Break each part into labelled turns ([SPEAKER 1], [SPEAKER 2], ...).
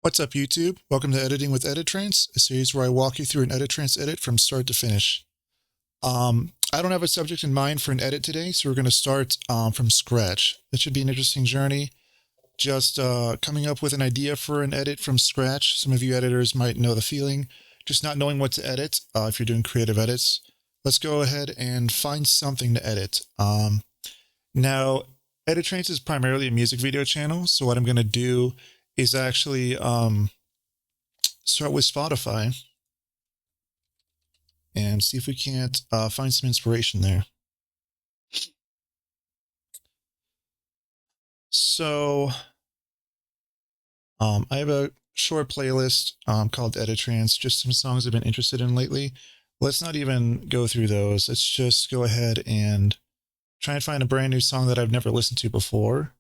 [SPEAKER 1] What's up, YouTube? Welcome to Editing with Editrance, a series where I walk you through an Editrance edit from start to finish. I don't have a subject in mind for an edit today, so we're going to start from scratch. It should be an interesting journey, just coming up with an idea for an edit from scratch. Some of you editors might know the feeling, just not knowing what to edit if you're doing creative edits. Let's go ahead and find something to edit. Now, Editrance is primarily a music video channel, so what I'm going to do is actually start with Spotify and see if we can't find some inspiration there. So I have a short playlist called Editrance, just some songs I've been interested in lately. Let's not even go through those. Let's just go ahead and try and find a brand new song that I've never listened to before.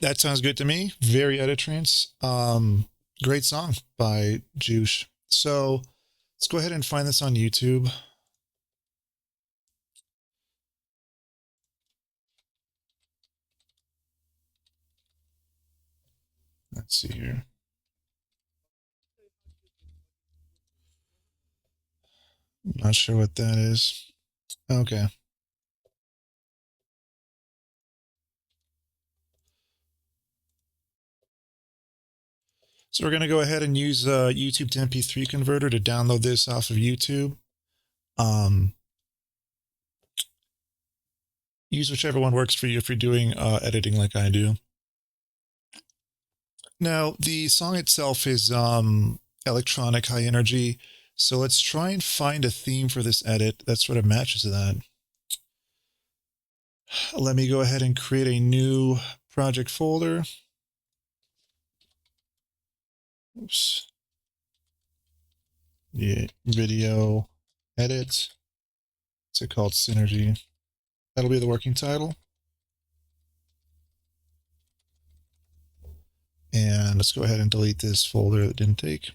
[SPEAKER 1] That sounds good to me. Very Editrance. Great song by Juche. So let's go ahead and find this on YouTube. Let's see here. Not sure what that is. Okay. So we're going to go ahead and use YouTube to MP3 converter to download this off of YouTube. Use whichever one works for you if you're doing editing like I do. Now, the song itself is electronic, high energy. So let's try and find a theme for this edit that sort of matches that. Let me go ahead and create a new project folder. Oops. Yeah, video edit. What's it called? Synergy. That'll be the working title. And let's go ahead and delete this folder that didn't take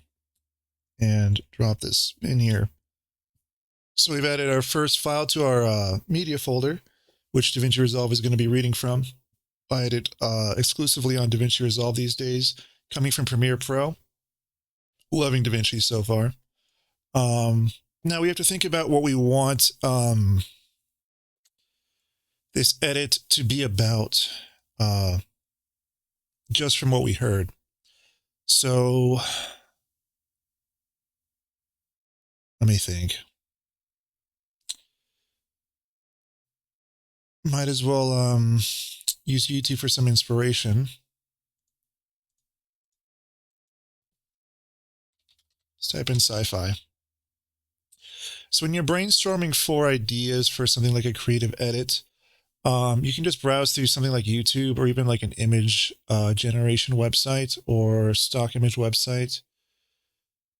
[SPEAKER 1] and drop this in here. So we've added our first file to our media folder, which DaVinci Resolve is going to be reading from. I edit exclusively on DaVinci Resolve these days, coming from Premiere Pro. Loving DaVinci so far. Now we have to think about what we want this edit to be about, just from what we heard. So let me think. Might as well use YouTube for some inspiration. Let's type in sci-fi. So when you're brainstorming for ideas for something like a creative edit, you can just browse through something like YouTube or even like an image generation website or stock image website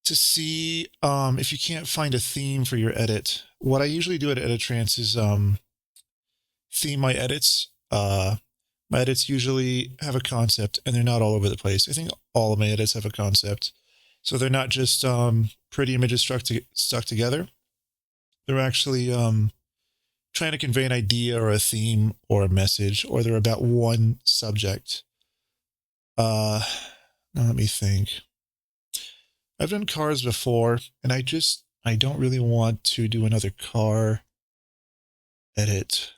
[SPEAKER 1] to see if you can't find a theme for your edit. What I usually do at Editrance is theme my edits. My edits usually have a concept and they're not all over the place. I think all of my edits have a concept. So they're not just pretty images stuck together. They're actually trying to convey an idea or a theme or a message, or they're about one subject. Now let me think. I've done cars before, and I don't really want to do another car edit.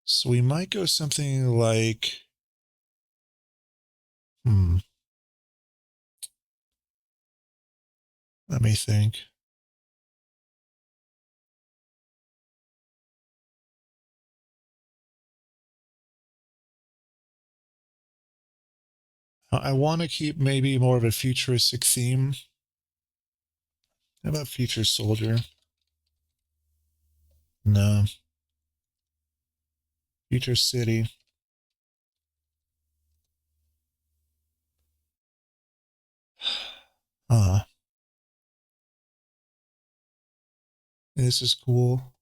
[SPEAKER 1] So we might go something like, Let me think. I want to keep maybe more of a futuristic theme. How about Future Soldier? No. Future City. This is cool.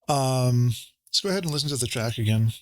[SPEAKER 1] Let's go ahead and listen to the track again.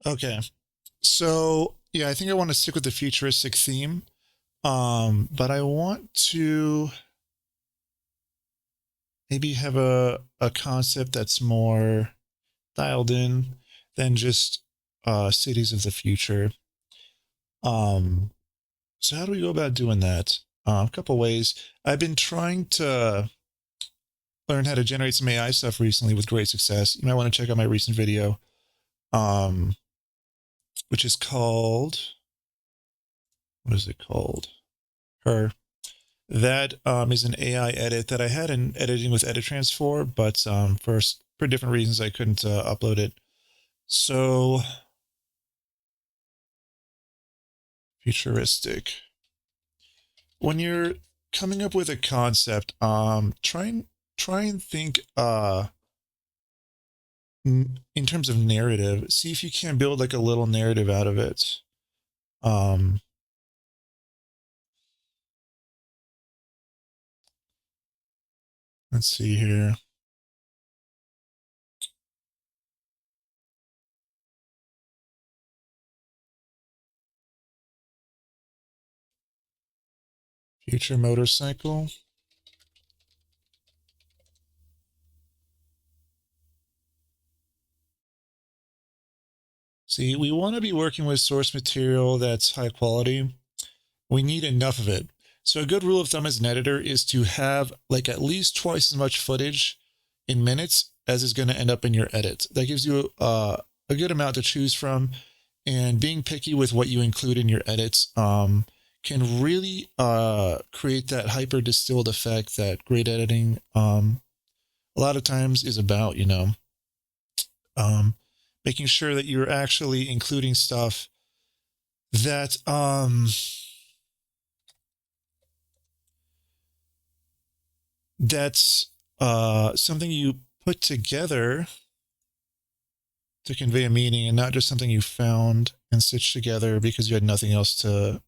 [SPEAKER 1] Okay. So, yeah, I think I want to stick with the futuristic theme. But I want to maybe have a concept that's more dialed in than just cities of the future. So how do we go about doing that? A couple ways. I've been trying to learn how to generate some AI stuff recently with great success. You might want to check out my recent video, um, which is called, what is it called? Her. That is an AI edit that I had in Editing with Editrance for, but for different reasons I couldn't upload it. So futuristic. When you're coming up with a concept, try and think in terms of narrative. See if you can build like a little narrative out of it. Um, let's see here. Future motorcycle. See, we want to be working with source material that's high quality. We need enough of it. So a good rule of thumb as an editor is to have like at least twice as much footage in minutes as is going to end up in your edit. That gives you a good amount to choose from, and being picky with what you include in your edits can really create that hyper distilled effect that great editing a lot of times is about, um, making sure that you're actually including stuff that that's something you put together to convey a meaning and not just something you found and stitched together because you had nothing else to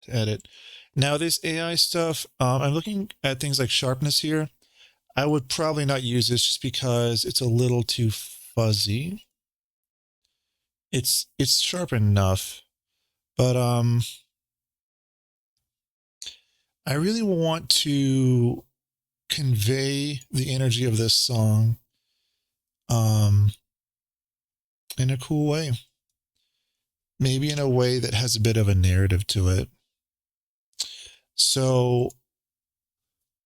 [SPEAKER 1] edit. Now, this AI stuff, I'm looking at things like sharpness here. I would probably not use this just because it's a little too fuzzy. It's sharp enough, but I really want to convey the energy of this song um in a cool way. Maybe in a way that has a bit of a narrative to it. So,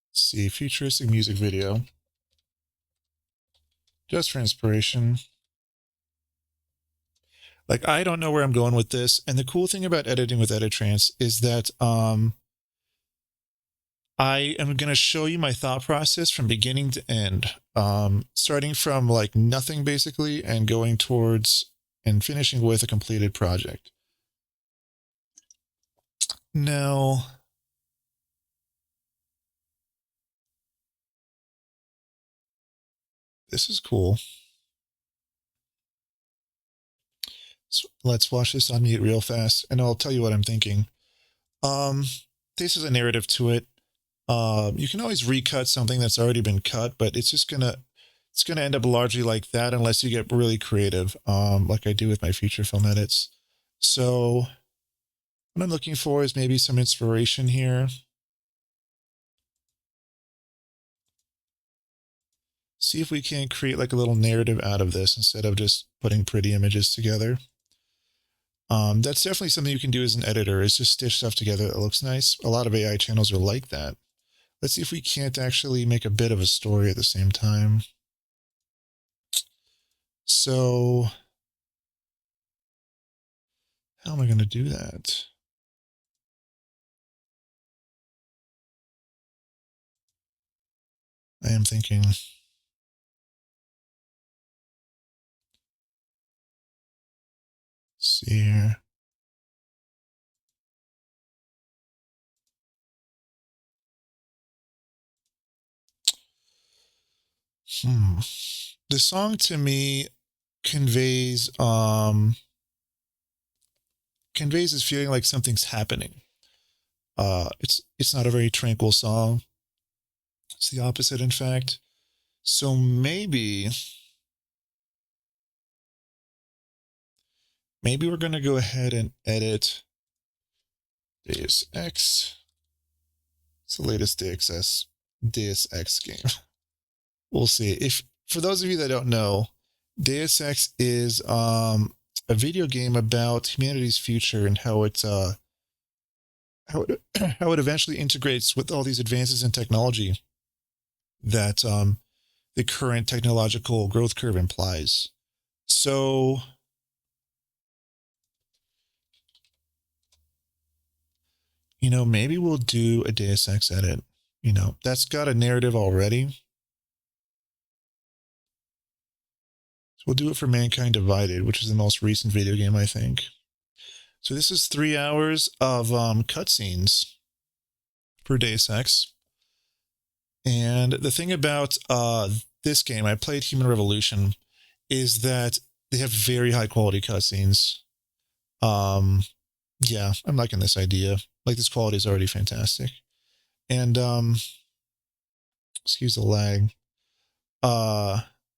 [SPEAKER 1] let's see, futuristic music video. Just for inspiration. Like, I don't know where I'm going with this. And the cool thing about editing with Editrance is that I am going to show you my thought process from beginning to end, starting from like nothing basically and going towards and finishing with a completed project. Now, this is cool. So let's watch this on mute real fast, and I'll tell you what I'm thinking. This is a narrative to it. You can always recut something that's already been cut, but it's gonna end up largely like that unless you get really creative, like I do with my feature film edits. So what I'm looking for is maybe some inspiration here. See if we can create like a little narrative out of this instead of just putting pretty images together. That's definitely something you can do as an editor, is just stitch stuff together that looks nice. A lot of AI channels are like that. Let's see if we can't actually make a bit of a story at the same time. So how am I going to do that? I am thinking. Let's see here. The song to me conveys this feeling like something's happening. It's not a very tranquil song. It's the opposite, in fact. So maybe we're going to go ahead and edit Deus Ex. It's the latest Deus Ex game. We'll see. If for those of you that don't know, Deus Ex is a video game about humanity's future and how it how it eventually integrates with all these advances in technology that the current technological growth curve implies. So maybe we'll do a Deus Ex edit. That's got a narrative already. So we'll do it for Mankind Divided, which is the most recent video game, I think. So this is 3 hours of cutscenes per Deus Ex. And the thing about this game, I played Human Revolution, is that they have very high quality cutscenes. Yeah, I'm liking this idea. Like, this quality is already fantastic. And excuse the lag.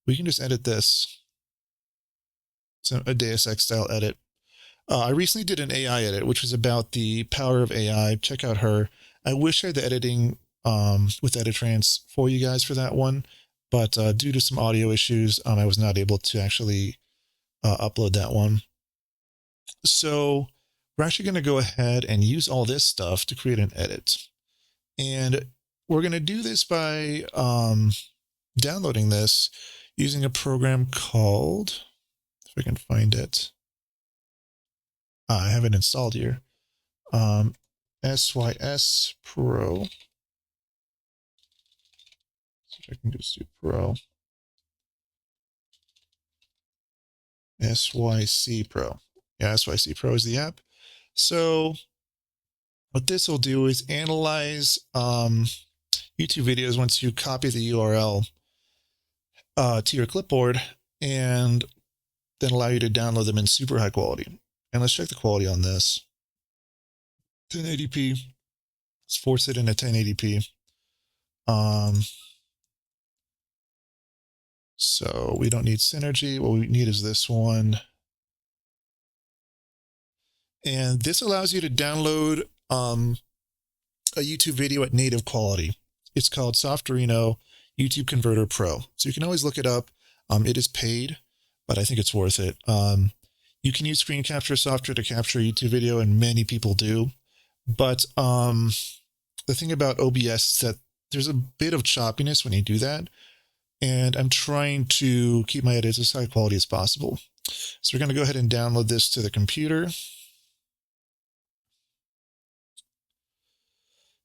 [SPEAKER 1] We can just edit this. It's a Deus Ex style edit. I recently did an AI edit, which was about the power of AI. Check out her. I wish I had the editing with Editrance for you guys for that one, but due to some audio issues, I was not able to actually upload that one. So we're actually going to go ahead and use all this stuff to create an edit. And we're going to do this by downloading this using a program called, if I can find it. I have it installed here. SYS Pro. See if I can just do Pro. SYC Pro. Yeah, SYC Pro is the app. So what this will do is analyze YouTube videos once you copy the URL to your clipboard, and then allow you to download them in super high quality. And let's check the quality on this. 1080p. Let's force it into 1080p. So we don't need Synergy. What we need is this one. And this allows you to download a YouTube video at native quality. It's called Softorino YouTube Converter Pro. So you can always look it up. It is paid, but I think it's worth it. You can use screen capture software to capture a YouTube video, and many people do. But the thing about OBS is that there's a bit of choppiness when you do that. And I'm trying to keep my edits as high quality as possible. So we're going to go ahead and download this to the computer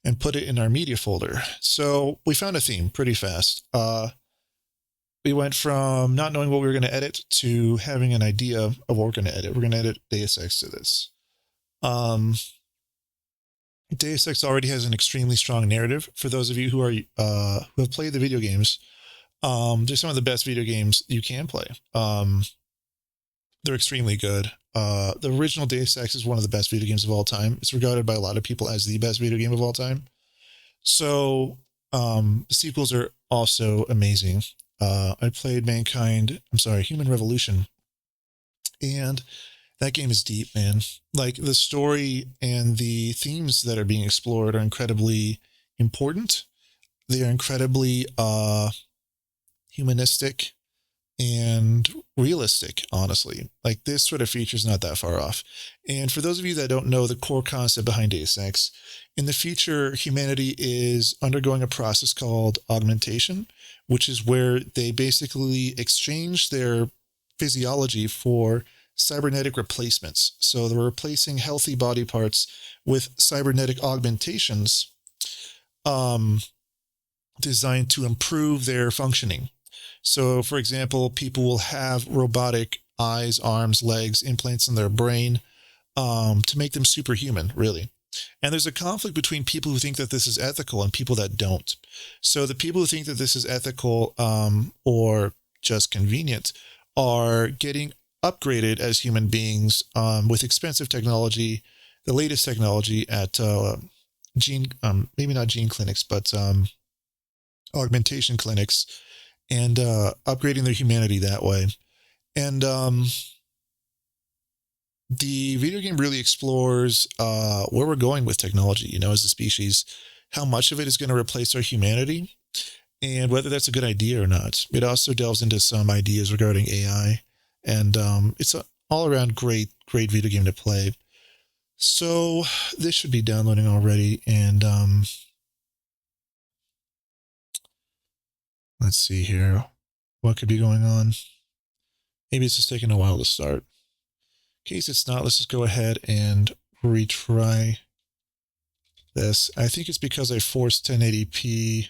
[SPEAKER 1] and put it in our media folder. So we found a theme pretty fast. We went from not knowing what we were going to edit to having an idea of what we're going to edit. We're going to edit Deus Ex to this. Deus Ex already has an extremely strong narrative. For those of you who are who have played the video games, they're some of the best video games you can play. They're extremely good. The original Deus Ex is one of the best video games of all time. It's regarded by a lot of people as the best video game of all time. So the sequels are also amazing. I played Human Revolution, and that game is deep, man. Like, the story and the themes that are being explored are incredibly important. They are incredibly humanistic and realistic, honestly. Like, this sort of feature is not that far off. And for those of you that don't know the core concept behind Deus Ex, in the future, humanity is undergoing a process called augmentation, which is where they basically exchange their physiology for cybernetic replacements. So they're replacing healthy body parts with cybernetic augmentations designed to improve their functioning. So, for example, people will have robotic eyes, arms, legs, implants in their brain to make them superhuman, really. And there's a conflict between people who think that this is ethical and people that don't. So the people who think that this is ethical or just convenient are getting upgraded as human beings with expensive technology, the latest technology at maybe not gene clinics, but augmentation clinics, and upgrading their humanity that way. And the video game really explores where we're going with technology, you know, as a species, how much of it is going to replace our humanity, and whether that's a good idea or not. It also delves into some ideas regarding AI, and it's an all-around great video game to play. So this should be downloading already, and let's see here. What could be going on? Maybe it's just taking a while to start. In case it's not, let's just go ahead and retry this. I think it's because I forced 1080p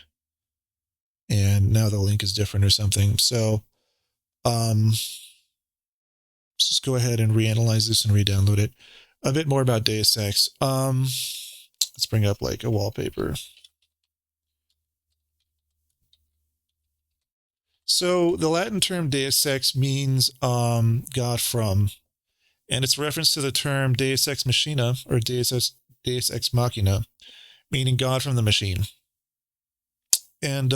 [SPEAKER 1] and now the link is different or something. So let's just go ahead and reanalyze this and re-download it. A bit more about Deus Ex. Let's bring up like a wallpaper. So the Latin term Deus Ex means God from, and it's reference to the term Deus Ex Machina, or Deus Ex Machina, meaning God from the machine. And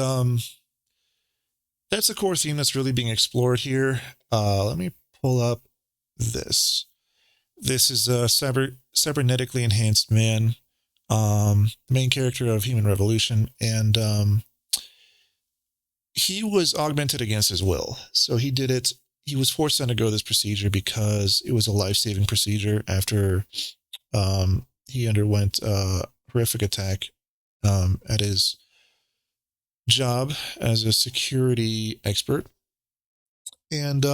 [SPEAKER 1] that's a core theme that's really being explored here. Let me pull up this. This is a cybernetically enhanced man, main character of Human Revolution, and he was augmented against his will. So he did it. He was forced to undergo this procedure because it was a life-saving procedure after he underwent a horrific attack at his job as a security expert. And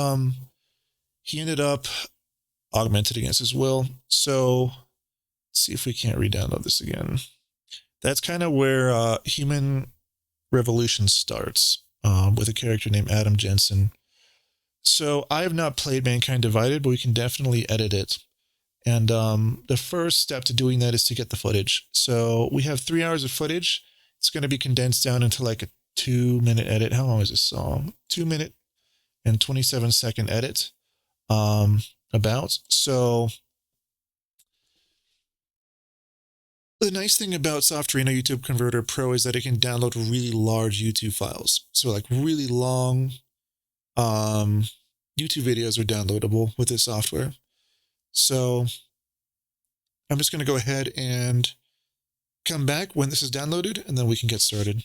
[SPEAKER 1] he ended up augmented against his will. So let's see if we can't re-download this again. That's kind of where Human Revolution starts, with a character named Adam Jensen. So I have not played Mankind Divided, but we can definitely edit it. And the first step to doing that is to get the footage. So we have 3 hours of footage. It's going to be condensed down into like a 2-minute edit. How long is this song? 2 minute and 27-second edit. About. So the nice thing about Softorino YouTube Converter Pro is that it can download really large YouTube files. So like really long YouTube videos are downloadable with this software. So I'm just going to go ahead and come back when this is downloaded, and then we can get started.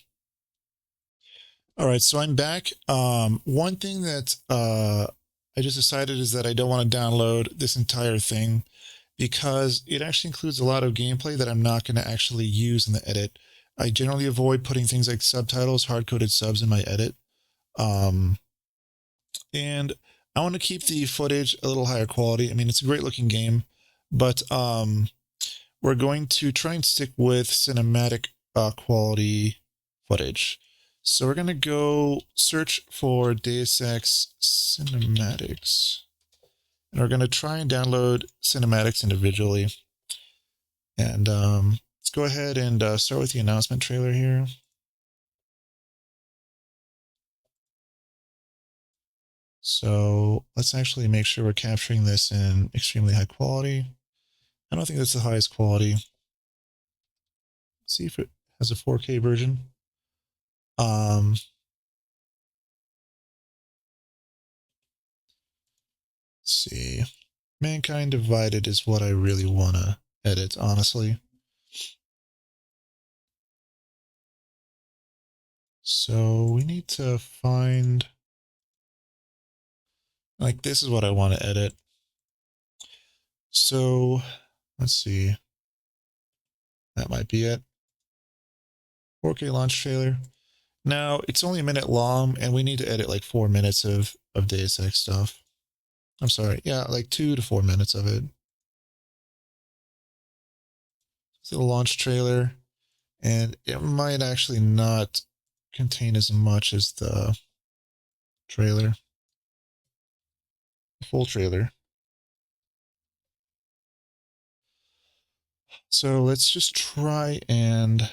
[SPEAKER 1] All right, so I'm back. One thing that I just decided is that I don't want to download this entire thing because it actually includes a lot of gameplay that I'm not going to actually use in the edit. I generally avoid putting things like subtitles, hard-coded subs in my edit. And I want to keep the footage a little higher quality. I mean, it's a great looking game, but we're going to try and stick with cinematic quality footage. So we're going to go search for Deus Ex cinematics. And we're going to try and download cinematics individually. And let's go ahead and start with the announcement trailer here. So let's actually make sure we're capturing this in extremely high quality. I don't think that's the highest quality. Let's see if it has a 4K version. Let's see. Mankind Divided is what I really want to edit, honestly. So we need to find, like, this is what I want to edit. So let's see. That might be it. 4K launch trailer. Now, it's only a minute long, and we need to edit like 4 minutes of Deus Ex stuff. I'm sorry. Yeah, like 2 to 4 minutes of it. It's the launch trailer, and it might actually not contain as much as the trailer, the full trailer. So let's just try and...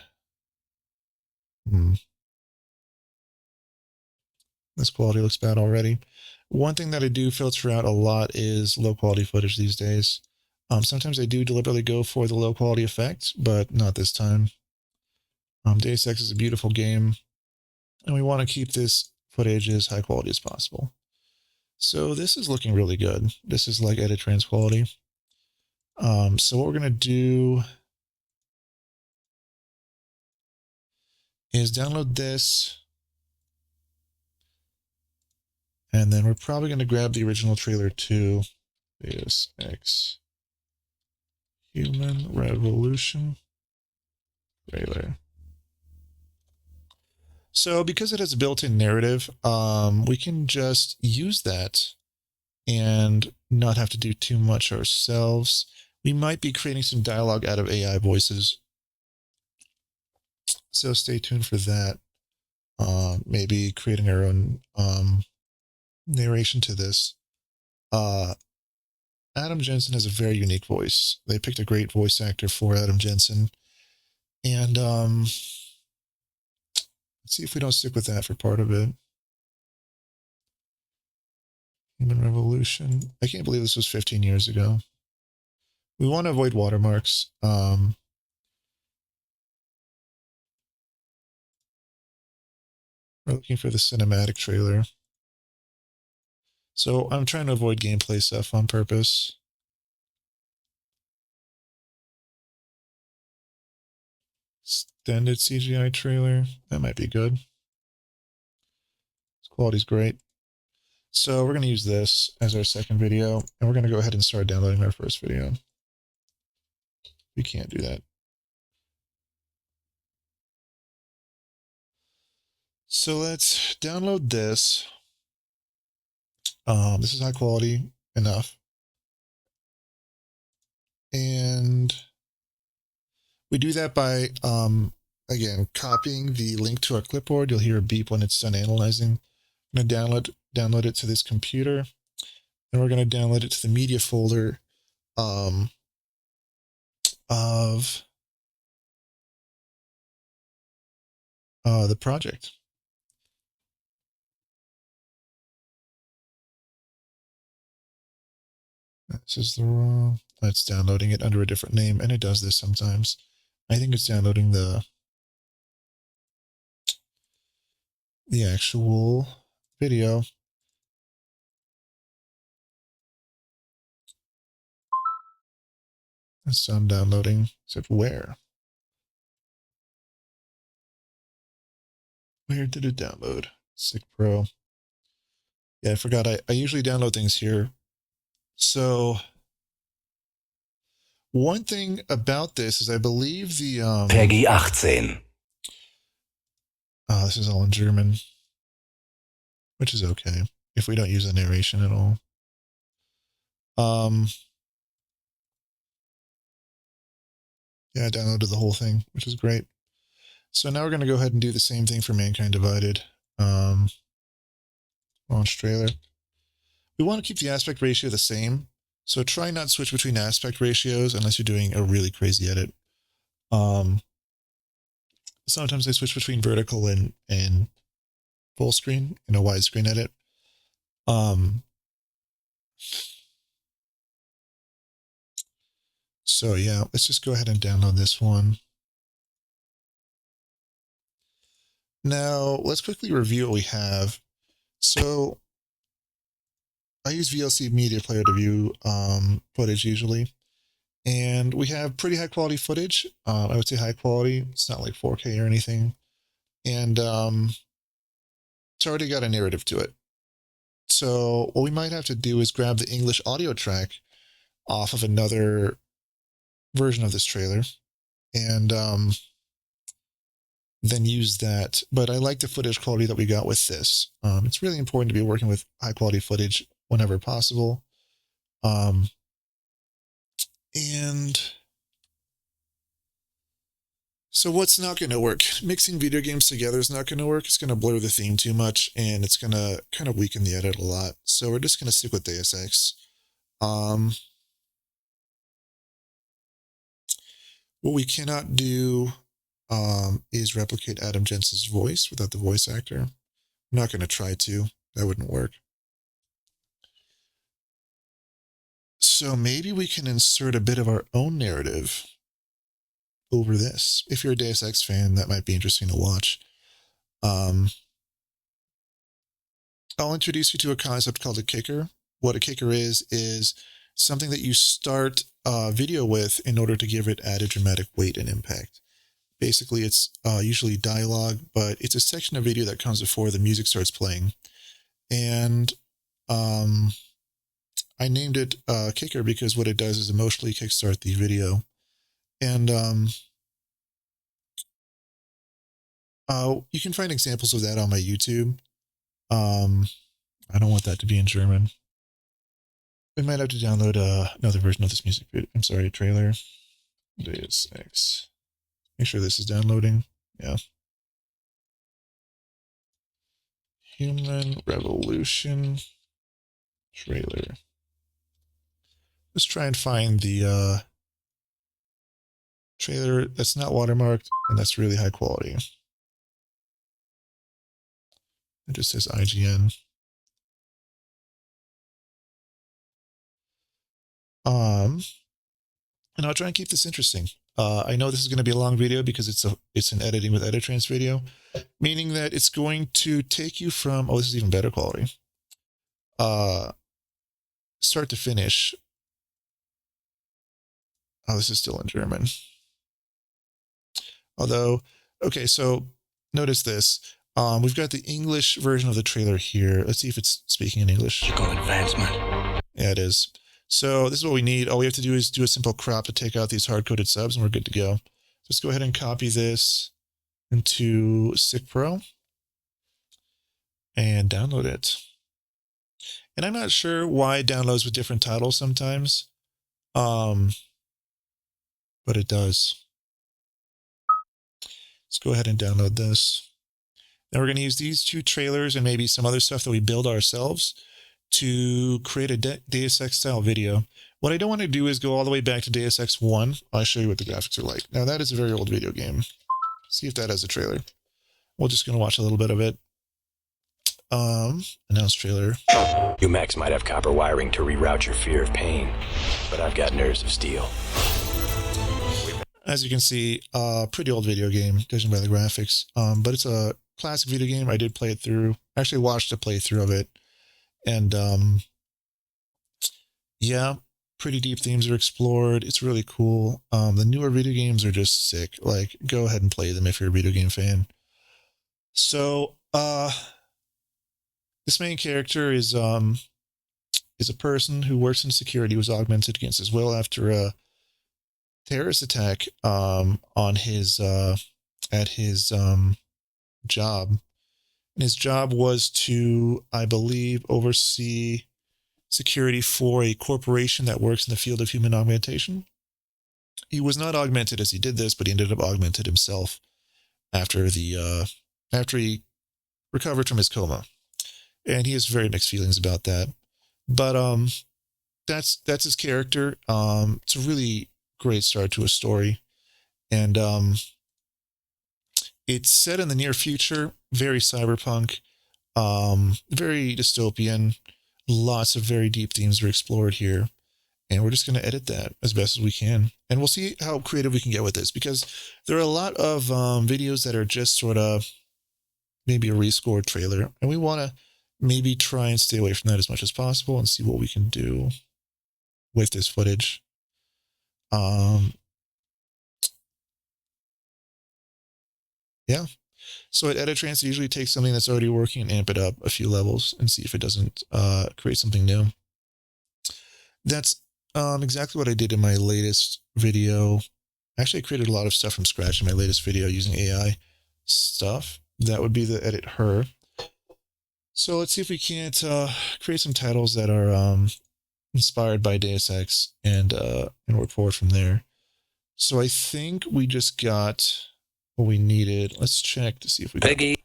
[SPEAKER 1] This quality looks bad already. One thing that I do filter out a lot is low quality footage these days. Sometimes I do deliberately go for the low quality effect, but not this time. Deus Ex is a beautiful game, and we want to keep this footage as high quality as possible. So this is looking really good. This is like Editrance quality. So what we're going to do is download this, and then we're probably going to grab the original trailer too. Deus Ex Human Revolution trailer. So because it has a built-in narrative, we can just use that and not have to do too much ourselves. We might be creating some dialogue out of AI voices. So stay tuned for that. Maybe creating our own narration to this. Adam Jensen has a very unique voice. They picked a great voice actor for Adam Jensen. And let's see if we don't stick with that for part of it. Human Revolution. I can't believe this was 15 years ago. We want to avoid watermarks. We're looking for the cinematic trailer. So I'm trying to avoid gameplay stuff on purpose. Extended CGI trailer. That might be good. This quality's great. So we're going to use this as our second video, and we're going to go ahead and start downloading our first video. We can't do that. So let's download this. This is high quality enough. And we do that by, again, copying the link to our clipboard. You'll hear a beep when it's done analyzing. I'm going to download it to this computer. And we're going to download it to the media folder of the project. This is the wrong. It's downloading it under a different name, and it does this sometimes. I think it's downloading the actual video. It's done downloading. Except where? Where did it download? Sick Pro. Yeah, I forgot. I usually download things here. So one thing about this is I believe the
[SPEAKER 2] Peggy 18.
[SPEAKER 1] This is all in German, which is okay. if we don't use the narration at all. Yeah, I downloaded the whole thing, which is great. So now we're going to go ahead and do the same thing for Mankind Divided. Launch trailer. We want to keep the aspect ratio the same, so try not to switch between aspect ratios unless you're doing a really crazy edit. Sometimes I switch between vertical and full screen in a widescreen edit. So yeah, let's just go ahead and download this one. Now let's quickly review what we have. So I use VLC Media Player to view footage usually, and we have pretty high quality footage. I would say high quality. It's not like 4K or anything, and it's already got a narrative to it. So what we might have to do is grab the English audio track off of another version of this trailer, and then use that. But I like the footage quality that we got with this. It's really important to be working with high quality footage whenever possible. And so what's not going to work? Mixing video games together is not going to work. It's going to blur the theme too much, and it's going to kind of weaken the edit a lot. So we're just going to stick with Deus Ex. What we cannot do is replicate Adam Jensen's voice without the voice actor. I'm not going to try to. That wouldn't work. So maybe we can insert a bit of our own narrative over this. If you're a Deus Ex fan, that might be interesting to watch. I'll introduce you to a concept called a kicker. What a kicker is something that you start a video with in order to give it added dramatic weight and impact. Basically, it's usually dialogue, but it's a section of video that comes before the music starts playing. And I named it Kicker because what it does is emotionally kickstart the video. And you can find examples of that on my YouTube. I don't want that to be in German. We might have to download another version of this music video. I'm sorry, trailer. Deus Ex. Make sure this is downloading. Yeah. Human Revolution trailer. Let's try and find the trailer that's not watermarked and that's really high quality. It just says IGN. And I'll try and keep this interesting. I know this is going to be a long video because it's an Editing with Editrance video, meaning that it's going to take you from, oh, this is even better quality, start to finish. Oh, this is still in German. Although, okay, so notice this. We've got the English version of the trailer here. Let's see if it's speaking in English. Advancement. Yeah, it is. So this is what we need. All we have to do is do a simple crop to take out these hard-coded subs, and we're good to go. Let's go ahead and copy this into Sick Pro and download it. And I'm not sure why it downloads with different titles sometimes, but it does. Let's go ahead and download this. Now we're going to use these two trailers and maybe some other stuff that we build ourselves to create a Deus Ex style video. What I don't want to do is go all the way back to Deus Ex 1. I'll show you what the graphics are like. Now that is a very old video game. See if that has a trailer. We're just going to watch a little bit of it. Announce trailer.
[SPEAKER 2] You Max might have copper wiring to reroute your fear of pain, but I've got nerves of steel.
[SPEAKER 1] As you can see, pretty old video game, judging by the graphics. But it's a classic video game. I did play it through. I actually watched a playthrough of it. And yeah, pretty deep themes are explored. It's really cool. The newer video games are just sick. Like, go ahead and play them if you're a video game fan. So, this main character is a person who works in security, was augmented against his will after a terrorist attack on his at his job, And his job was to, I believe, oversee security for a corporation that works in the field of human augmentation. He was not augmented as he did this, but he ended up augmented himself after he recovered from his coma, and he has very mixed feelings about that. But that's his character. It's a really great start to a story, and it's set in the near future, very cyberpunk, very dystopian. Lots of very deep themes are explored here, and we're just going to edit that as best as we can, and we'll see how creative we can get with this, because there are a lot of videos that are just sort of maybe a rescored trailer, and we want to maybe try and stay away from that as much as possible and see what we can do with this footage. Yeah. So at Editrance, it usually takes something that's already working and amp it up a few levels and see if it doesn't create something new. That's exactly what I did in my latest video. Actually, I created a lot of stuff from scratch in my latest video using AI stuff. That would be the edit her. So let's see if we can't create some titles that are inspired by Deus Ex and work forward from there. So I think we just got what we needed. Let's check to see if we got the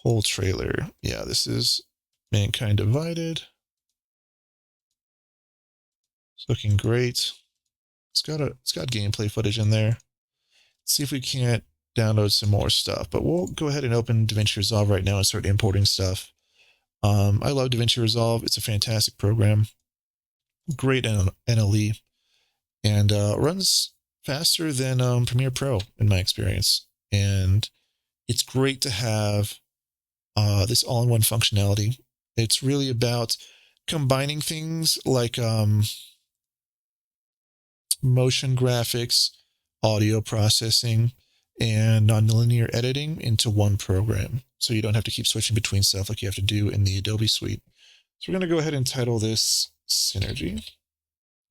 [SPEAKER 1] whole trailer. Yeah, this is Mankind Divided. It's looking great. It's got gameplay footage in there. Let's see if we can't download some more stuff, but we'll go ahead and open DaVinci Resolve right now and start importing stuff. I love DaVinci Resolve. It's a fantastic program. Great NLE, and runs faster than Premiere Pro in my experience. And it's great to have this all-in-one functionality. It's really about combining things like motion graphics, audio processing, and nonlinear editing into one program. So you don't have to keep switching between stuff like you have to do in the Adobe suite. So we're going to go ahead and title this Synergy.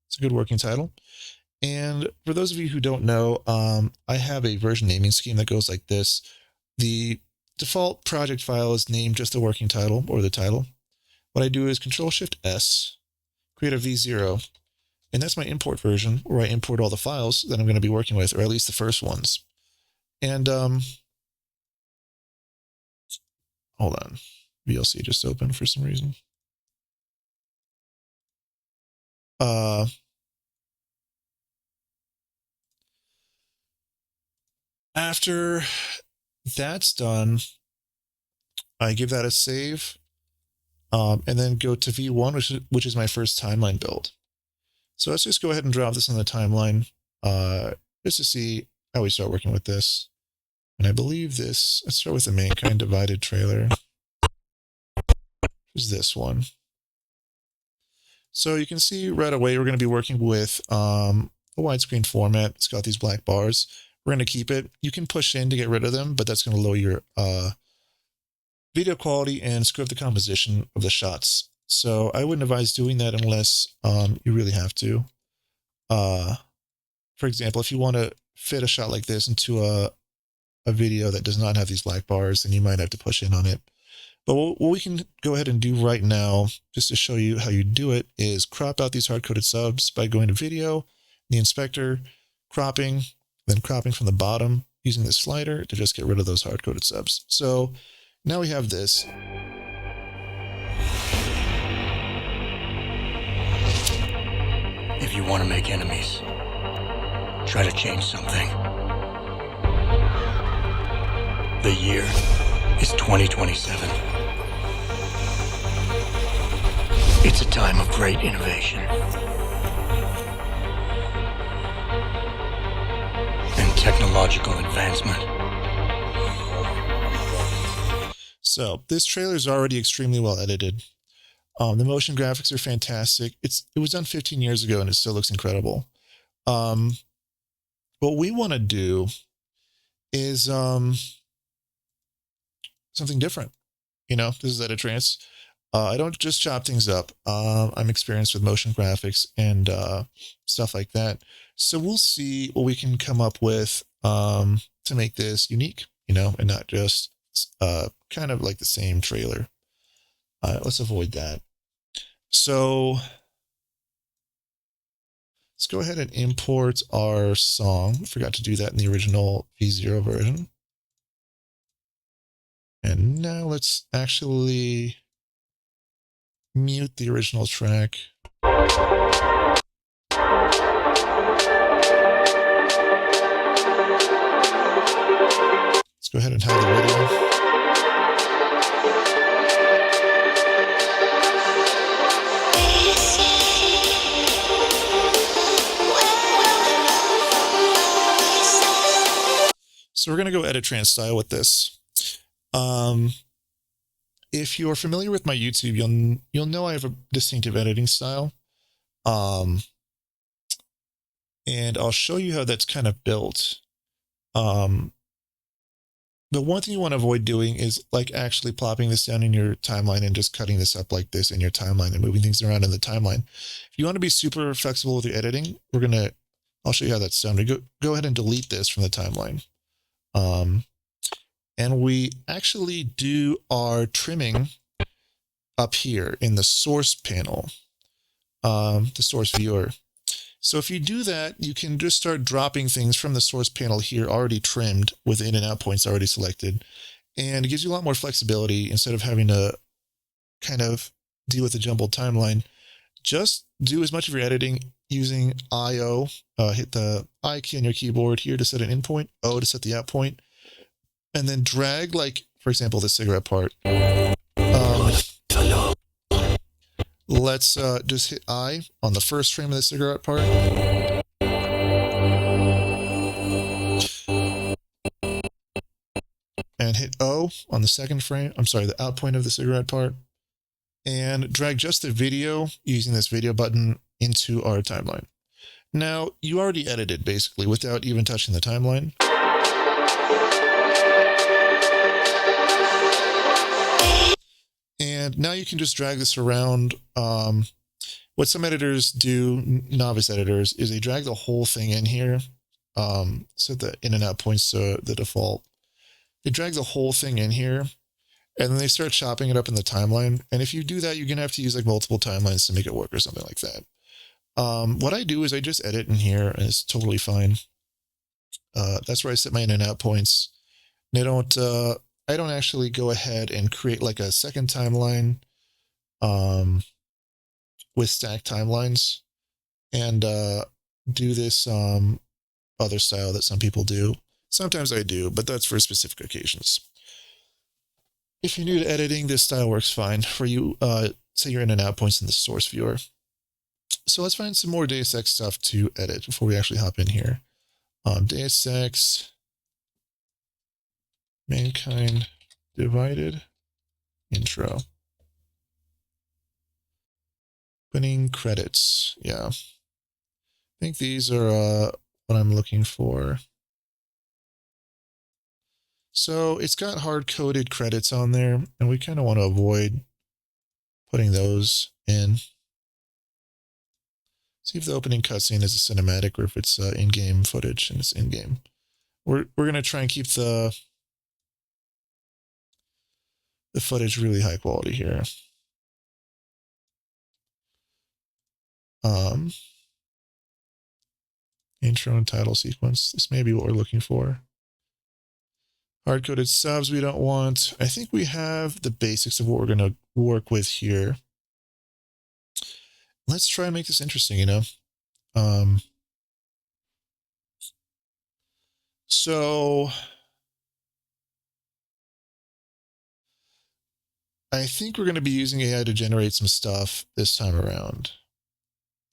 [SPEAKER 1] It's a good working title. And for those of you who don't know, I have a version naming scheme that goes like this. The default project file is named just the working title or the title. What I do is Control-Shift-S, create a V0, and that's my import version where I import all the files that I'm going to be working with, or at least the first ones. And hold on, VLC just opened for some reason. After that's done, I give that a save, and then go to V1, which is my first timeline build. So let's just go ahead and drop this on the timeline, just to see how we start working with this. And I believe this, let's start with the Mankind Divided trailer. Is this one. So you can see right away we're going to be working with a widescreen format. It's got these black bars. We're going to keep it. You can push in to get rid of them, but that's going to lower your video quality and screw up the composition of the shots. So I wouldn't advise doing that unless you really have to. For example, if you want to fit a shot like this into a video that does not have these black bars, then you might have to push in on it. But what we can go ahead and do right now, just to show you how you do it, is crop out these hard-coded subs by going to Video, the Inspector, cropping, then cropping from the bottom, using this slider to just get rid of those hard-coded subs. So now we have this.
[SPEAKER 3] If you want to make enemies, try to change something. The year is 2027. It's a time of great innovation and technological advancement.
[SPEAKER 1] So this trailer is already extremely well edited. The motion graphics are fantastic. It was done 15 years ago and it still looks incredible. What we want to do is something different. This is Editrance. I don't just chop things up. I'm experienced with motion graphics and stuff like that. So we'll see what we can come up with to make this unique, and not just kind of like the same trailer. Let's avoid that. So let's go ahead and import our song. Forgot to do that in the original V0 version. And now let's actually mute the original track. Let's go ahead and hide the video. So we're going to go Editrance style with this. If you're familiar with my YouTube, you'll know I have a distinctive editing style. And I'll show you how that's kind of built. The one thing you want to avoid doing is like actually plopping this down in your timeline and just cutting this up like this in your timeline and moving things around in the timeline. If you want to be super flexible with your editing, I'll show you how that's done. Go ahead and delete this from the timeline. And we actually do our trimming up here in the source panel, the source viewer. So if you do that, you can just start dropping things from the source panel here already trimmed with in and out points already selected. And it gives you a lot more flexibility instead of having to kind of deal with a jumbled timeline. Just do as much of your editing using IO. Hit the I key on your keyboard here to set an in point, O to set the out point, and then drag, like, for example, the cigarette part. Let's just hit I on the first frame of the cigarette part. And hit O on the second frame. I'm sorry, the out point of the cigarette part. And drag just the video using this video button into our timeline. Now, you already edited basically without even touching the timeline. And now you can just drag this around. What some editors do, novice editors, is they drag the whole thing in here. So the in and out points to the default. They drag the whole thing in here, and then they start chopping it up in the timeline. And if you do that, you're going to have to use like multiple timelines to make it work or something like that. What I do is I just edit in here, and it's totally fine. That's where I set my in and out points. And I don't actually go ahead and create like a second timeline with stacked timelines and do this other style that some people do. Sometimes I do, but that's for specific occasions. If you're new to editing, this style works fine for you. Say you're in and out points in the source viewer. So let's find some more Deus Ex stuff to edit before we actually hop in here. Deus Ex, Mankind Divided, intro. Opening credits. Yeah. I think these are what I'm looking for. So it's got hard-coded credits on there, and we kind of want to avoid putting those in. See if the opening cutscene is a cinematic or if it's in-game footage and it's in-game. We're going to try and keep the footage really high quality here. Intro and title sequence. This may be what we're looking for. Hard-coded subs we don't want. I think we have the basics of what we're going to work with here. Let's try and make this interesting, you know? So I think we're going to be using AI to generate some stuff this time around.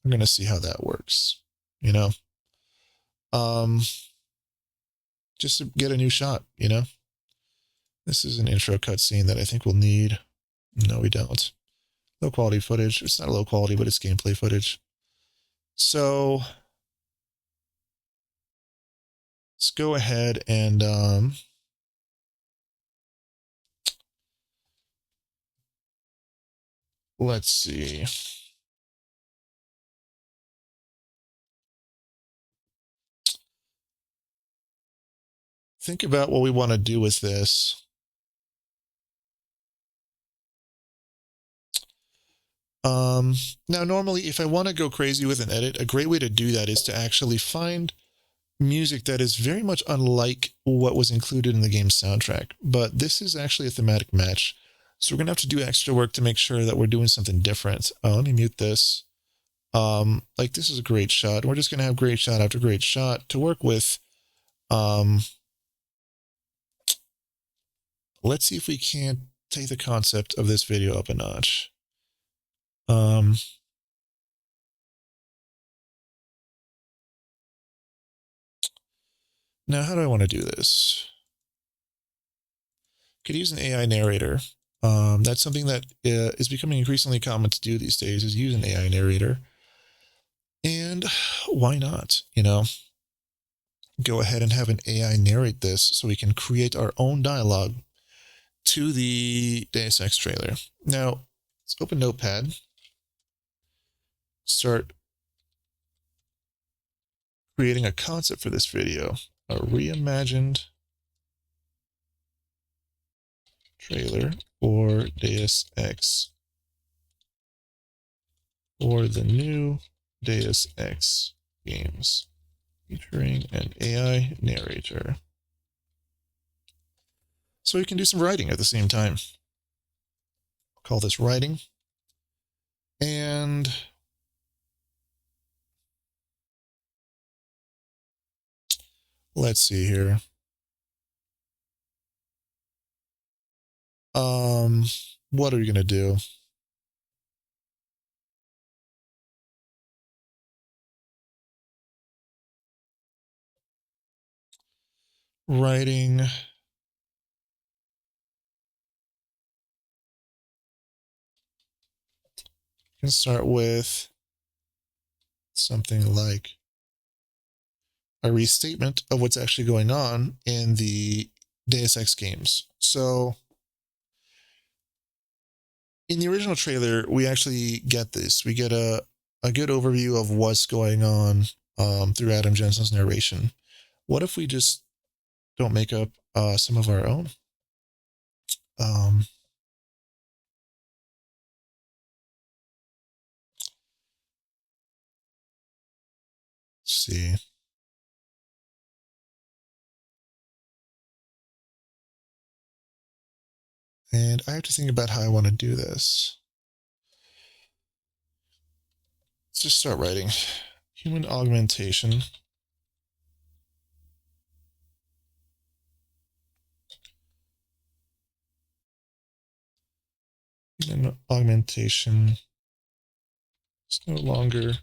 [SPEAKER 1] I'm going to see how that works, you know? Just to get a new shot, you know? This is an intro cutscene that I think we'll need. No, we don't. Low quality footage. It's not low quality, but it's gameplay footage. So let's go ahead and let's see. Think about what we want to do with this. Now, normally, if I want to go crazy with an edit, a great way to do that is to actually find music that is very much unlike what was included in the game's soundtrack. But this is actually a thematic match. So we're going to have to do extra work to make sure that we're doing something different. Let me mute this. Like this is a great shot. We're just going to have great shot after great shot to work with. Let's see if we can't take the concept of this video up a notch. Now, how do I want to do this? Could use an AI narrator. That's something that is becoming increasingly common to do these days, is use an AI narrator. And why not, go ahead and have an AI narrate this so we can create our own dialogue to the Deus Ex trailer. Now, let's open Notepad. Start creating a concept for this video. A reimagined trailer for Deus Ex, or the new Deus Ex games, featuring an AI narrator. So we can do some writing at the same time. I'll call this writing. And let's see here. What are we going to do? Writing. Can start with something like a restatement of what's actually going on in the Deus Ex games. So in the original trailer, we actually get this. We get a good overview of what's going on through Adam Jensen's narration. What if we just don't make up some of our own? Let's see. And I have to think about how I want to do this. Let's just start writing. Human augmentation. Human augmentation is no longer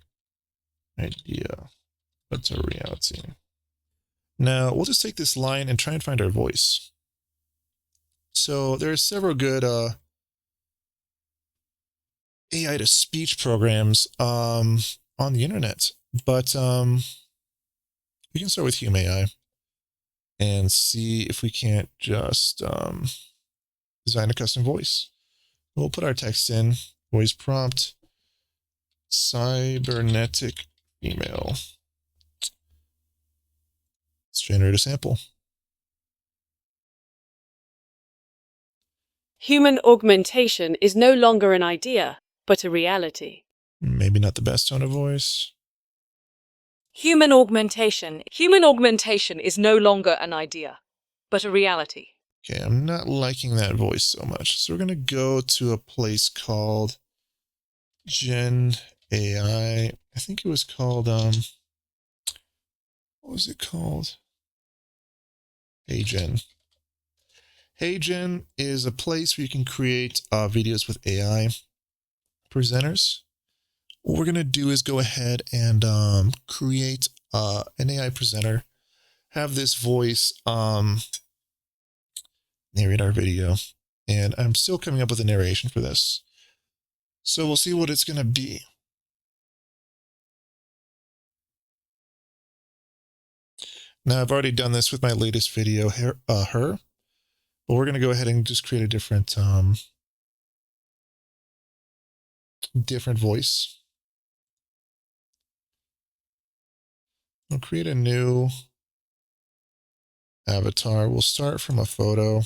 [SPEAKER 1] an idea, but it's a reality. Now, we'll just take this line and try and find our voice. So there are several good AI to speech programs on the internet, but we can start with Hume AI and see if we can't just design a custom voice. We'll put our text in, voice prompt, cybernetic female. Let's generate a sample.
[SPEAKER 4] Human augmentation is no longer an idea, but a reality.
[SPEAKER 1] Maybe not the best tone of voice.
[SPEAKER 4] Human augmentation is no longer an idea, but a reality.
[SPEAKER 1] Okay, I'm not liking that voice so much. So we're going to go to a place called Gen AI. I think it was called, what was it called? Hey Gen. Hey Gen is a place where you can create videos with AI presenters. What we're going to do is go ahead and create an AI presenter, have this voice narrate our video, and I'm still coming up with a narration for this. So we'll see what it's going to be. Now, I've already done this with my latest video, her, but we're going to go ahead and just create a different voice. We'll create a new avatar. We'll start from a photo,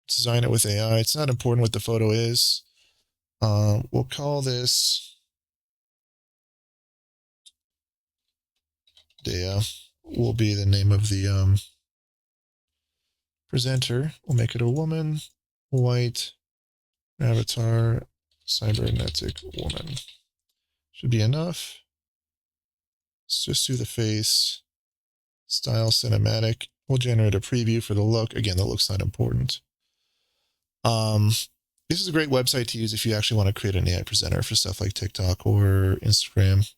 [SPEAKER 1] design it with AI. It's not important what the photo is. We'll call this Dea. Will be the name of the presenter. We'll make it a woman, white, avatar, cybernetic woman. Should be enough. Let's just do the face. Style cinematic. We'll generate a preview for the look. Again, the look's not important. This is a great website to use if you actually want to create an AI presenter for stuff like TikTok or Instagram.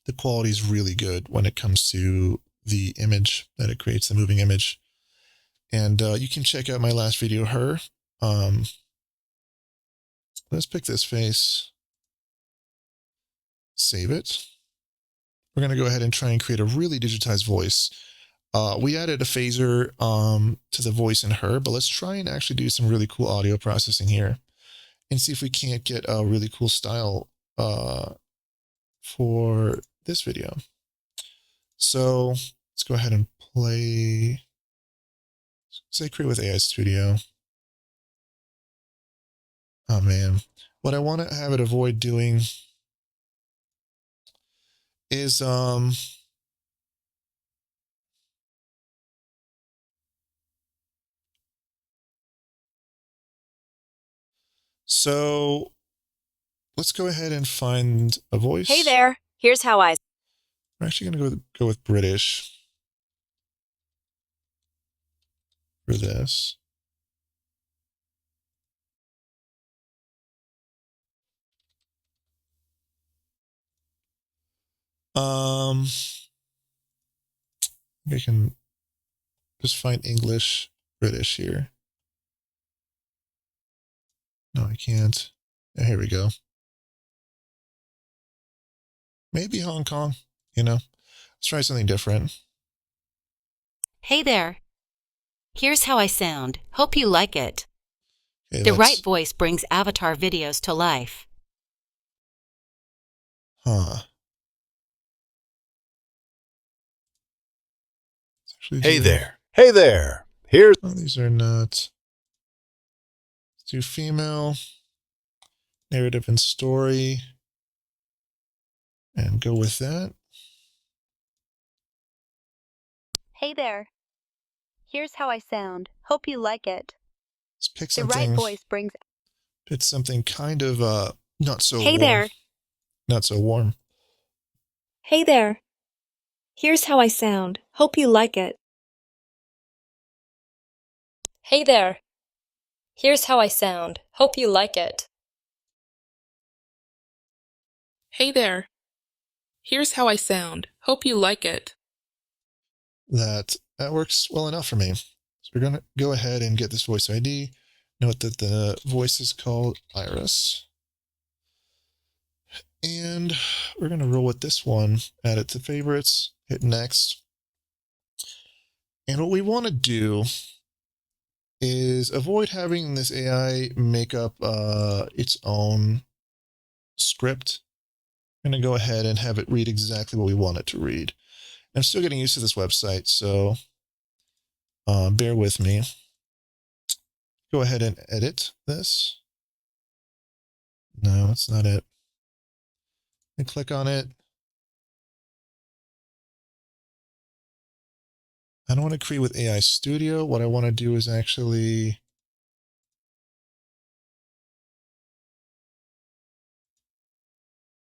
[SPEAKER 1] The quality is really good when it comes to the image that it creates, the moving image. And you can check out my last video, her. Let's pick this face. Save it. We're going to go ahead and try and create a really digitized voice. We added a phaser to the voice in her, but let's try and actually do some really cool audio processing here and see if we can't get a really cool style for this video. So let's go ahead and play, say create with AI Studio. Oh man, what I want to have it avoid doing is so let's go ahead and find a voice.
[SPEAKER 4] Hey there. Here's how I.
[SPEAKER 1] We're actually going to go with British for this. We can just find English, British here. No, I can't. Oh, here we go. Maybe Hong Kong, you know. Let's try something different.
[SPEAKER 5] Hey there. Here's how I sound. Hope you like it.
[SPEAKER 1] Okay,
[SPEAKER 5] The right voice brings avatar videos to life.
[SPEAKER 1] Huh.
[SPEAKER 2] Hey there. Hey there. Here's.
[SPEAKER 1] Oh, these are not. Let's do female, narrative and story, and go with that.
[SPEAKER 6] Hey there. Here's how I sound. Hope you like it.
[SPEAKER 1] Let's pick
[SPEAKER 6] The
[SPEAKER 1] something.
[SPEAKER 6] right voice brings.
[SPEAKER 1] Pick something kind of not so
[SPEAKER 4] Hey
[SPEAKER 1] warm.
[SPEAKER 4] there.
[SPEAKER 1] Not so warm.
[SPEAKER 4] Hey there. Here's how I sound. Hope you like it. Hey there. Here's how I sound. Hope you like it.
[SPEAKER 7] Hey there. Here's how I sound. Hope you like it.
[SPEAKER 1] That works well enough for me. So we're going to go ahead and get this voice ID. Note that the voice is called Iris. And we're going to roll with this one, add it to favorites, hit next. And what we want to do is avoid having this AI make up its own script. I'm going to go ahead and have it read exactly what we want it to read. I'm still getting used to this website, so bear with me. Go ahead and edit this. No, that's not it. And click on it. I don't want to create with AI Studio. What I want to do is actually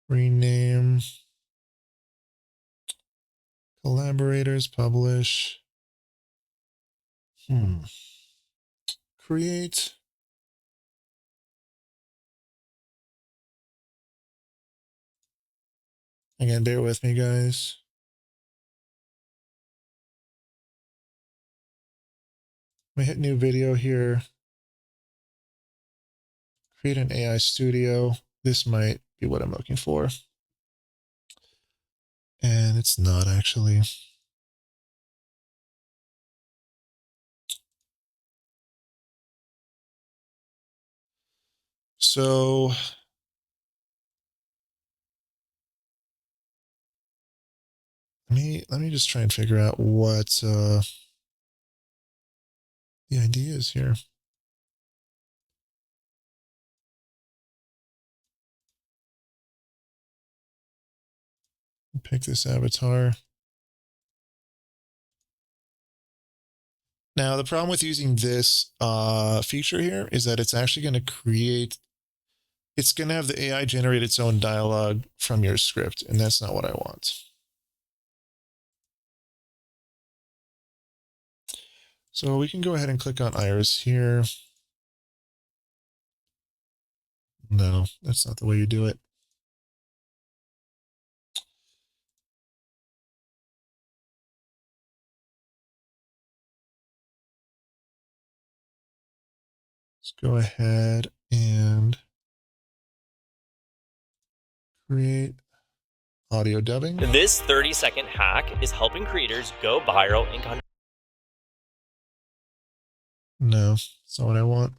[SPEAKER 1] rename, collaborators, publish, create. Again, bear with me, guys. We hit new video here. Create an AI Studio. This might be what I'm looking for. And it's not actually. So let me just try and figure out what the idea is here. pick this avatar. Now, the problem with using this feature here is that it's actually going to create, it's going to have the AI generate its own dialogue from your script, and that's not what I want. So we can go ahead and click on Iris here. No, that's not the way you do it. Let's go ahead and create audio dubbing.
[SPEAKER 8] This 30-second hack is helping creators go viral in countries.
[SPEAKER 1] No, that's not what I want.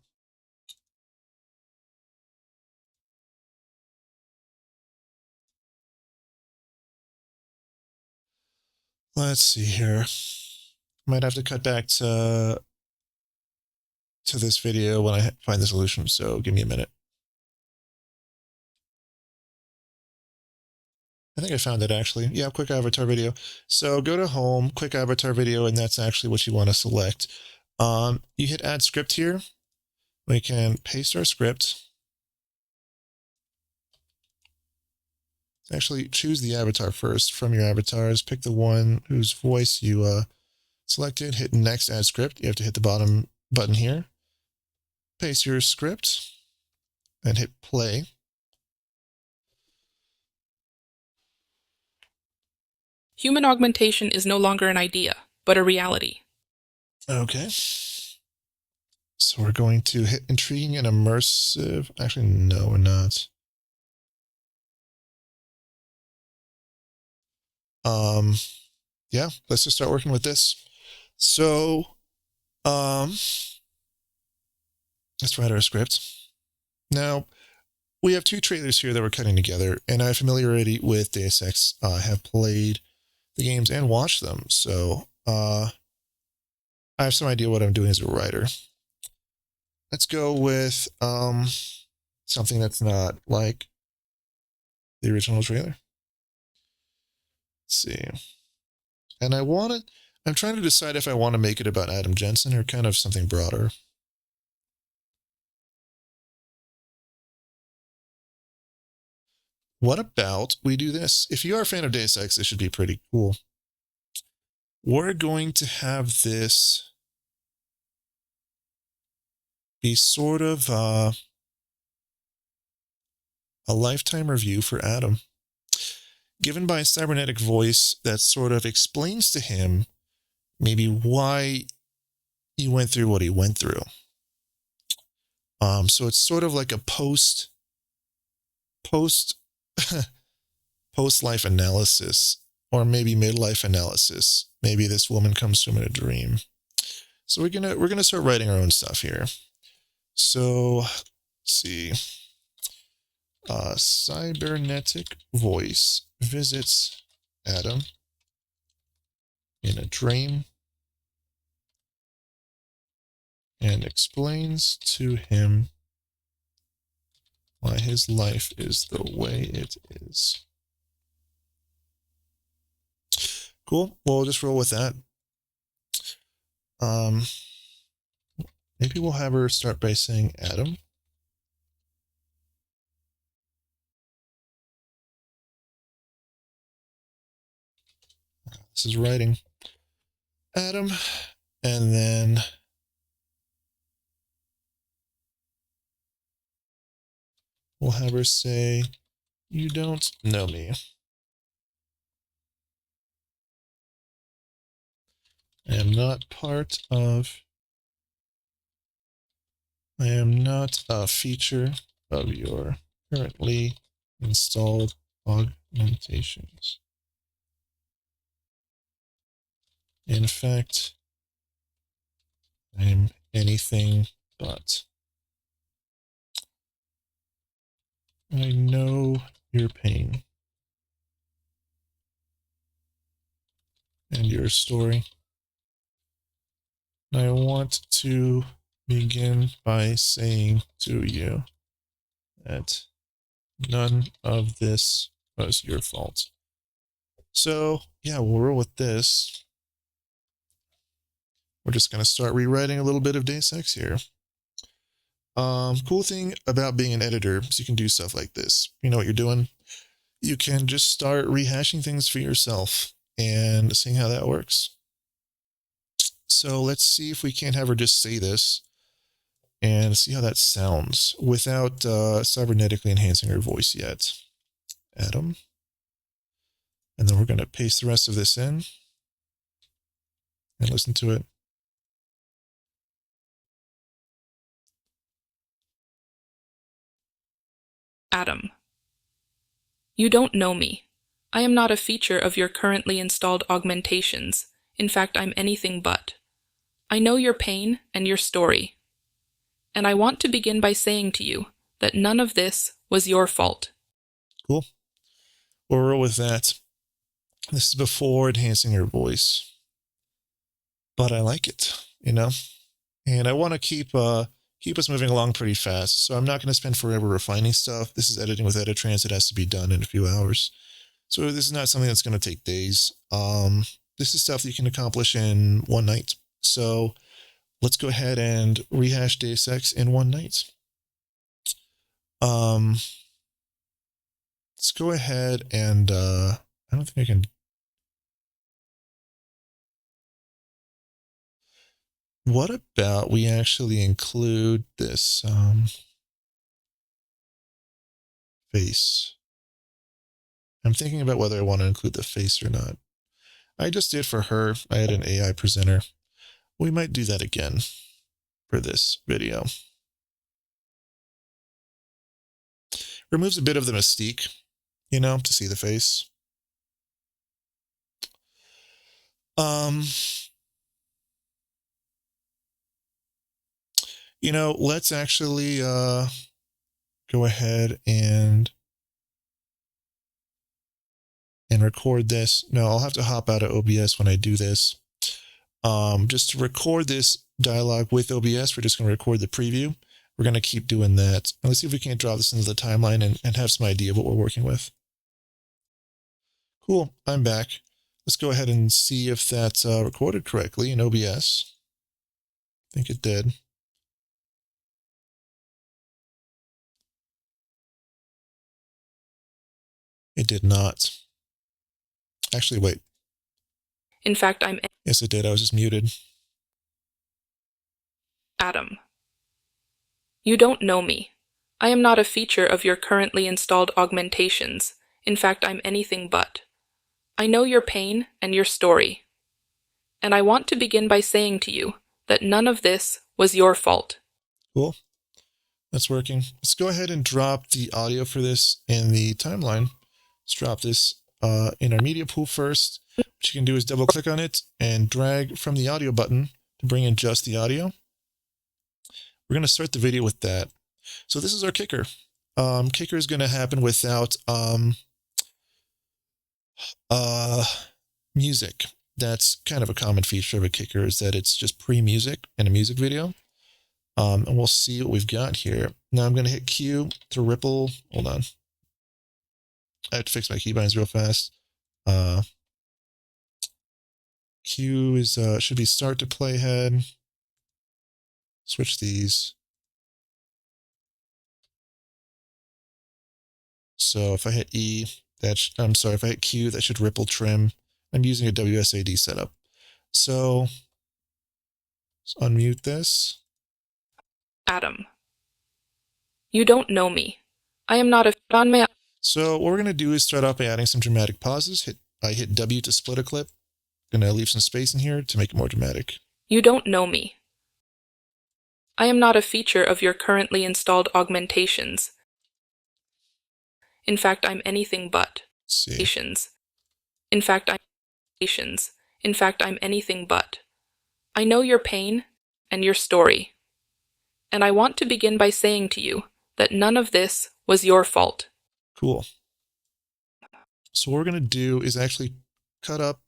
[SPEAKER 1] Let's see here. Might have to cut back to this video when I find the solution, so give me a minute. I think I found it actually. Yeah, quick avatar video. So go to home, quick avatar video, and that's actually what you want to select. You hit add script here. We can paste our script. Actually, choose the avatar first from your avatars. Pick the one whose voice you selected. Hit next, add script. You have to hit the bottom button here. Paste your script and hit play.
[SPEAKER 7] Human augmentation is no longer an idea, but a reality.
[SPEAKER 1] Okay. So we're going to hit intriguing and immersive. Actually, no, we're not. Yeah, let's just start working with this. So, let's write our script. Now, we have two trailers here that we're cutting together, and I have familiarity with Deus Ex. I have played the games and watched them, so I have some idea what I'm doing as a writer. Let's go with something that's not like the original trailer. Let's see. And I'm trying to decide if I want to make it about Adam Jensen or kind of something broader. What about we do this? If you are a fan of Deus Ex, this should be pretty cool. We're going to have this be sort of a lifetime review for Adam, given by a cybernetic voice that sort of explains to him maybe why he went through what he went through. So it's sort of like a post life analysis, or maybe midlife analysis. Maybe this woman comes to him in a dream. So we're gonna start writing our own stuff here. So let's see. Cybernetic voice visits Adam in a dream and explains to him why his life is the way it is. Cool. We'll just roll with that. Maybe we'll have her start by saying Adam. This is writing. Adam, and then we'll have her say, "You don't know me. I am not a feature of your currently installed augmentations. In fact, I am anything but. I know your pain and your story. I want to begin by saying to you that none of this was your fault. So yeah, we'll roll with this. We're just going to start rewriting a little bit of Deus Ex here. Cool thing about being an editor is you can do stuff like this. You know what you're doing? You can just start rehashing things for yourself and seeing how that works. So let's see if we can't have her just say this and see how that sounds without cybernetically enhancing her voice yet. Adam. And then we're going to paste the rest of this in and listen to it.
[SPEAKER 7] Adam. You don't know me. I am not a feature of your currently installed augmentations. In fact, I'm anything but. I know your pain and your story. And I want to begin by saying to you that none of this was your fault.
[SPEAKER 1] Cool. We'll roll with that. This is before enhancing her voice. But I like it, you know? And I want to keep us moving along pretty fast. So I'm not going to spend forever refining stuff. This is editing with Editrance. It has to be done in a few hours. So this is not something that's going to take days. This is stuff that you can accomplish in one night. So let's go ahead and rehash Deus Ex in one night. Let's go ahead and I don't think I can. What about we actually include this face? I'm thinking about whether I want to include the face or not. I just did for her. I had an AI presenter. We might do that again for this video. Removes a bit of the mystique, you know, to see the face. You know, let's actually go ahead and record this. No, I'll have to hop out of OBS when I do this. Just to record this dialogue with OBS, we're just going to record the preview. We're going to keep doing that. And let's see if we can't drop this into the timeline and have some idea of what we're working with. Cool, I'm back. Let's go ahead and see if that's recorded correctly in OBS. I think it did. It did not. Actually, wait.
[SPEAKER 7] In fact, I'm
[SPEAKER 1] Yes, it did. I was just muted.
[SPEAKER 7] Adam. You don't know me. I am not a feature of your currently installed augmentations. In fact, I'm anything but. I know your pain and your story. And I want to begin by saying to you that none of this was your fault.
[SPEAKER 1] Cool. That's working. Let's go ahead and drop the audio for this in the timeline. Let's drop this in our media pool first. What you can do is double click on it and drag from the audio button to bring in just the audio. We're going to start the video with that. So this is our kicker. Kicker is going to happen without music. That's kind of a common feature of a kicker, is that it's just pre-music in a music video. And we'll see what we've got here. Now I'm going to hit Q to ripple. Hold on. I have to fix my keybinds real fast. Q is should be start to playhead. Switch these. So if I hit E, I'm sorry, if I hit Q, that should ripple trim. I'm using a WSAD setup. So let's unmute this.
[SPEAKER 7] Adam. You don't know me. I am not a on my.
[SPEAKER 1] So what we're going to do is start off by adding some dramatic pauses. I hit W to split a clip. I'm going to leave some space in here to make it more dramatic.
[SPEAKER 7] You don't know me. I am not a feature of your currently installed augmentations. In fact, I'm anything but.
[SPEAKER 1] Let's see.
[SPEAKER 7] In fact, I'm anything but. I know your pain and your story. And I want to begin by saying to you that none of this was your fault.
[SPEAKER 1] Cool. So what we're going to do is actually cut up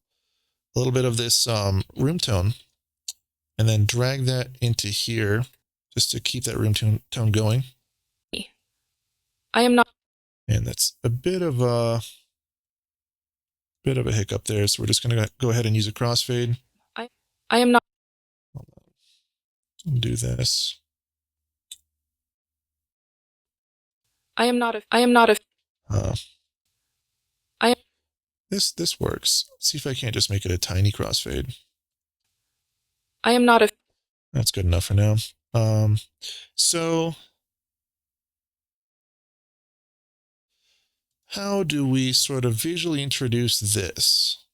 [SPEAKER 1] a little bit of this room tone and then drag that into here just to keep that room tone going.
[SPEAKER 7] I am not.
[SPEAKER 1] And that's a bit of bit of a hiccup there, so we're just going to go ahead and use a crossfade.
[SPEAKER 7] I am not.
[SPEAKER 1] Do this.
[SPEAKER 7] I am not a. I am not a. I am.
[SPEAKER 1] This works. Let's see if I can't just make it a tiny crossfade.
[SPEAKER 7] I am not a.
[SPEAKER 1] That's good enough for now. So how do we sort of visually introduce this?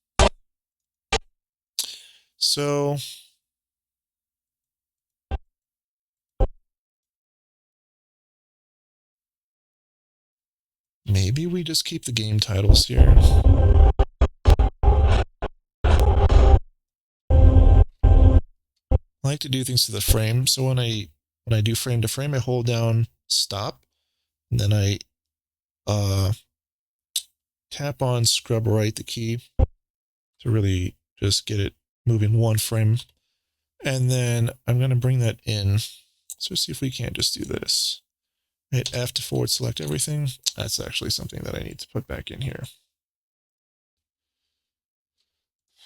[SPEAKER 1] So maybe we just keep the game titles here. I like to do things to the frame. So when I do frame to frame, I hold down stop, and then I tap on scrub right, the key, to really just get it moving one frame. And then I'm going to bring that in. So let's see if we can't just do this. Hit F to forward select everything. That's actually something that I need to put back in here.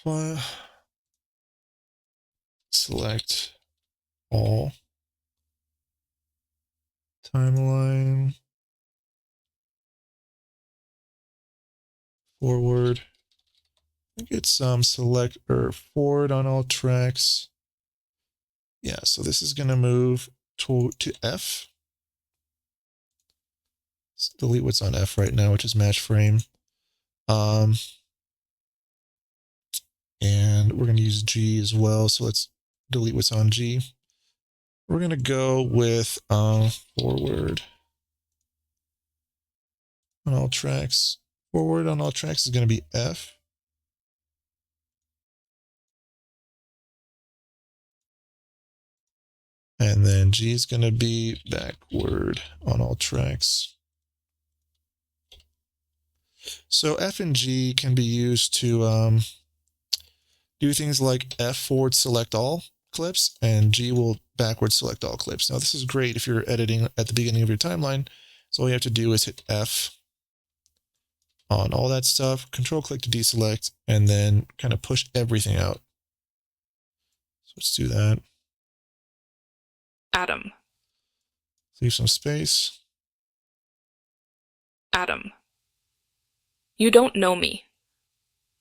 [SPEAKER 1] File. Select all. Timeline. Forward. I think it's select or forward on all tracks. Yeah, so this is going to move to F. Let's delete what's on F right now, which is match frame. And we're going to use G as well. So let's delete what's on G. We're going to go with forward on all tracks. Forward on all tracks is going to be F. And then G is going to be backward on all tracks. So F and G can be used to do things like F forward select all clips, and G will backward select all clips. Now this is great if you're editing at the beginning of your timeline. So all you have to do is hit F on all that stuff, control click to deselect, and then kind of push everything out. So let's do that.
[SPEAKER 7] Adam.
[SPEAKER 1] Leave some space.
[SPEAKER 7] Adam. You don't know me.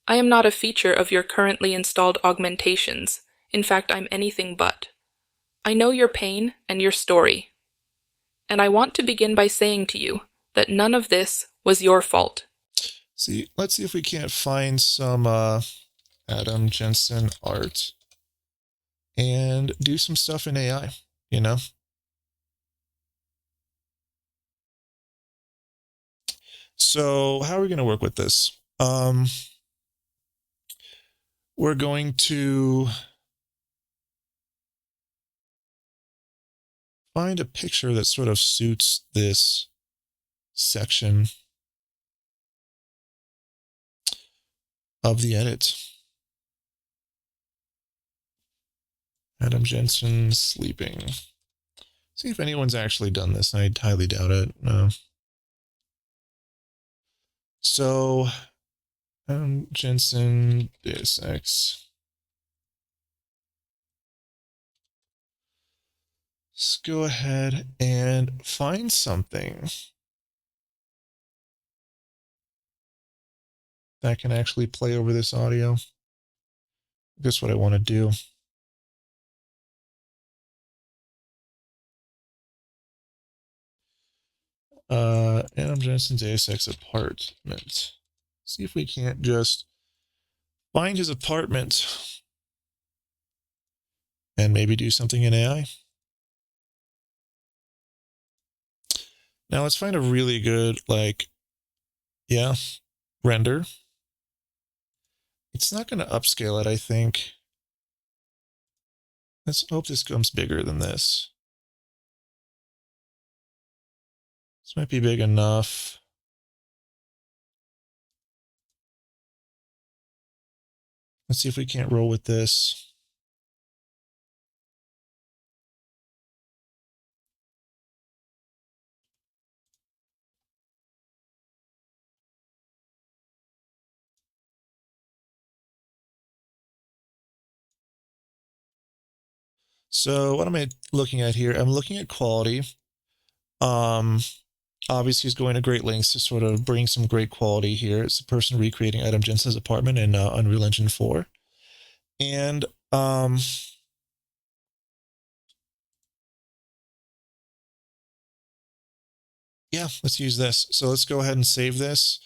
[SPEAKER 7] I am not a feature of your currently installed augmentations. In fact, I'm anything but. I know your pain and your story. And I want to begin by saying to you that none of this was your fault.
[SPEAKER 1] See, let's see if we can't find some Adam Jensen art and do some stuff in AI, you know? So how are we going to work with this? We're going to find a picture that sort of suits this section of the edit. Adam Jensen sleeping. See if anyone's actually done this. I highly doubt it. No. So, Adam Jensen, Deus Ex. Let's go ahead and find something that can actually play over this audio. That's what I want to do. Adam Jensen's Deus Ex apartment. See if we can't just find his apartment and maybe do something in AI. Now let's find a really good, render. It's not going to upscale it, I think. Let's hope this comes bigger than this. This might be big enough. Let's see if we can't roll with this. So what am I looking at here? I'm looking at quality. Obviously, he's going to great lengths to sort of bring some great quality here. It's a person recreating Adam Jensen's apartment in Unreal Engine 4. And yeah, let's use this. So let's go ahead and save this.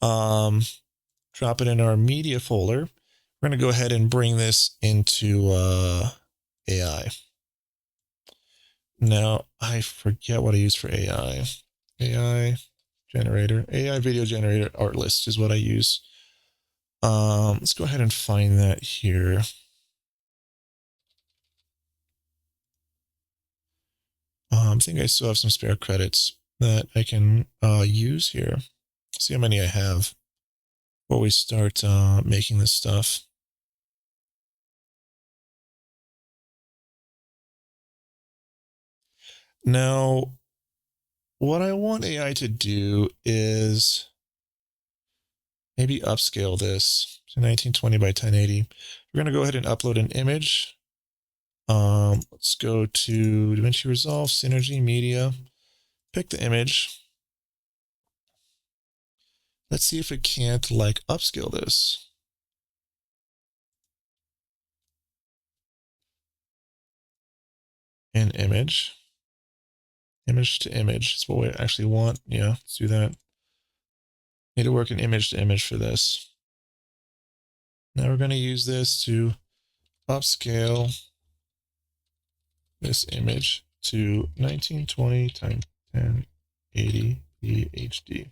[SPEAKER 1] Drop it in our media folder. We're going to go ahead and bring this into AI. Now, I forget what I use for AI. AI generator, AI video generator art list is what I use. Let's go ahead and find that here. I think I still have some spare credits that I can use here. See how many I have before we start making this stuff. Now, what I want AI to do is maybe upscale this to 1920 by 1080. We're going to go ahead and upload an image. Let's go to DaVinci Resolve, Synergy, Media. Pick the image. Let's see if it can't like upscale this. An image. Image to image. That's what we actually want. Yeah, let's do that. Need to work an image to image for this. Now we're going to use this to upscale this image to 1920 times 1080p HD.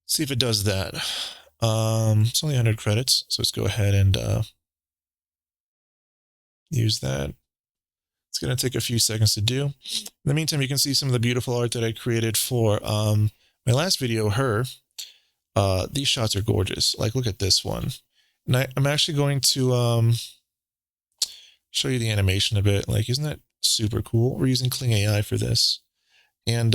[SPEAKER 1] See if it does that. It's only 100 credits, so let's go ahead and use that. It's going to take a few seconds to do. In the meantime, you can see some of the beautiful art that I created for my last video, Her. These shots are gorgeous. Like, look at this one. And I'm actually going to show you the animation a bit. Like, isn't that super cool? We're using Kling AI for this. And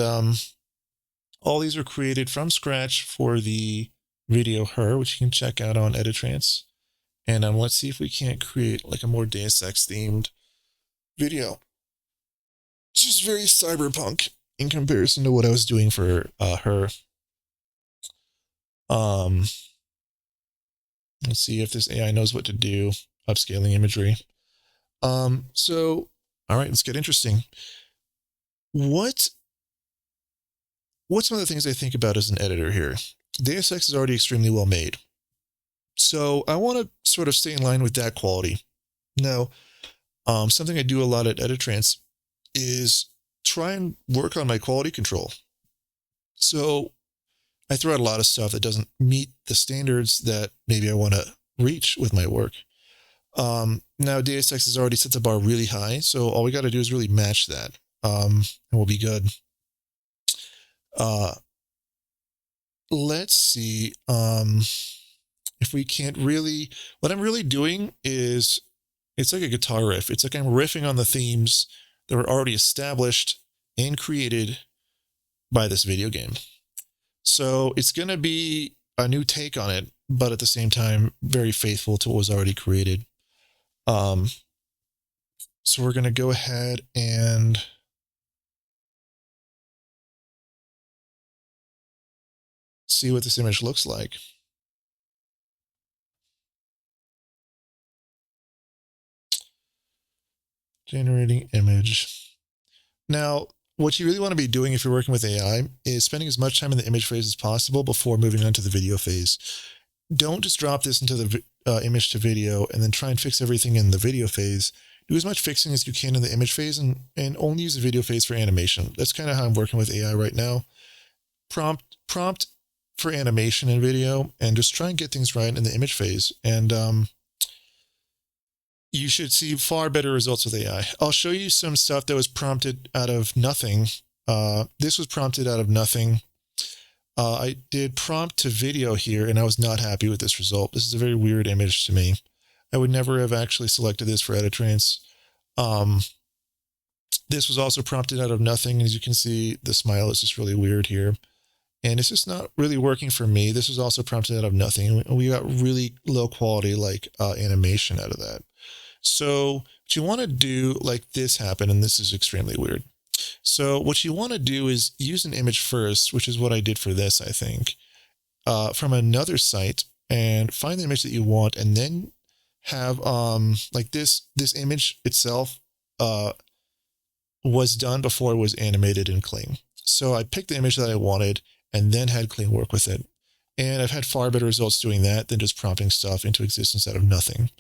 [SPEAKER 1] all these are created from scratch for the video Her, which you can check out on Editrance. And let's see if we can't create like a more Deus Ex themed video. It's just very cyberpunk in comparison to what I was doing for Her. Let's see if this AI knows what to do. Upscaling imagery. So, all right, let's get interesting. What's one of the things I think about as an editor here? Deus Ex is already extremely well made. So I want to sort of stay in line with that quality. Now, something I do a lot at Editrance is try and work on my quality control. So I throw out a lot of stuff that doesn't meet the standards that maybe I want to reach with my work. Now Deus Ex has already set the bar really high, so all we got to do is really match that, and we'll be good. Let's see if we can't really. What I'm really doing is it's like a guitar riff. It's like I'm riffing on the themes that were already established and created by this video game. So it's going to be a new take on it, but at the same time, very faithful to what was already created. So we're going to go ahead and see what this image looks like. Generating image. Now, what you really want to be doing if you're working with AI is spending as much time in the image phase as possible before moving on to the video phase. Don't just drop this into the image to video and then try and fix everything in the video phase. Do as much fixing as you can in the image phase and only use the video phase for animation. That's kind of how I'm working with AI right now. Prompt for animation and video, and just try and get things right in the image phase. And you should see far better results with AI. I'll show you some stuff that was prompted out of nothing. This was prompted out of nothing. I did prompt to video here, and I was not happy with this result. This is a very weird image to me. I would never have actually selected this for Editrance. This was also prompted out of nothing. As you can see, the smile is just really weird here. And it's just not really working for me. This was also prompted out of nothing. We got really low quality like animation out of that. So what you want to do, like this happened, and this is extremely weird. So what you want to do is use an image first, which is what I did for this, I think, from another site, and find the image that you want, and then have like this image itself was done before it was animated in Kling. So I picked the image that I wanted and then had Kling work with it. And I've had far better results doing that than just prompting stuff into existence out of nothing.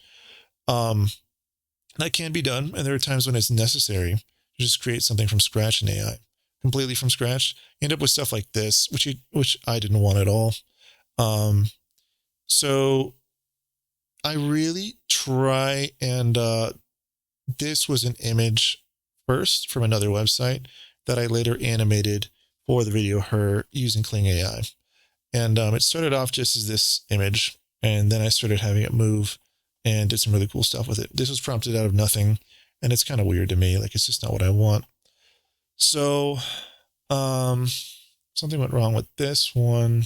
[SPEAKER 1] That can be done, and there are times when it's necessary to just create something from scratch in AI, completely from scratch. You end up with stuff like this, which I didn't want at all. So I really try, and this was an image first from another website that I later animated for the video her using Kling AI. And it started off just as this image, and then I started having it move and did some really cool stuff with it. This was prompted out of nothing, and it's kind of weird to me. Like, it's just not what I want. So something went wrong with this one.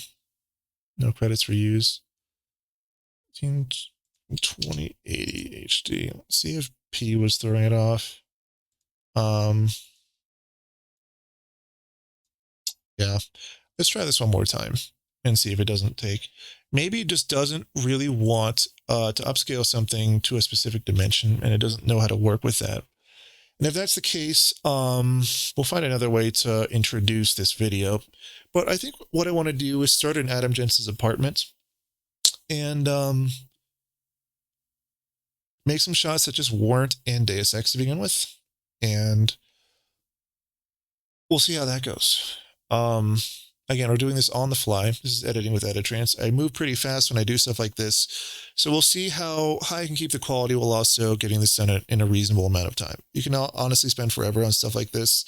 [SPEAKER 1] No credits were used. 2080 HD. Let's see if P was throwing it off. Yeah, let's try this one more time and see if it doesn't take. Maybe it just doesn't really want to upscale something to a specific dimension, and it doesn't know how to work with that. And if that's the case, we'll find another way to introduce this video. But I think what I want to do is start in Adam Jensen's apartment and make some shots that just weren't in Deus Ex to begin with. And we'll see how that goes. Again, we're doing this on the fly. This is Editing with Editrance. I move pretty fast when I do stuff like this. So we'll see how high I can keep the quality while also getting this done in a reasonable amount of time. You can honestly spend forever on stuff like this.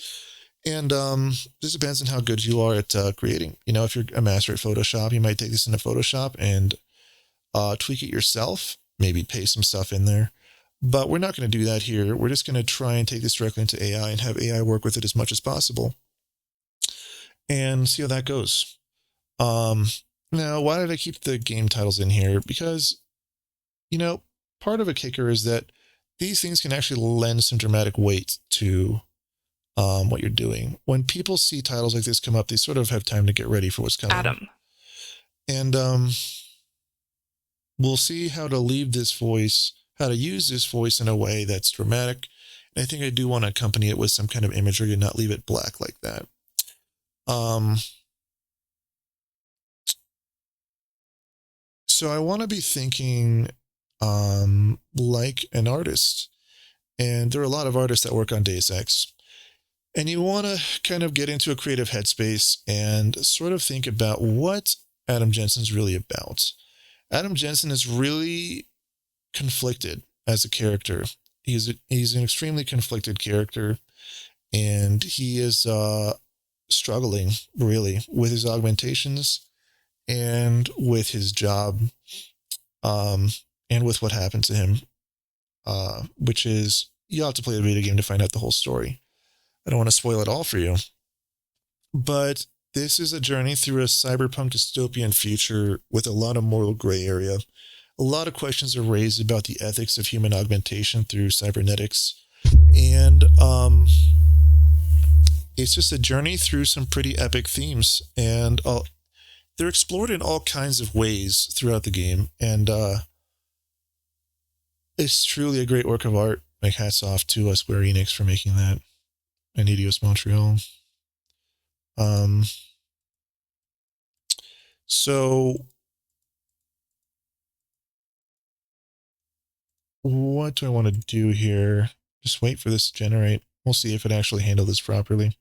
[SPEAKER 1] And this depends on how good you are at creating. You know, if you're a master at Photoshop, you might take this into Photoshop and tweak it yourself, maybe paste some stuff in there. But we're not going to do that here. We're just going to try and take this directly into AI and have AI work with it as much as possible and see how that goes. Now, why did I keep the game titles in here? Because, you know, part of a kicker is that these things can actually lend some dramatic weight to what you're doing. When people see titles like this come up, they sort of have time to get ready for what's coming.
[SPEAKER 7] Adam.
[SPEAKER 1] And we'll see how to leave this voice, how to use this voice in a way that's dramatic. And I think I do want to accompany it with some kind of imagery and not leave it black like that. So I want to be thinking like an artist. And there are a lot of artists that work on Deus Ex. And you want to kind of get into a creative headspace and sort of think about what Adam Jensen's really about. Adam Jensen is really conflicted as a character. He's an extremely conflicted character, and he is struggling really with his augmentations and with his job, and with what happened to him, which is, you'll have to play the video game to find out the whole story. I don't want to spoil it all for you, but this is a journey through a cyberpunk dystopian future with a lot of moral gray area. A lot of questions are raised about the ethics of human augmentation through cybernetics, and it's just a journey through some pretty epic themes, and they're explored in all kinds of ways throughout the game, and it's truly a great work of art. Like, hats off to Square Enix for making that, and Eidos Montreal. So what do I want to do here? Just wait for this to generate. We'll see if it actually handled this properly.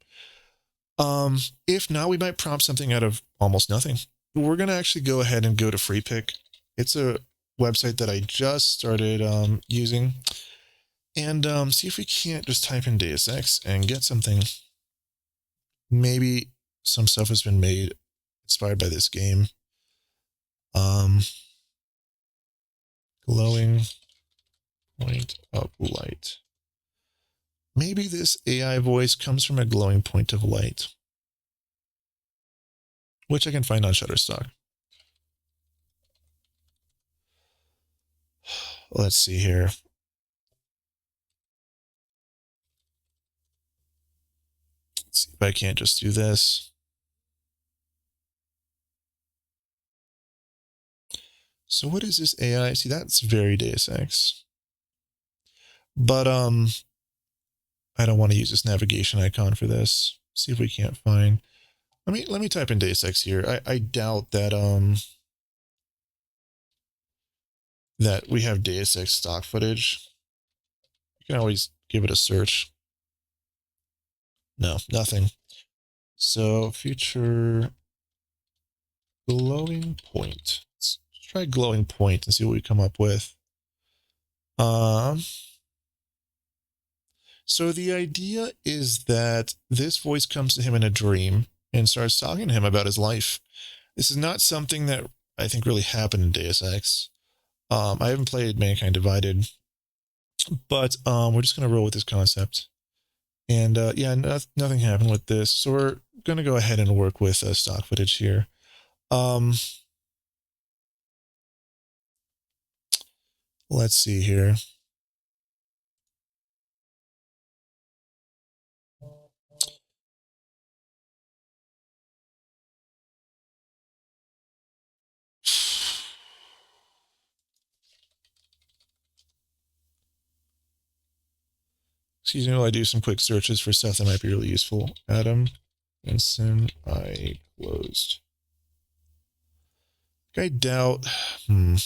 [SPEAKER 1] If not, we might prompt something out of almost nothing. We're going to actually go ahead and go to FreePick. It's a website that I just started using. And see if we can't just type in Deus Ex and get something. Maybe some stuff has been made inspired by this game. Glowing point of light. Maybe this AI voice comes from a glowing point of light, which I can find on Shutterstock. Let's see here. see if I can't just do this. So what is this AI? See, that's very Deus Ex. But I don't want to use this navigation icon for this. See if we can't find. Let me type in Deus Ex here. I doubt that that we have Deus Ex stock footage. You can always give it a search. No, nothing. So feature glowing point. Let's try glowing point and see what we come up with. So the idea is that this voice comes to him in a dream and starts talking to him about his life. This is not something that I think really happened in Deus Ex. I haven't played Mankind Divided, but we're just going to roll with this concept. And yeah, nothing happened with this. So we're going to go ahead and work with stock footage here. Let's see here. Excuse me while I do some quick searches for stuff that might be really useful. Adam Benson, I closed. I doubt. You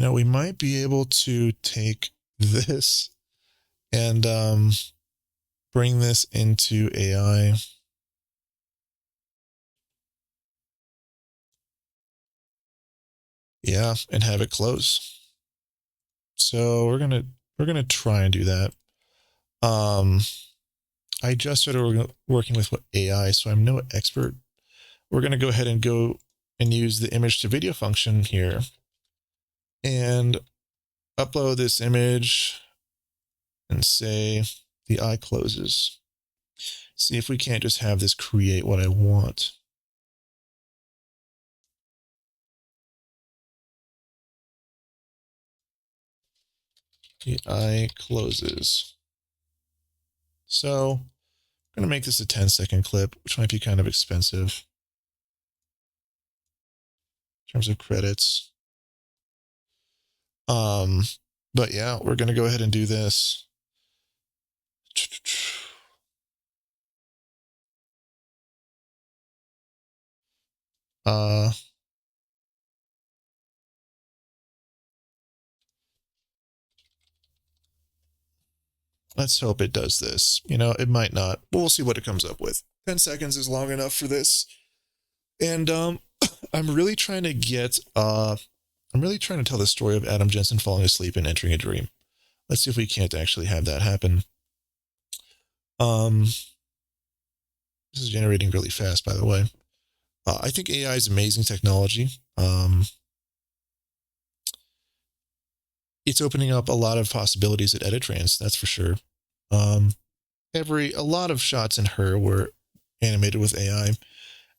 [SPEAKER 1] know, we might be able to take this and bring this into AI. Yeah, and have it close. So we're gonna try and do that. I just started working with AI, so I'm no expert. We're gonna go ahead and go and use the image to video function here and upload this image and say the eye closes. See if we can't just have this create what I want. The eye closes. So I'm going to make this a 10-second clip, which might be kind of expensive in terms of credits. But yeah, we're going to go ahead and do this. Let's hope it does this. You know, it might not. But we'll see what it comes up with. 10 seconds is long enough for this. And I'm really trying to tell the story of Adam Jensen falling asleep and entering a dream. Let's see if we can't actually have that happen. This is generating really fast, by the way. I think AI is amazing technology. It's opening up a lot of possibilities at Editrance, that's for sure. A lot of shots in her were animated with AI. And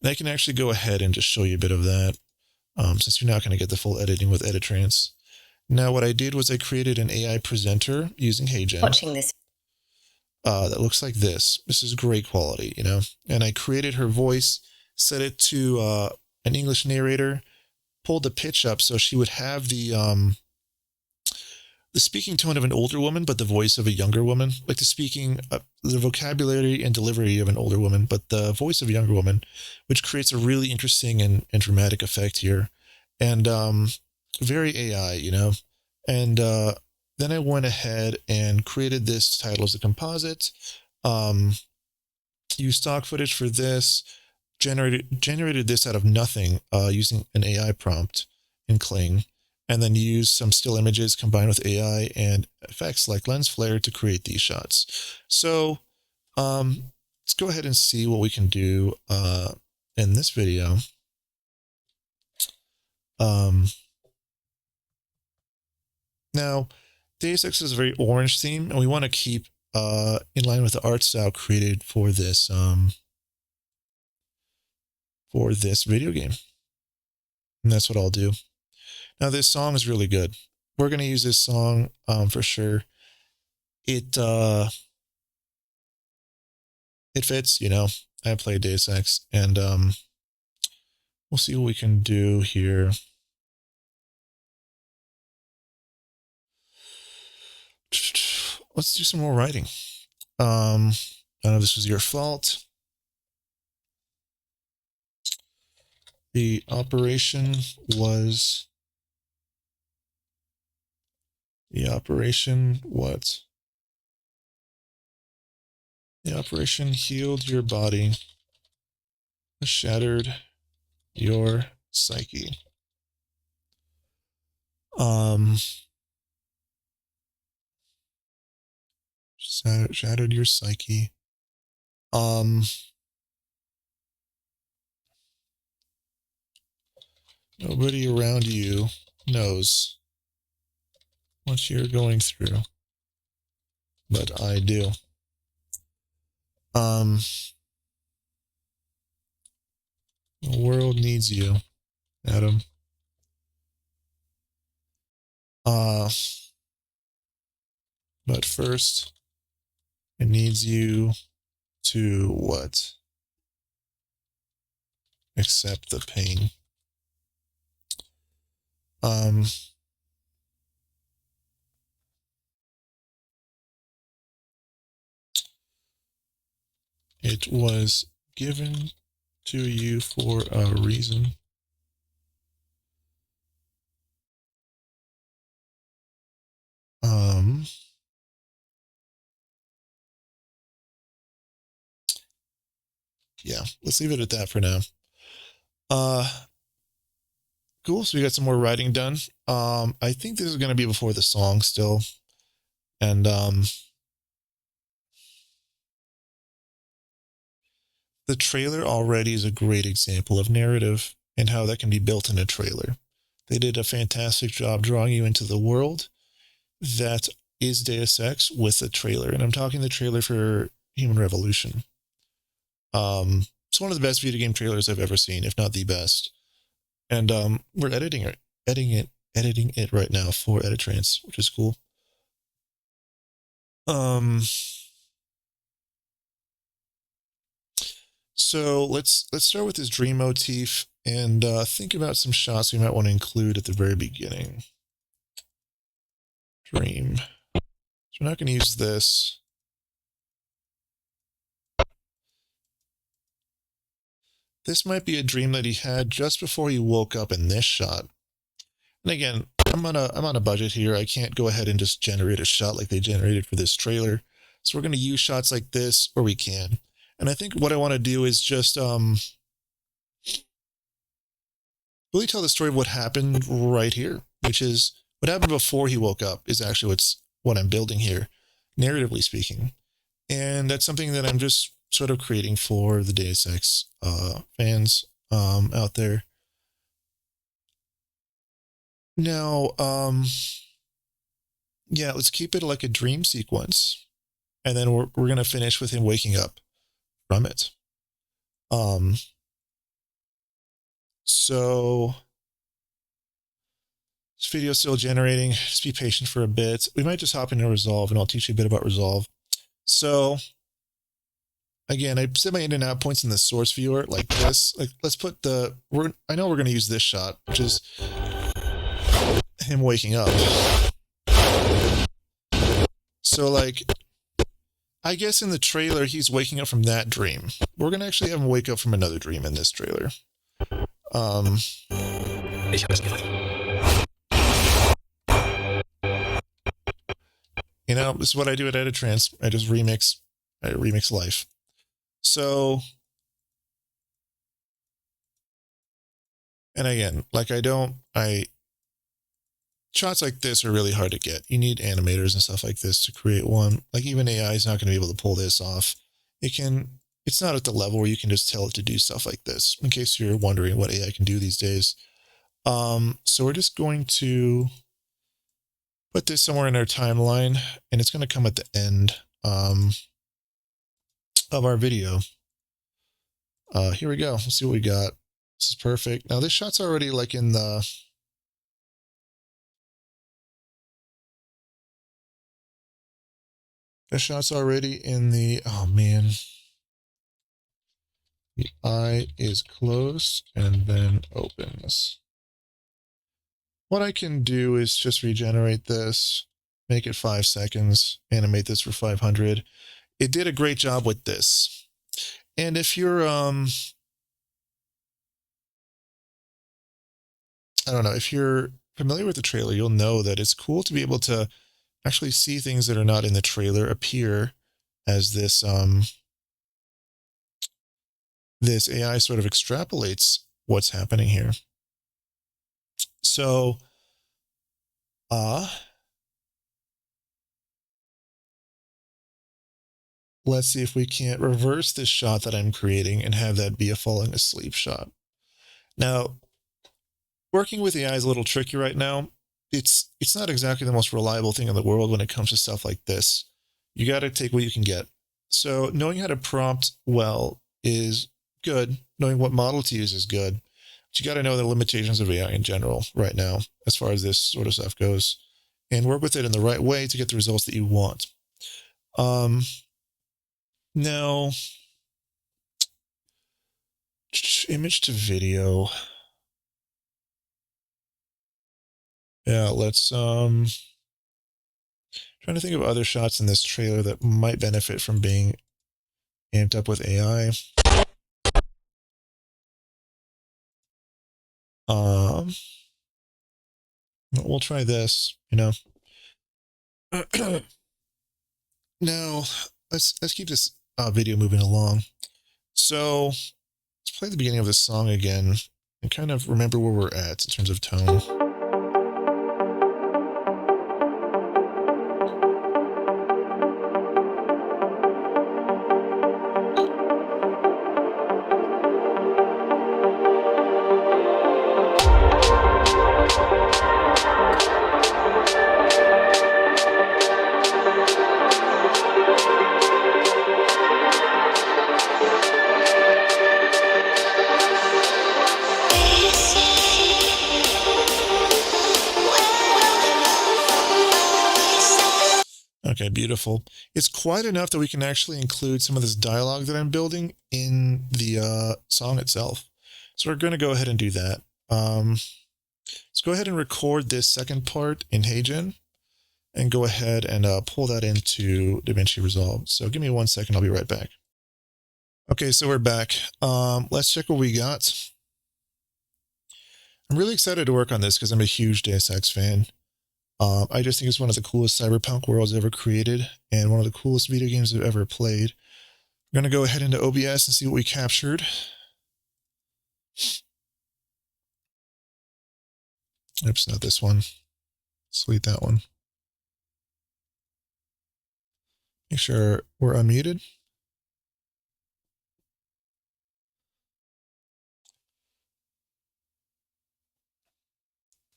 [SPEAKER 1] I can actually go ahead and just show you a bit of that, since you're not going to get the full editing with Editrance. Now, what I did was I created an AI presenter using HeyGen.
[SPEAKER 9] Watching this.
[SPEAKER 1] That looks like this. This is great quality, you know. And I created her voice, set it to an English narrator, pulled the pitch up so she would have the speaking tone of an older woman, but the voice of a younger woman. Like the vocabulary and delivery of an older woman, but the voice of a younger woman, which creates a really interesting and dramatic effect here. And very AI, you know. And then I went ahead and created this title as a composite. Used stock footage for this. Generated this out of nothing using an AI prompt in Kling. And then use some still images combined with AI and effects like lens flare to create these shots. So let's go ahead and see what we can do in this video. Now, Deus Ex is a very orange theme, and we want to keep in line with the art style created for this video game. And that's what I'll do. Now, this song is really good. We're going to use this song for sure. it fits, I played Deus Ex, and we'll see what we can do here. Let's do some more writing. I know this was your fault. The operation was what? The operation healed your body, shattered your psyche. Shattered your psyche. Nobody around you knows what you're going through, but I do. The world needs you, Adam. But first, it needs you to what? Accept the pain. It was given to you for a reason. Yeah, let's leave it at that for now. Cool. So we got some more writing done. I think this is going to be before the song still. And, the trailer already is a great example of narrative and how that can be built in a trailer. They did a fantastic job drawing you into the world that is Deus Ex with the trailer. And I'm talking the trailer for Human Revolution. It's one of the best video game trailers I've ever seen, if not the best. And we're editing it right now for Editrance, which is cool. So let's start with this dream motif and think about some shots we might want to include at the very beginning. Dream. So we're not going to use this. This might be a dream that he had just before he woke up in this shot. And again, I'm on a budget here. I can't go ahead and just generate a shot like they generated for this trailer. So we're going to use shots like this where we can. And I think what I want to do is just really tell the story of what happened right here, which is what happened before he woke up is actually what I'm building here, narratively speaking. And that's something that I'm just sort of creating for the Deus Ex fans out there. Now, yeah, let's keep it like a dream sequence. And then we're going to finish with him waking up from it. So this video is still generating. Just be patient for a bit. We might just hop into Resolve and I'll teach you a bit about Resolve. So again, I set my in and out points in the source viewer like this. Like let's put I know we're going to use this shot, which is him waking up. So like, I guess in the trailer, he's waking up from that dream. We're going to actually have him wake up from another dream in this trailer. This is what I do at Editrance. I just remix life. So, and again, like shots like this are really hard to get. You need animators and stuff like this to create one. Like even AI is not going to be able to pull this off. It's not at the level where you can just tell it to do stuff like this, in case you're wondering what AI can do these days. So we're just going to put this somewhere in our timeline, and it's going to come at the end of our video. Here we go. Let's see what we got. This is perfect. Now this shot's already like in the The shot's already in the, oh man. The eye is closed and then opens. What I can do is just regenerate this, make it 5 seconds, animate this for 500. It did a great job with this. And if you're, I don't know, if you're familiar with the trailer, you'll know that it's cool to be able to actually see things that are not in the trailer appear as this, this AI sort of extrapolates what's happening here. So, let's see if we can't reverse this shot that I'm creating and have that be a falling asleep shot. Now, working with AI is a little tricky right now. It's not exactly the most reliable thing in the world when it comes to stuff like this. You got to take what you can get. So knowing how to prompt well is good. Knowing what model to use is good. But you got to know the limitations of AI in general right now, as far as this sort of stuff goes, and work with it in the right way to get the results that you want. Now, image to video. Yeah, let's trying to think of other shots in this trailer that might benefit from being amped up with AI. We'll try this, you know. Now, let's keep this video moving along. So let's play the beginning of this song again and kind of remember where we're at in terms of tone. Okay, beautiful. It's quite enough that we can actually include some of this dialogue that I'm building in the song itself. So we're going to go ahead and do that. Let's go ahead and record this second part in HeyGen and go ahead and pull that into DaVinci Resolve. So give me 1 second, I'll be right back. Okay, so we're back. Let's check what we got. I'm really excited to work on this because I'm a huge Deus Ex fan. I just think it's one of the coolest cyberpunk worlds ever created and one of the coolest video games I've ever played. I'm going to go ahead into OBS and see what we captured. Oops, not this one. Delete that one. Make sure we're unmuted.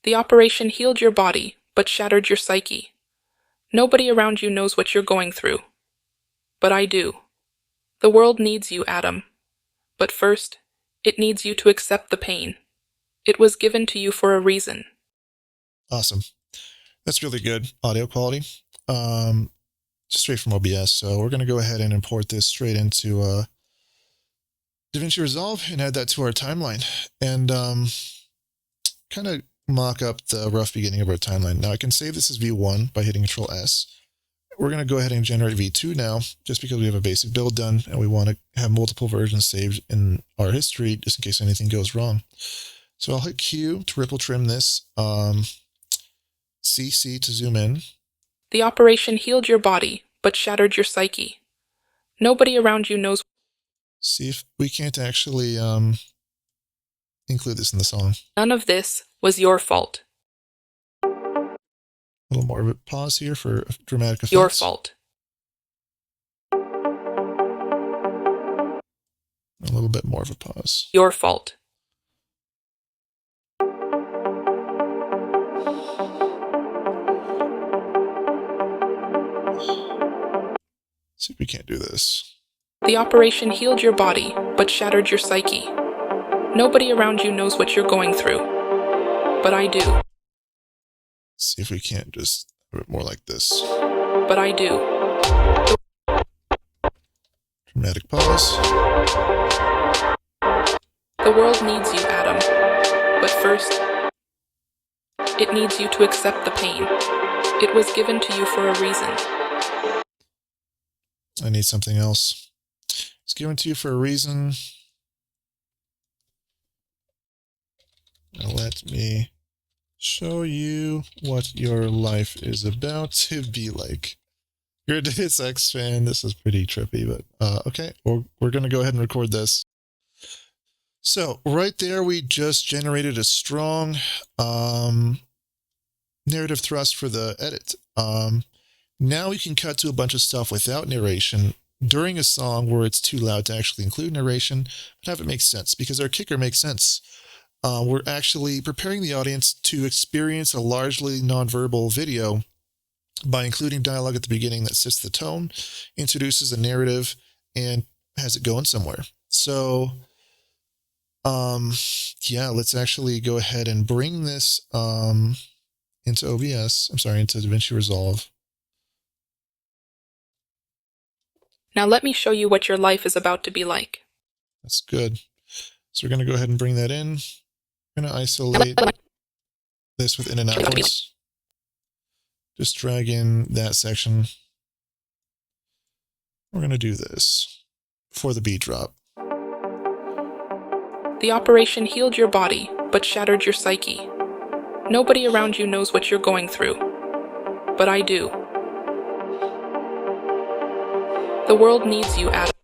[SPEAKER 7] The operation healed your body, but shattered your psyche. Nobody around you knows what you're going through. But I do. The world needs you, Adam. But first, it needs you to accept the pain. It was given to you for a reason.
[SPEAKER 1] Awesome. That's really good audio quality. Straight from OBS. So we're going to go ahead and import this straight into DaVinci Resolve and add that to our timeline. And kind of mock up the rough beginning of our timeline. Now I can save this as V1 by hitting Control S. We're going to go ahead and generate V2 now, just because we have a basic build done and we want to have multiple versions saved in our history just in case anything goes wrong. So I'll hit Q to ripple trim this, CC to zoom in.
[SPEAKER 7] The operation healed your body, but shattered your psyche. Nobody around you knows.
[SPEAKER 1] See if we can't actually include this in the song.
[SPEAKER 7] None of this was your fault.
[SPEAKER 1] A little more of a pause here for dramatic effects.
[SPEAKER 7] Your fault.
[SPEAKER 1] A little bit more of a pause.
[SPEAKER 7] Your fault.
[SPEAKER 1] See if we can't do this.
[SPEAKER 7] The operation healed your body, but shattered your psyche. Nobody around you knows what you're going through. But I do.
[SPEAKER 1] See if we can't just have it more like this.
[SPEAKER 7] But I do.
[SPEAKER 1] Dramatic pause.
[SPEAKER 7] The world needs you, Adam. But first, it needs you to accept the pain. It was given to you for a reason.
[SPEAKER 1] I need something else. It's given to you for a reason. Now let me show you what your life is about to be like. You're a Deus Ex fan. This is pretty trippy, but okay. We're going to go ahead and record this. So right there, we just generated a strong narrative thrust for the edit. Now we can cut to a bunch of stuff without narration during a song where it's too loud to actually include narration, but have it make sense, because our kicker makes sense. We're actually preparing the audience to experience a largely nonverbal video by including dialogue at the beginning that sets the tone, introduces a narrative, and has it going somewhere. So, yeah, let's actually go ahead and bring this into OBS. I'm sorry, into DaVinci Resolve.
[SPEAKER 7] Now let me show you what your life is about to be like.
[SPEAKER 1] That's good. So we're going to go ahead and bring that in. I'm going to isolate this with in and out points. Just drag in that section. We're going to do this for the beat drop.
[SPEAKER 7] The operation healed your body, but shattered your psyche. Nobody around you knows what you're going through. But I do. The world needs you, Adam.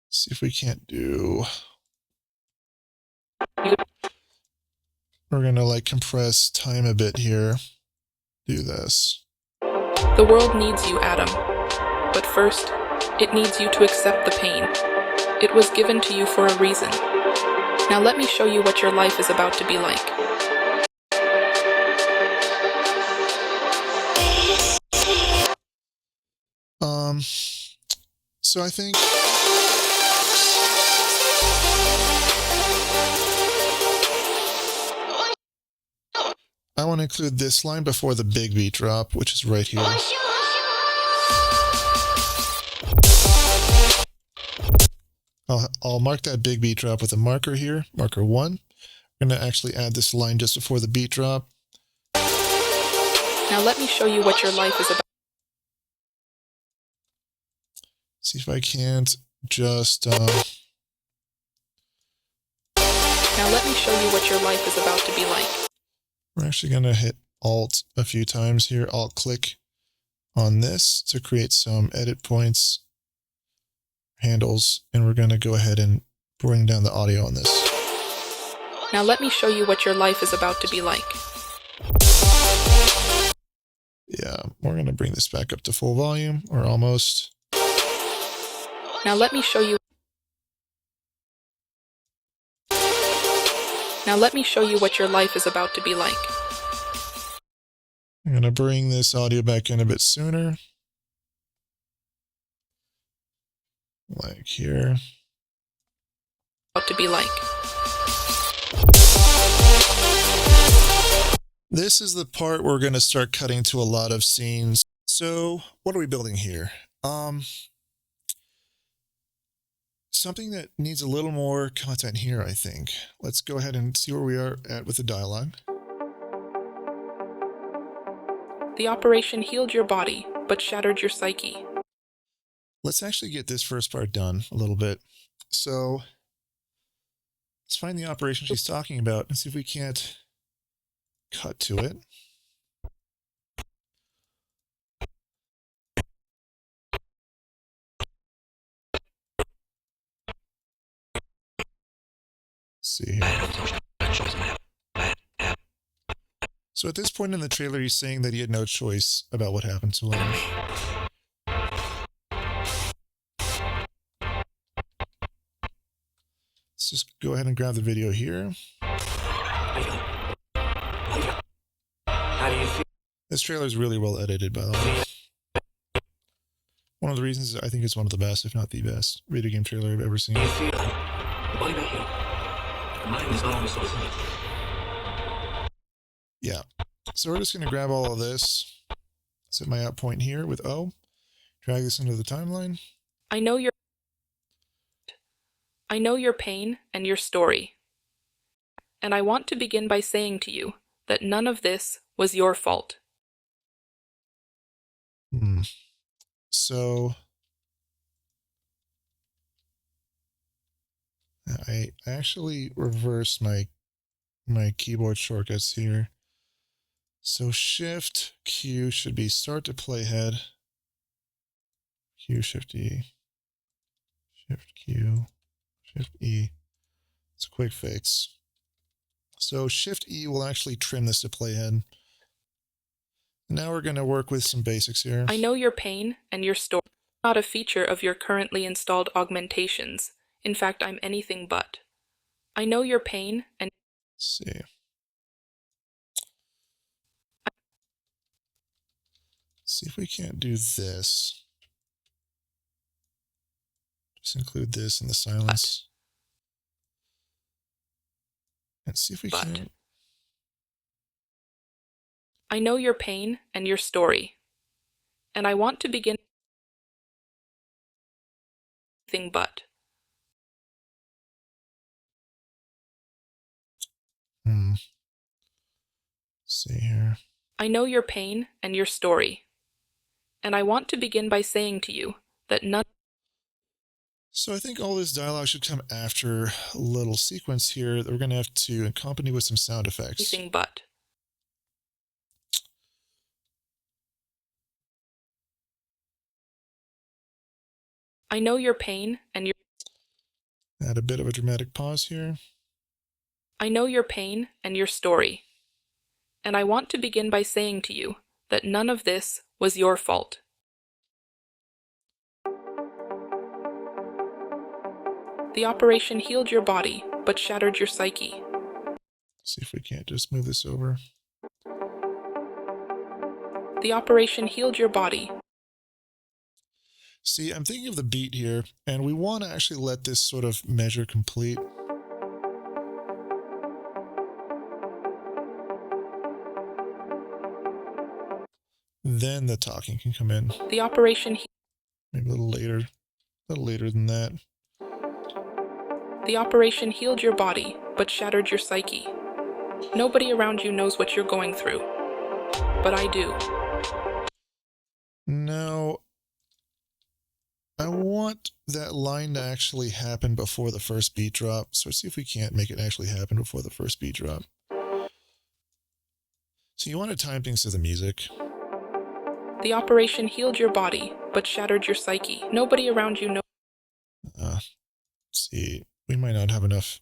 [SPEAKER 1] See if we can't do... We're going to like compress time a bit here. Do this.
[SPEAKER 7] The world needs you, Adam. But first, it needs you to accept the pain. It was given to you for a reason. Now let me show you what your life is about to be like.
[SPEAKER 1] So I think I want to include this line before the big beat drop, which is right here. I'll mark that big beat drop with a marker here, marker 1. I'm going to actually add this line just before the beat drop.
[SPEAKER 7] Now let me show you what your life is about.
[SPEAKER 1] See if I can't just...
[SPEAKER 7] Now let me show you what your life is about to be like.
[SPEAKER 1] We're actually going to hit Alt a few times here. Alt-click on this to create some edit points, handles, and we're going to go ahead and bring down the audio on this.
[SPEAKER 7] Now let me show you what your life is about to be like.
[SPEAKER 1] Yeah, we're going to bring this back up to full volume, or almost.
[SPEAKER 7] Now let me show you. Now let me show you what your life is about to be like.
[SPEAKER 1] I'm going to bring this audio back in a bit sooner. Like here.
[SPEAKER 7] About to be like.
[SPEAKER 1] This is the part where we're going to start cutting to a lot of scenes. So what are we building here? Something that needs a little more content here, I think. Let's go ahead and see where we are at with the dialogue.
[SPEAKER 7] The operation healed your body, but shattered your psyche.
[SPEAKER 1] Let's actually get this first part done a little bit. So let's find the operation she's talking about and see if we can't cut to it. See here. So at this point in the trailer, he's saying that he had no choice about what happened to him. Let's just go ahead and grab the video here.
[SPEAKER 2] How do you feel?
[SPEAKER 1] This trailer is really well edited, by the way. One of the reasons I think it's one of the best, if not the best, video game trailer I've ever seen. Yeah. So we're just going to grab all of this, set my out point here with O. Drag this into the timeline.
[SPEAKER 7] I know your pain and your story. And I want to begin by saying to you that none of this was your fault.
[SPEAKER 1] So I actually reversed my keyboard shortcuts here. So Shift Q should be start to playhead. Q Shift E. Shift Q. Shift E. It's a quick fix. So Shift E will actually trim this to playhead. Now we're going to work with some basics here.
[SPEAKER 7] I know your pain and your story. Not a feature of your currently installed augmentations. In fact, I'm anything but. I know your pain and...
[SPEAKER 1] Let's see. Let's see if we can't do this. Just include this in the silence. And see if we can.
[SPEAKER 7] I know your pain and your story. And I want to begin... anything but.
[SPEAKER 1] Let's see here.
[SPEAKER 7] I know your pain and your story. And I want to begin by saying to you that none...
[SPEAKER 1] So I think all this dialogue should come after a little sequence here that we're going to have to accompany with some sound effects.
[SPEAKER 7] anything but. I know your pain and your...
[SPEAKER 1] Add a bit of a dramatic pause here.
[SPEAKER 7] I know your pain and your story. And I want to begin by saying to you that none of this was your fault. The operation healed your body, but shattered your psyche.
[SPEAKER 1] See if we can't just move this over.
[SPEAKER 7] The operation healed your body.
[SPEAKER 1] See, I'm thinking of the beat here, and we want to actually let this sort of measure complete. Then the talking can come in.
[SPEAKER 7] The operation...
[SPEAKER 1] maybe a little later than that.
[SPEAKER 7] The operation healed your body, but shattered your psyche. Nobody around you knows what you're going through. But I do.
[SPEAKER 1] No. I want that line to actually happen before the first beat drop. So let's see if we can't make it actually happen before the first beat drop. So you want to time things to the music.
[SPEAKER 7] The operation healed your body, but shattered your psyche. Nobody around you knows...
[SPEAKER 1] Let's see. We might not have enough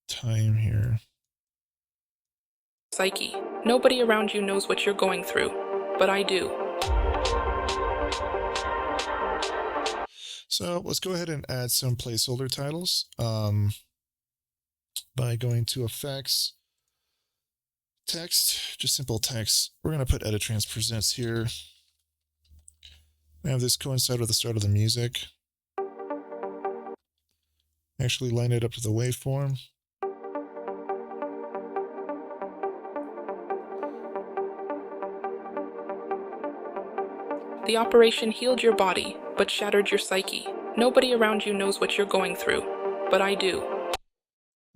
[SPEAKER 1] time here.
[SPEAKER 7] Psyche. Nobody around you knows what you're going through. But I do.
[SPEAKER 1] So let's go ahead and add some placeholder titles by going to Effects, Text, just simple text. We're going to put Editrance Presents here. We have this coincide with the start of the music. Actually line it up to the waveform.
[SPEAKER 7] The operation healed your body, but shattered your psyche. Nobody around you knows what you're going through. But I do.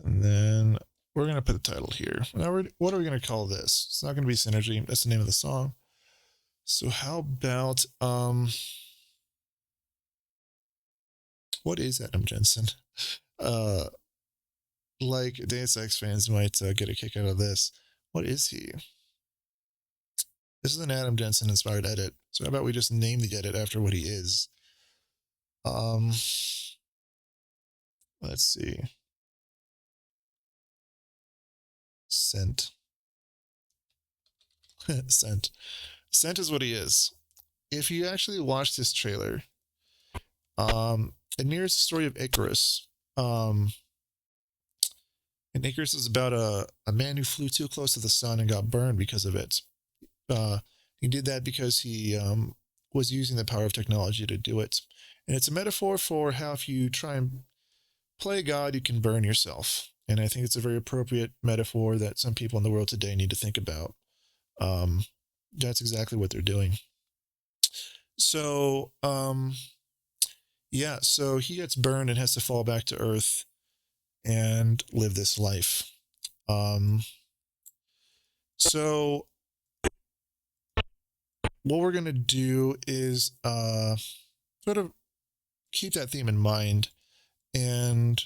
[SPEAKER 1] And then we're going to put the title here. Now, what are we going to call this? It's not going to be Synergy. That's the name of the song. So how about, what is Adam Jensen? Like Deus Ex fans might get a kick out of this. What is he? This is an Adam Jensen inspired edit. So how about we just name the edit after what he is? Let's see. Scent. Scent. Scent is what he is. If you actually watch this trailer, it mirrors the story of Icarus. And Icarus is about a man who flew too close to the sun and got burned because of it. He did that because he was using the power of technology to do it. And it's a metaphor for how if you try and play God, you can burn yourself. And I think it's a very appropriate metaphor that some people in the world today need to think about. That's exactly what they're doing. So, yeah, so he gets burned and has to fall back to Earth and live this life. So what we're going to do is sort of keep that theme in mind, and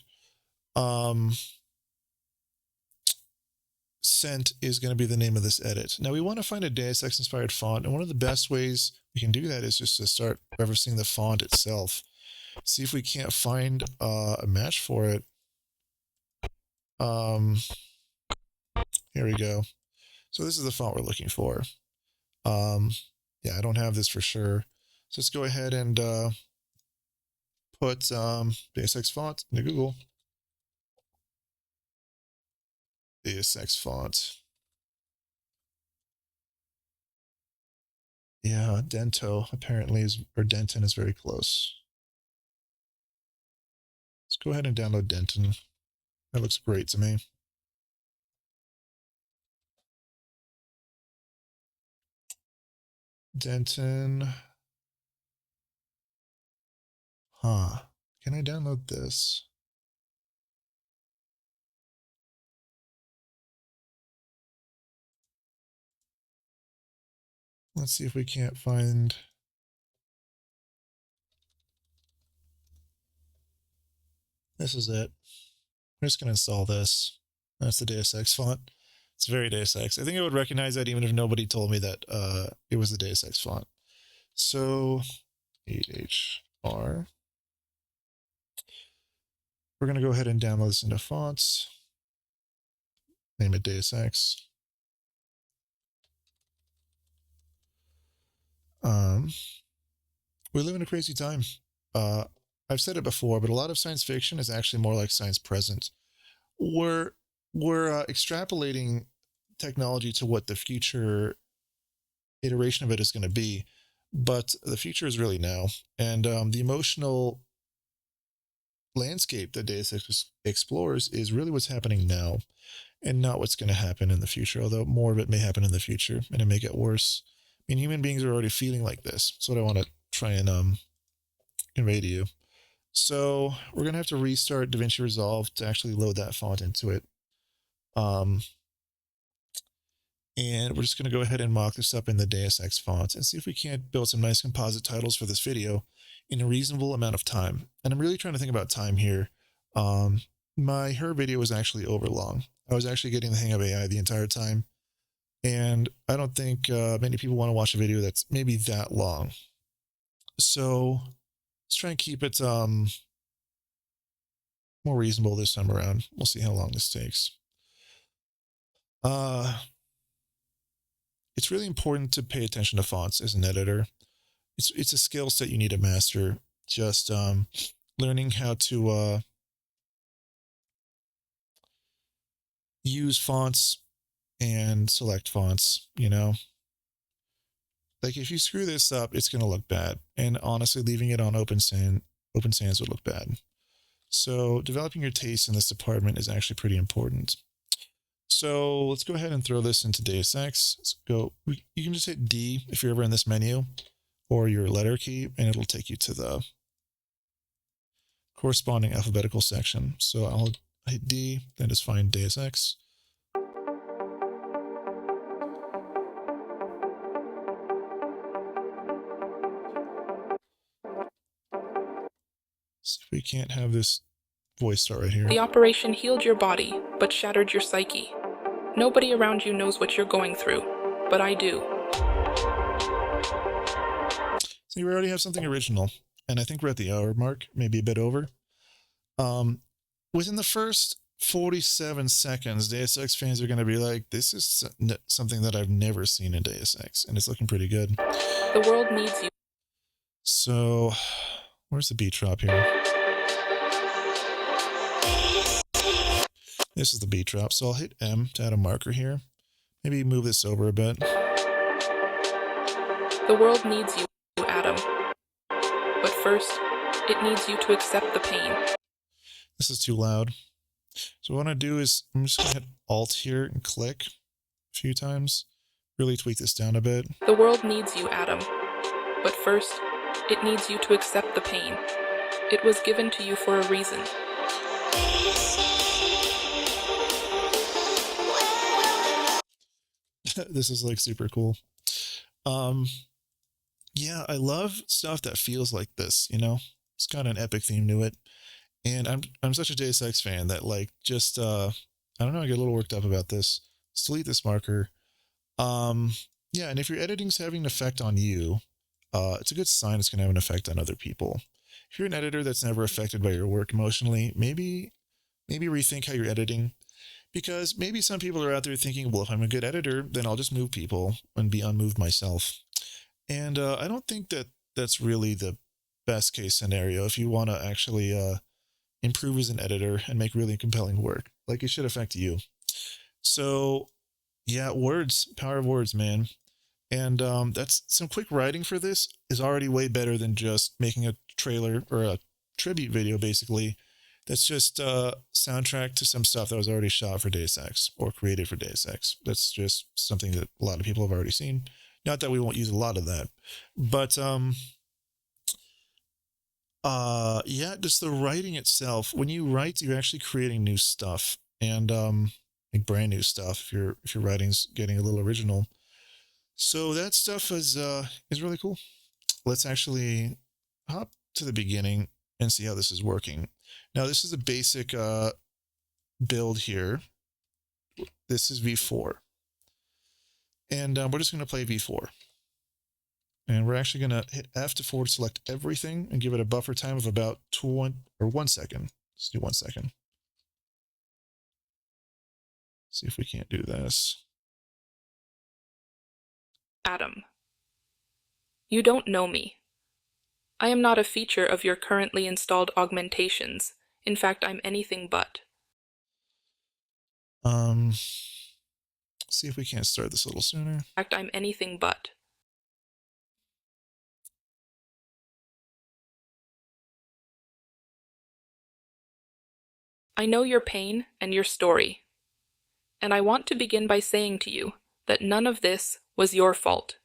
[SPEAKER 1] Scent is going to be the name of this edit. Now we want to find a Deus Ex inspired font, and one of the best ways we can do that is just to start referencing the font itself. See if we can't find a match for it. Here we go. So this is the font we're looking for. Yeah, I don't have this for sure. So let's go ahead and put Deus Ex font into Google. Deus Ex font. Yeah, Dento apparently is, or Denton is very close. Let's go ahead and download Denton. That looks great to me. Denton. Huh. Can I download this? Let's see if we can't find. This is it. I'm just going to install this. That's the Deus Ex font. It's very Deus Ex. I think I would recognize that even if nobody told me that it was the Deus Ex font. So, 8HR. We're going to go ahead and download this into fonts. Name it Deus Ex. We live in a crazy time. I've said it before, but a lot of science fiction is actually more like science present. We're extrapolating technology to what the future iteration of it is going to be, but the future is really now, and the emotional landscape that Deus Ex explores is really what's happening now, and not what's going to happen in the future. Although more of it may happen in the future, and it may get worse. I mean, human beings are already feeling like this. That's what I want to try and convey to you. So we're going to have to restart DaVinci Resolve to actually load that font into it. And we're just going to go ahead and mock this up in the Deus Ex font and see if we can't build some nice composite titles for this video in a reasonable amount of time. And I'm really trying to think about time here. Her video was actually overlong. I was actually getting the hang of AI the entire time. And I don't think many people want to watch a video that's maybe that long. So let's try and keep it more reasonable this time around. We'll see how long this takes. It's really important to pay attention to fonts as an editor. It's a skill set you need to master. Just learning how to use fonts and select fonts, you know. Like if you screw this up, it's going to look bad. And honestly, leaving it on Open Sans would look bad. So developing your taste in this department is actually pretty important. So let's go ahead and throw this into Deus Ex. Let's go. You can just hit D if you're ever in this menu, or your letter key, and it'll take you to the corresponding alphabetical section. So I'll hit D, then just find Deus Ex. See if we can't have this voice start right here.
[SPEAKER 7] The operation healed your body, but shattered your psyche. Nobody around you knows what you're going through, but I do.
[SPEAKER 1] So we already have something original, and I think we're at the hour mark, maybe a bit over. Within the first 47 seconds, Deus Ex fans are going to be like, this is something that I've never seen in Deus Ex, and it's looking pretty good.
[SPEAKER 7] The world needs you.
[SPEAKER 1] So, where's the beat drop here? This is the beat drop, so I'll hit M to add a marker here. Maybe move this over a bit.
[SPEAKER 7] The world needs you, Adam. But first, it needs you to accept the pain.
[SPEAKER 1] This is too loud. So what I want to do is, I'm just going to hit Alt here and click a few times. Really tweak this down a bit.
[SPEAKER 7] The world needs you, Adam. But first, it needs you to accept the pain. It was given to you for a reason.
[SPEAKER 1] This is like super cool. Um, yeah, I love stuff that feels like this, you know? It's got an epic theme to it. And I'm such a Deus Ex fan that like just I don't know, I get a little worked up about this. Let's delete this marker. Um yeah, and if your editing's having an effect on you, it's a good sign it's gonna have an effect on other people. If you're an editor that's never affected by your work emotionally, maybe rethink how you're editing. Because maybe some people are out there thinking, well, if I'm a good editor, then I'll just move people and be unmoved myself. And I don't think that that's really the best case scenario if you want to actually improve as an editor and make really compelling work. Like it should affect you. So yeah, words, power of words, man. And that's some quick writing for this is already way better than just making a trailer or a tribute video, basically. That's just soundtrack to some stuff that was already shot for Deus Ex or created for Deus Ex. That's just something that a lot of people have already seen. Not that we won't use a lot of that, but yeah, just the writing itself. When you write, you're actually creating new stuff and like brand new stuff. If your writing's getting a little original, so that stuff is really cool. Let's actually hop to the beginning and see how this is working. Now, this is a basic build here. This is V4. And we're just going to play V4. And we're actually going to hit F to forward select everything and give it a buffer time of about 1 second. Let's do 1 second. See if we can't do this.
[SPEAKER 7] Adam. You don't know me. I am not a feature of your currently installed augmentations. In fact, I'm anything but.
[SPEAKER 1] See if we can't start this a little sooner.
[SPEAKER 7] In fact, I'm anything but. I know your pain and your story. And I want to begin by saying to you that none of this was your fault.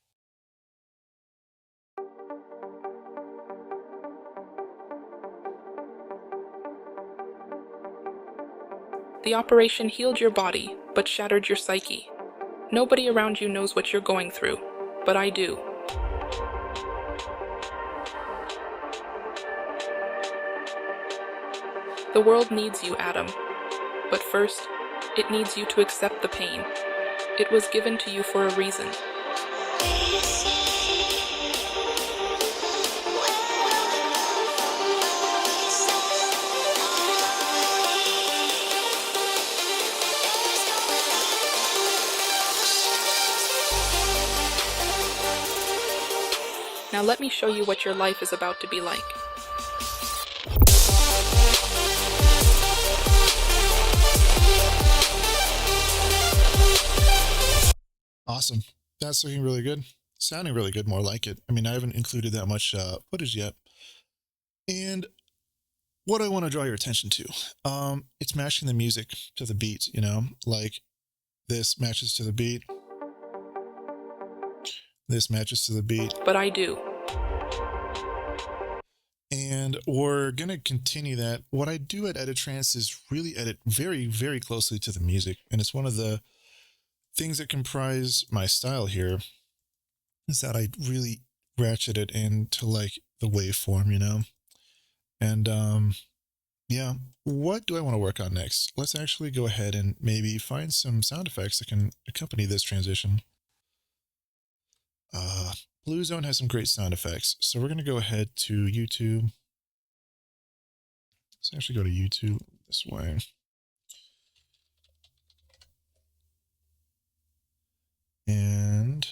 [SPEAKER 7] The operation healed your body, but shattered your psyche. Nobody around you knows what you're going through, but I do. The world needs you, Adam. But first, it needs you to accept the pain. It was given to you for a reason. Now let me show you what your life is about to be like.
[SPEAKER 1] Awesome. That's looking really good. Sounding really good, more like it. I mean, I haven't included that much footage yet. And what I want to draw your attention to, it's matching the music to the beat, you know, like this matches to the beat. This matches to the beat.
[SPEAKER 7] But I do.
[SPEAKER 1] And we're going to continue that. What I do at Editrance is really edit very, very closely to the music. And it's one of the things that comprise my style here is that I really ratchet it into like the waveform, you know? And yeah, what do I want to work on next? Let's actually go ahead and maybe find some sound effects that can accompany this transition. Blue Zone has some great sound effects. So we're going to go ahead to YouTube. Let's actually go to YouTube this way. And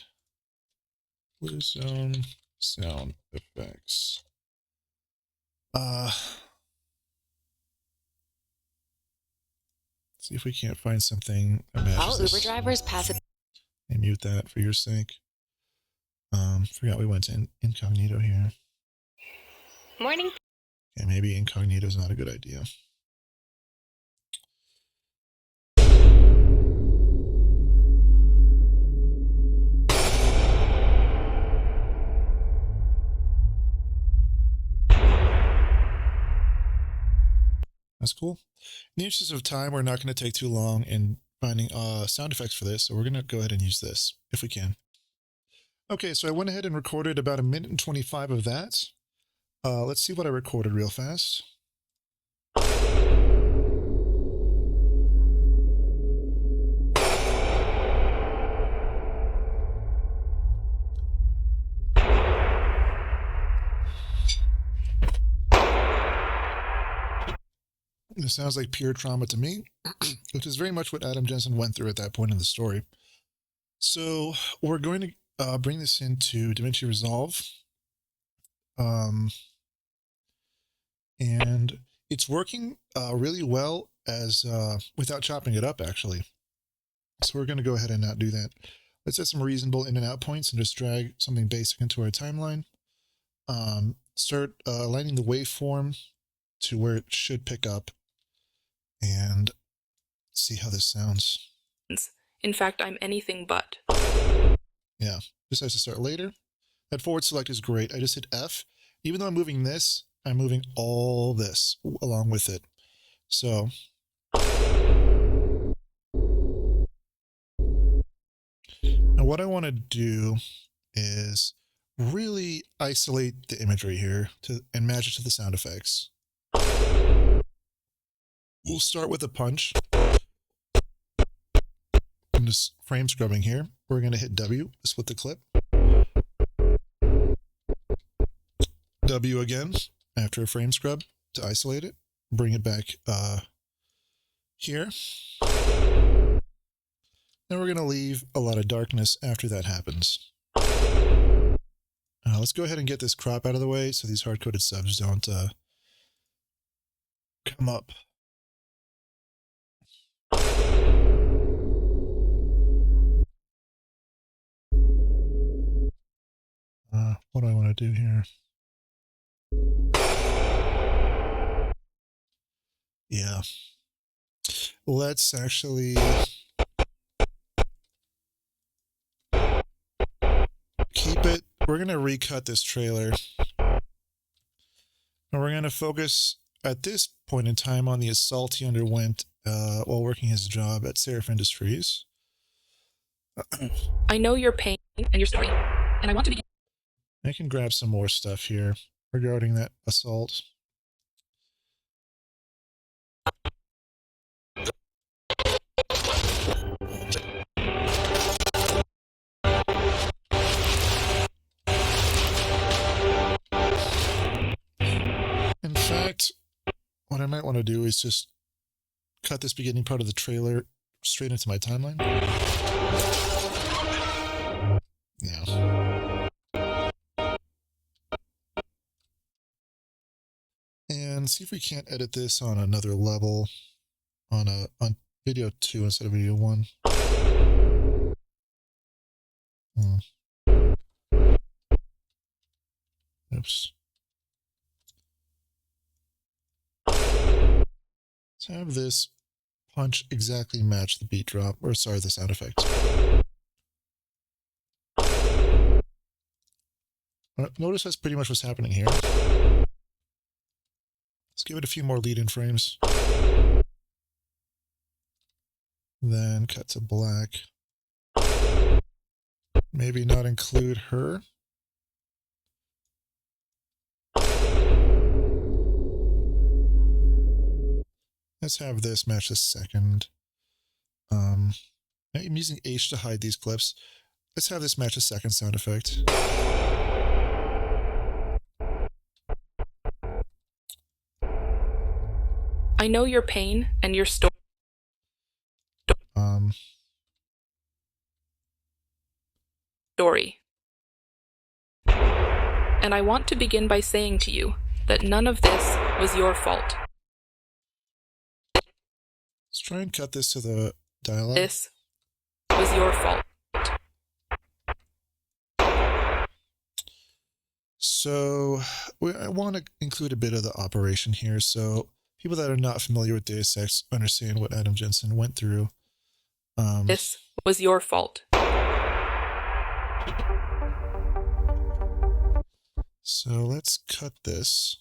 [SPEAKER 1] Blue Zone sound effects. See if we can't find something that matches
[SPEAKER 5] All
[SPEAKER 1] this.
[SPEAKER 5] Uber drivers pass it.
[SPEAKER 1] And mute that for your sake. Forgot we went to incognito here.
[SPEAKER 5] Morning.
[SPEAKER 1] Yeah, maybe incognito is not a good idea. That's cool. In the interest of time, we're not going to take too long in finding sound effects for this, so we're going to go ahead and use this if we can. Okay, so I went ahead and recorded about 1:25 of that. Let's see what I recorded real fast. This sounds like pure trauma to me, which is very much what Adam Jensen went through at that point in the story. So we're going to bring this into DaVinci Resolve. And it's working really well as without chopping it up, actually. So we're going to go ahead and not do that. Let's add some reasonable in and out points and just drag something basic into our timeline. Start aligning the waveform to where it should pick up and see how this sounds.
[SPEAKER 7] In fact, I'm anything but.
[SPEAKER 1] Yeah, this has to start later. That forward select is great. I just hit F. Even though I'm moving this, I'm moving all this along with it. So now what I want to do is really isolate the imagery here and match it to the sound effects. We'll start with a punch. I'm just frame scrubbing here. We're going to hit W to split the clip. W again after a frame scrub to isolate it. Bring it back here. Then we're going to leave a lot of darkness after that happens. Let's go ahead and get this crop out of the way so these hard-coded subs don't come up. What do I want to do here? Yeah. Let's actually keep it. We're going to recut this trailer. And we're going to focus at this point in time on the assault he underwent while working his job at Seraph Industries.
[SPEAKER 7] I know your pain and your story, and I want to begin.
[SPEAKER 1] I can grab some more stuff here regarding that assault. In fact, what I might want to do is just cut this beginning part of the trailer straight into my timeline. Yeah. And see if we can't edit this on another level on video 2 instead of video 1. Oops. Let's have this punch exactly match the beat drop, or sorry, the sound effect. Notice that's pretty much what's happening here. Let's give it a few more lead-in frames. Then cut to black. Maybe not include her. Let's have this match the second. I'm using H to hide these clips. Let's have this match the second sound effect.
[SPEAKER 7] I know your pain and your story. And I want to begin by saying to you that none of this was your fault.
[SPEAKER 1] Let's try and cut this to the dialogue.
[SPEAKER 7] This was your fault.
[SPEAKER 1] So I want to include a bit of the operation here, so people that are not familiar with Deus Ex understand what Adam Jensen went through.
[SPEAKER 7] This was your fault.
[SPEAKER 1] So let's cut this.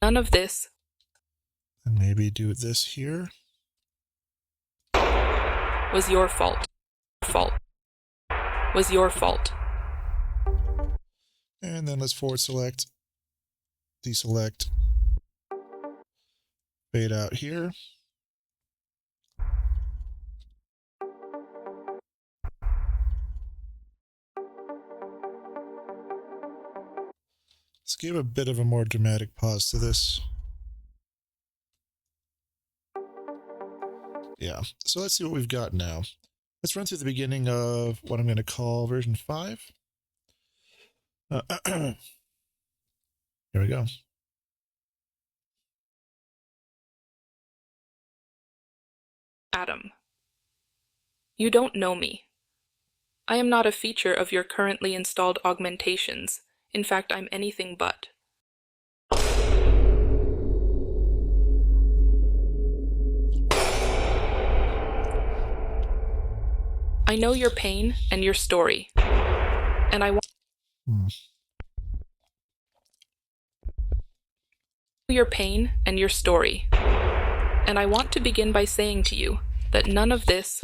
[SPEAKER 7] None of this
[SPEAKER 1] And maybe do this here.
[SPEAKER 7] was your fault. Was your fault.
[SPEAKER 1] And then let's forward select, deselect, fade out here. Let's give a bit of a more dramatic pause to this. Yeah, so let's see what we've got now. Let's run through the beginning of what I'm going to call version 5. Here we go.
[SPEAKER 7] Adam. You don't know me. I am not a feature of your currently installed augmentations. In fact, I'm anything but. I know your pain and your story, and I want your pain and your story. And I want to begin by saying to you that none of this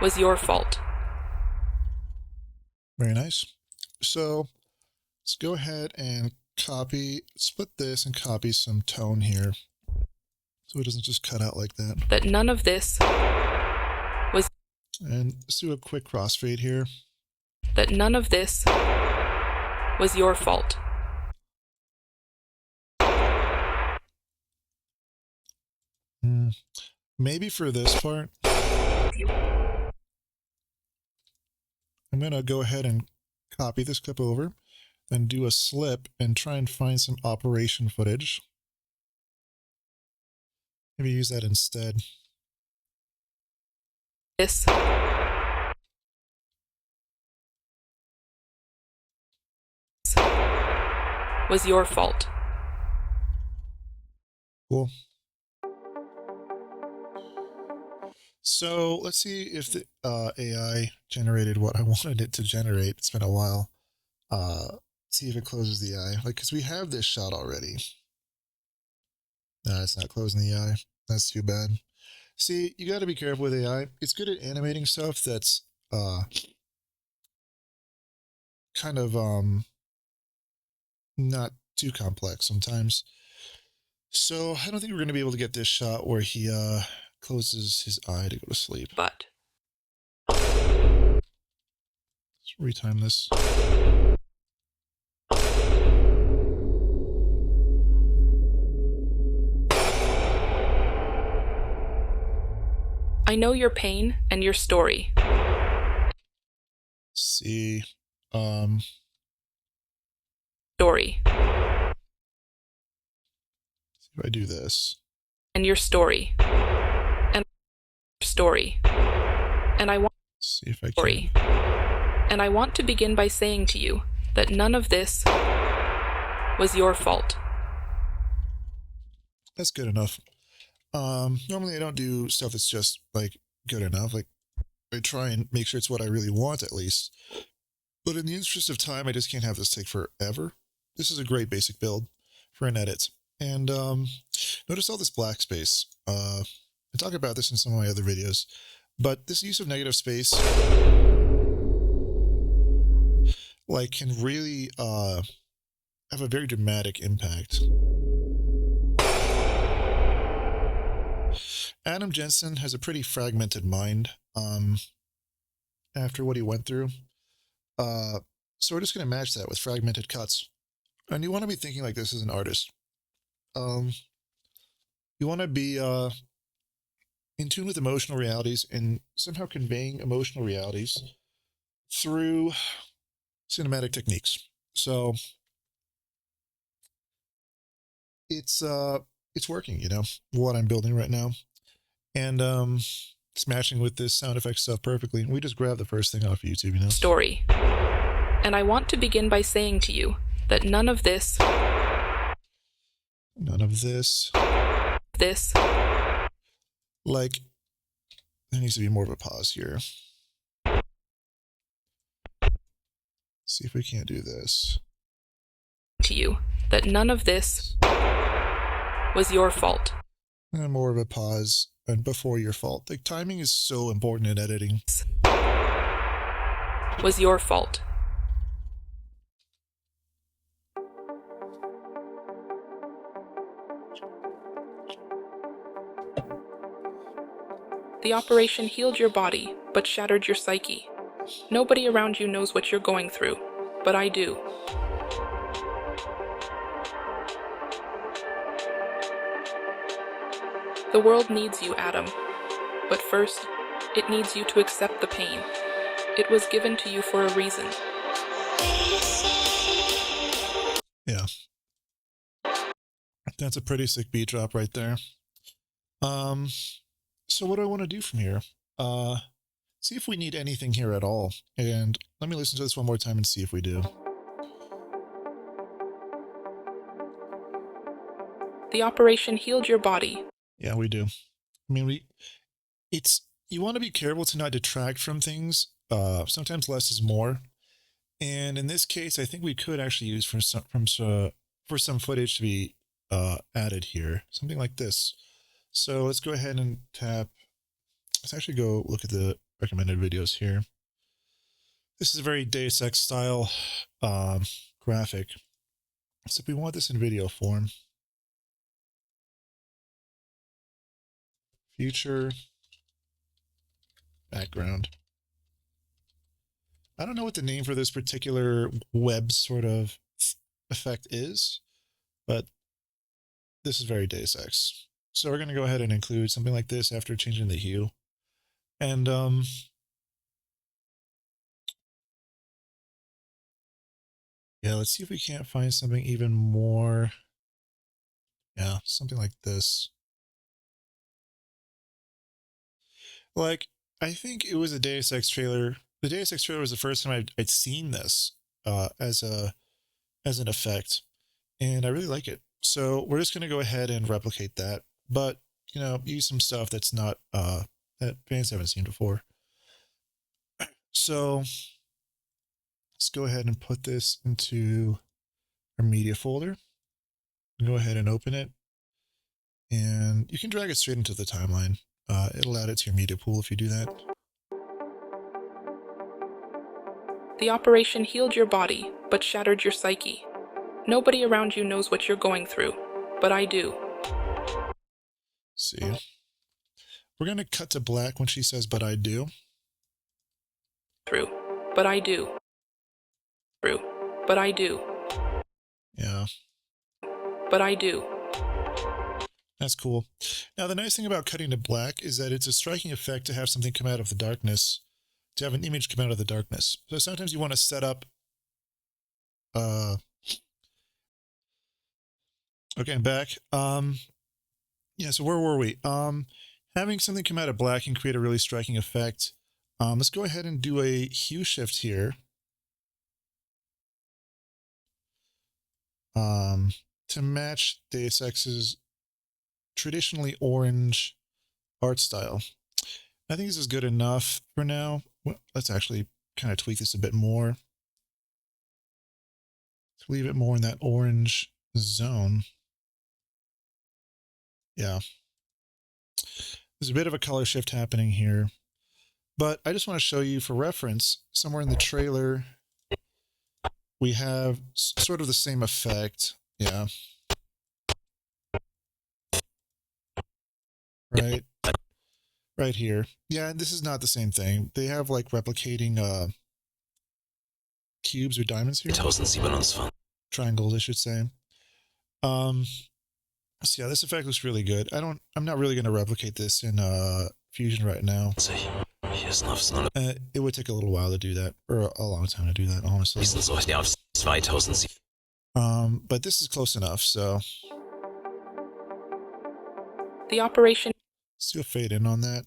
[SPEAKER 7] was your fault.
[SPEAKER 1] Very nice. So let's go ahead and split this and copy some tone here, so it doesn't just cut out like that.
[SPEAKER 7] That none of this was...
[SPEAKER 1] And let's do a quick crossfade here.
[SPEAKER 7] That none of this was your fault.
[SPEAKER 1] Maybe for this part, I'm going to go ahead and copy this clip over, then do a slip and try and find some operation footage. Maybe use that instead.
[SPEAKER 7] This was your fault.
[SPEAKER 1] Cool. So let's see if the AI generated what I wanted it to generate. It's been a while. See if it closes the eye. Like, because we have this shot already. No, it's not closing the eye. That's too bad. See, you got to be careful with AI. It's good at animating stuff that's kind of not too complex sometimes. So I don't think we're going to be able to get this shot where he closes his eye to go to sleep.
[SPEAKER 7] But
[SPEAKER 1] let's retime this.
[SPEAKER 7] I know your pain and your story.
[SPEAKER 1] See,
[SPEAKER 7] Story.
[SPEAKER 1] see if I do this.
[SPEAKER 7] And your story. And story. And I want
[SPEAKER 1] See if I can.
[SPEAKER 7] story. And I want to begin by saying to you that none of this was your fault.
[SPEAKER 1] That's good enough. Normally I don't do stuff that's just like good enough. Like, I try and make sure it's what I really want at least. But in the interest of time, I just can't have this take forever. This is a great basic build for an edit. And notice all this black space. I talk about this in some of my other videos, but this use of negative space like can really have a very dramatic impact. Adam Jensen has a pretty fragmented mind after what he went through. So we're just going to match that with fragmented cuts. And you want to be thinking like this as an artist. You want to be in tune with emotional realities and somehow conveying emotional realities through cinematic techniques. So it's working, you know, what I'm building right now. And it's matching with this sound effect stuff perfectly. And we just grab the first thing off YouTube, you know.
[SPEAKER 7] Story. And I want to begin by saying to you that none of this
[SPEAKER 1] like, there needs to be more of a pause here. See if we can't do this.
[SPEAKER 7] To you that none of this was your fault.
[SPEAKER 1] And more of a pause and before your fault. Like, timing is so important in editing.
[SPEAKER 7] Was your fault. The operation healed your body, but shattered your psyche. Nobody around you knows what you're going through, but I do. The world needs you, Adam. But first, it needs you to accept the pain. It was given to you for a reason.
[SPEAKER 1] Yeah. That's a pretty sick beat drop right there. So what do I want to do from here? See if we need anything here at all. And let me listen to this one more time and see if we do.
[SPEAKER 7] The operation healed your body.
[SPEAKER 1] Yeah, we do. I mean, you want to be careful to not detract from things. Sometimes less is more. And in this case, I think we could actually use for some footage to be added here, something like this. So let's go ahead and tap. Let's actually go look at the recommended videos here. This is a very Deus Ex style graphic. So if we want this in video form, future background. I don't know what the name for this particular web sort of effect is, but this is very Deus Ex. So we're going to go ahead and include something like this after changing the hue. And yeah, let's see if we can't find something even more. Yeah, something like this. Like, I think it was a Deus Ex trailer. The Deus Ex trailer was the first time I'd seen this as an effect, and I really like it. So we're just going to go ahead and replicate that, but you know, use some stuff that's not that fans haven't seen before. So let's go ahead and put this into our media folder. Go ahead and open it, and you can drag it straight into the timeline. It'll add it to your media pool if you do that.
[SPEAKER 7] The operation healed your body, but shattered your psyche. Nobody around you knows what you're going through, but I do.
[SPEAKER 1] See, we're going to cut to black when she says, but I do.
[SPEAKER 7] Through, but I do. Through, but I do.
[SPEAKER 1] Yeah.
[SPEAKER 7] But I do.
[SPEAKER 1] That's cool. Now, the nice thing about cutting to black is that it's a striking effect to have something come out of the darkness, to have an image come out of the darkness. So sometimes you want to set up, okay, I'm back. Yeah, so where were we? Having something come out of black can create a really striking effect. Let's go ahead and do a hue shift here. To match Deus Ex's traditionally orange art style. I think this is good enough for now. Well, let's actually kind of tweak this a bit more. To leave it more in that orange zone. Yeah. There's a bit of a color shift happening here. But I just want to show you for reference, somewhere in the trailer, we have sort of the same effect. Yeah. Right here. Yeah, and this is not the same thing. They have like replicating cubes or diamonds here. Triangles, I should say. So yeah, this effect looks really good. I'm not really going to replicate this in Fusion right now. It would take a little while to do that, or a long time to do that, honestly. But this is close enough, so.
[SPEAKER 7] The operation.
[SPEAKER 1] Let's do a fade in on that.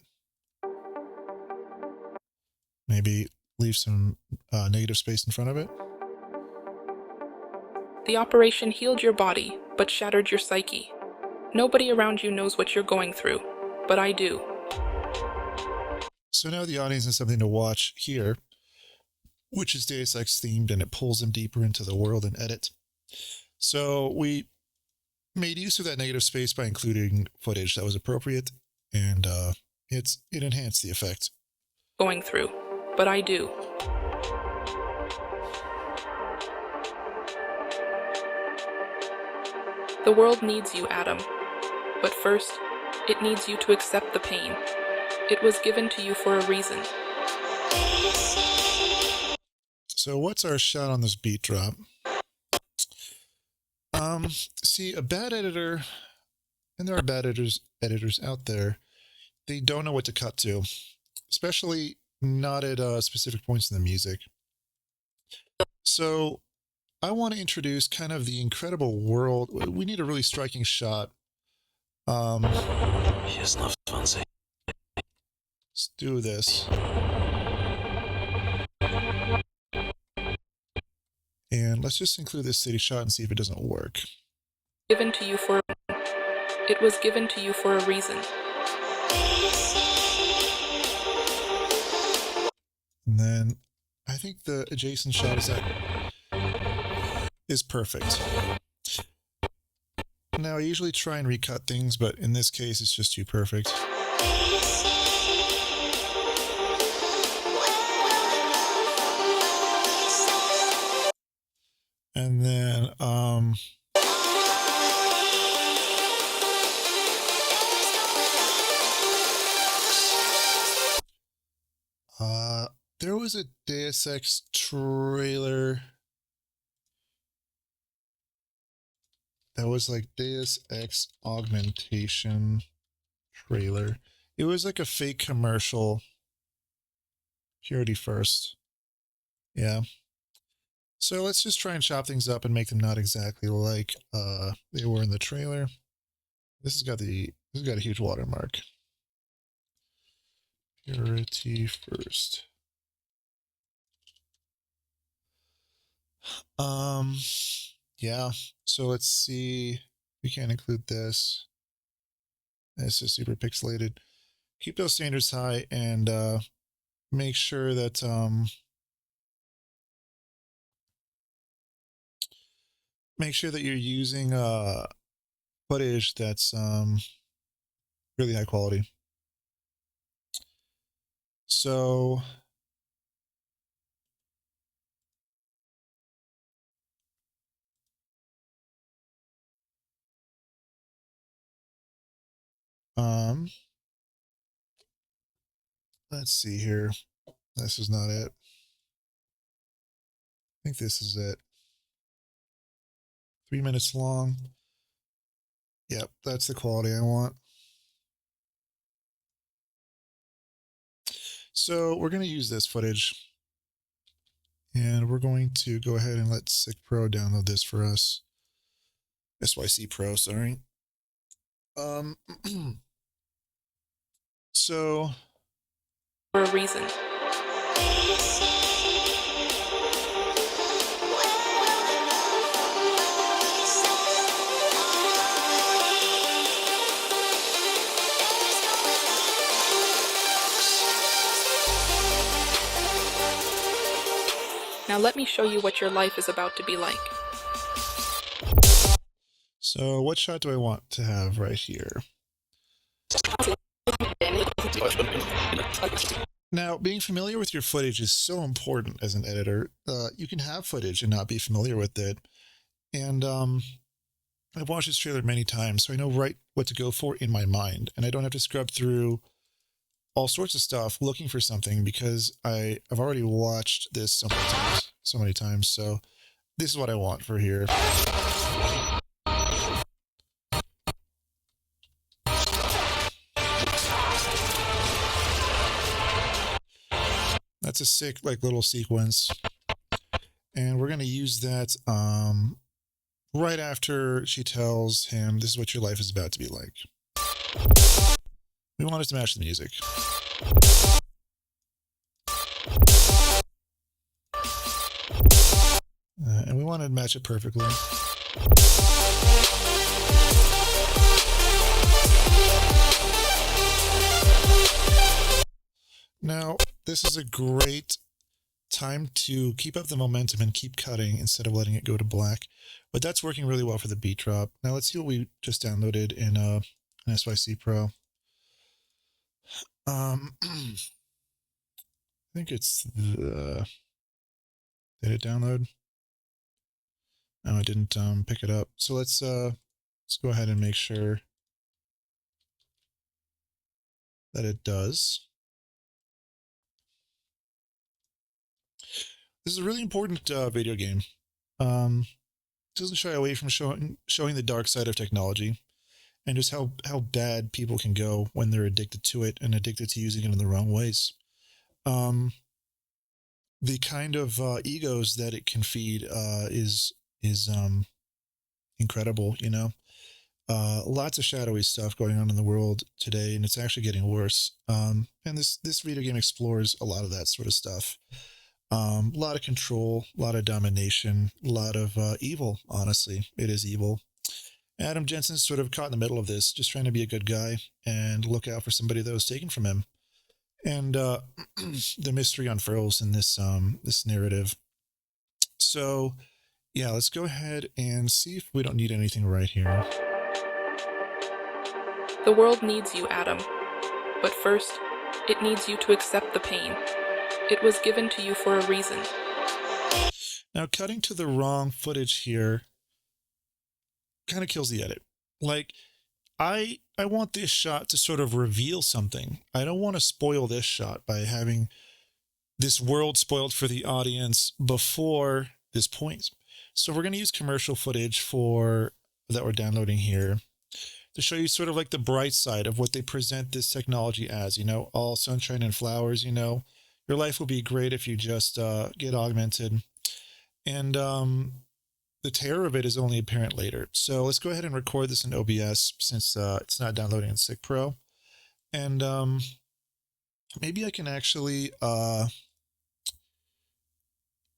[SPEAKER 1] Maybe leave some negative space in front of it.
[SPEAKER 7] The operation healed your body, but shattered your psyche. Nobody around you knows what you're going through, but I do.
[SPEAKER 1] So now the audience has something to watch here. which is Deus Ex themed, and it pulls them deeper into the world and edit. So we made use of that negative space by including footage that was appropriate, and it enhanced the effect.
[SPEAKER 7] Going through, but I do. The world needs you, Adam. But first, it needs you to accept the pain. It was given to you for a reason.
[SPEAKER 1] So what's our shot on this beat drop? See, a bad editor, and there are bad editors out there, they don't know what to cut to, especially not at specific points in the music. So I want to introduce kind of the incredible world. We need a really striking shot.
[SPEAKER 2] Let's
[SPEAKER 1] do this. And let's just include this city shot and see if it doesn't work.
[SPEAKER 7] Given to you for It was given to you for a reason.
[SPEAKER 1] And then I think the adjacent shot is perfect. Now I usually try and recut things, but in this case it's just too perfect. And then there was a Deus Ex trailer that was like Deus Ex augmentation trailer. It was like a fake commercial. Purity first. Yeah. So let's just try and chop things up and make them not exactly like they were in the trailer. This has got a huge watermark. Purity first. Yeah. So let's see. We can't include this. This is super pixelated. Keep those standards high and make sure that you're using footage that's really high quality. So let's see here. This is not it. I think this is it. 3 minutes long. Yep, that's the quality I want. So we're going to use this footage. And we're going to go ahead and let SYC Pro download this for us. SYC Pro, sorry. So
[SPEAKER 7] For a reason. Now let me show you what your life is about to be like.
[SPEAKER 1] So what shot do I want to have right here? Now, being familiar with your footage is so important as an editor. You can have footage and not be familiar with it. And I've watched this trailer many times, so I know right what to go for in my mind. And I don't have to scrub through all sorts of stuff looking for something because I've already watched this so many times. So this is what I want for here. That's a sick little sequence. And we're going to use that right after she tells him this is what your life is about to be like. We want it to match the music. And we want to match it perfectly. Now, this is a great time to keep up the momentum and keep cutting instead of letting it go to black. But that's working really well for the beat drop. Now let's see what we just downloaded in an SYC Pro. I think it's the... Did it download? No, I didn't pick it up. So let's go ahead and make sure that it does. This is a really important video game. It doesn't shy away from showing the dark side of technology and just how bad people can go when they're addicted to it and addicted to using it in the wrong ways. The kind of egos that it can feed is incredible, you know. Lots of shadowy stuff going on in the world today, and it's actually getting worse. And this video game explores a lot of that sort of stuff. A lot of control, a lot of domination, a lot of evil. Honestly, it is evil. Adam Jensen's sort of caught in the middle of this, just trying to be a good guy and look out for somebody that was taken from him. And the mystery unfurls in this narrative. So, yeah, let's go ahead and see if we don't need anything right here.
[SPEAKER 7] The world needs you, Adam. But first, it needs you to accept the pain. It was given to you for a reason.
[SPEAKER 1] Now, cutting to the wrong footage here kind of kills the edit. Like, I want this shot to sort of reveal something. I don't want to spoil this shot by having this world spoiled for the audience before this point. So we're going to use commercial footage that we're downloading here to show you sort of like the bright side of what they present this technology as, you know, all sunshine and flowers, you know, your life will be great if you just get augmented. And the terror of it is only apparent later. So let's go ahead and record this in OBS since it's not downloading in SYC Pro. And maybe I can actually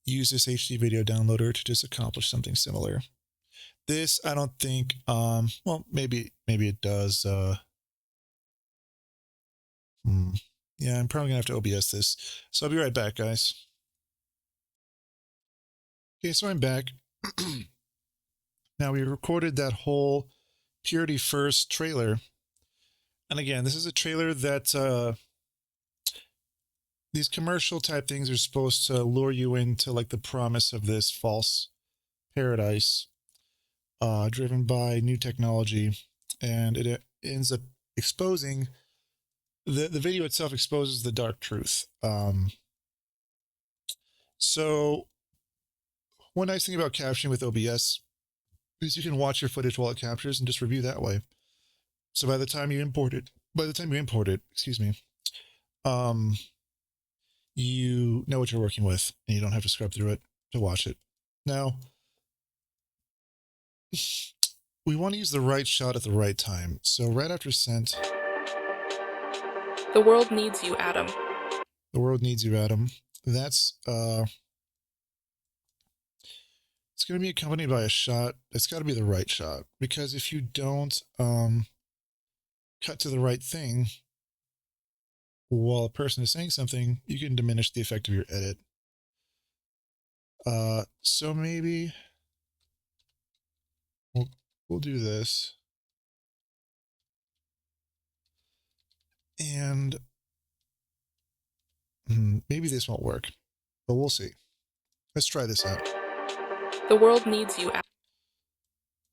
[SPEAKER 1] use this HD video downloader to just accomplish something similar. This, I don't think, well, maybe it does. Yeah, I'm probably gonna have to OBS this. So I'll be right back, guys. Okay, so I'm back. Now we recorded that whole Purity First trailer. And again, this is a trailer that these commercial type things are supposed to lure you into like the promise of this false paradise driven by new technology. And it ends up exposing, the video itself exposes the dark truth. So one nice thing about captioning with OBS is you can watch your footage while it captures and just review that way. So by the time you import it, excuse me, you know what you're working with and you don't have to scrub through it to watch it. Now, we want to use the right shot at the right time. So right after sent.
[SPEAKER 7] The world needs you, Adam.
[SPEAKER 1] The world needs you, Adam. That's, it's going to be accompanied by a shot. It's got to be the right shot, because if you don't cut to the right thing while a person is saying something, you can diminish the effect of your edit. So maybe we'll do this. And maybe this won't work, but we'll see. Let's try this out.
[SPEAKER 7] The world needs you, Adam.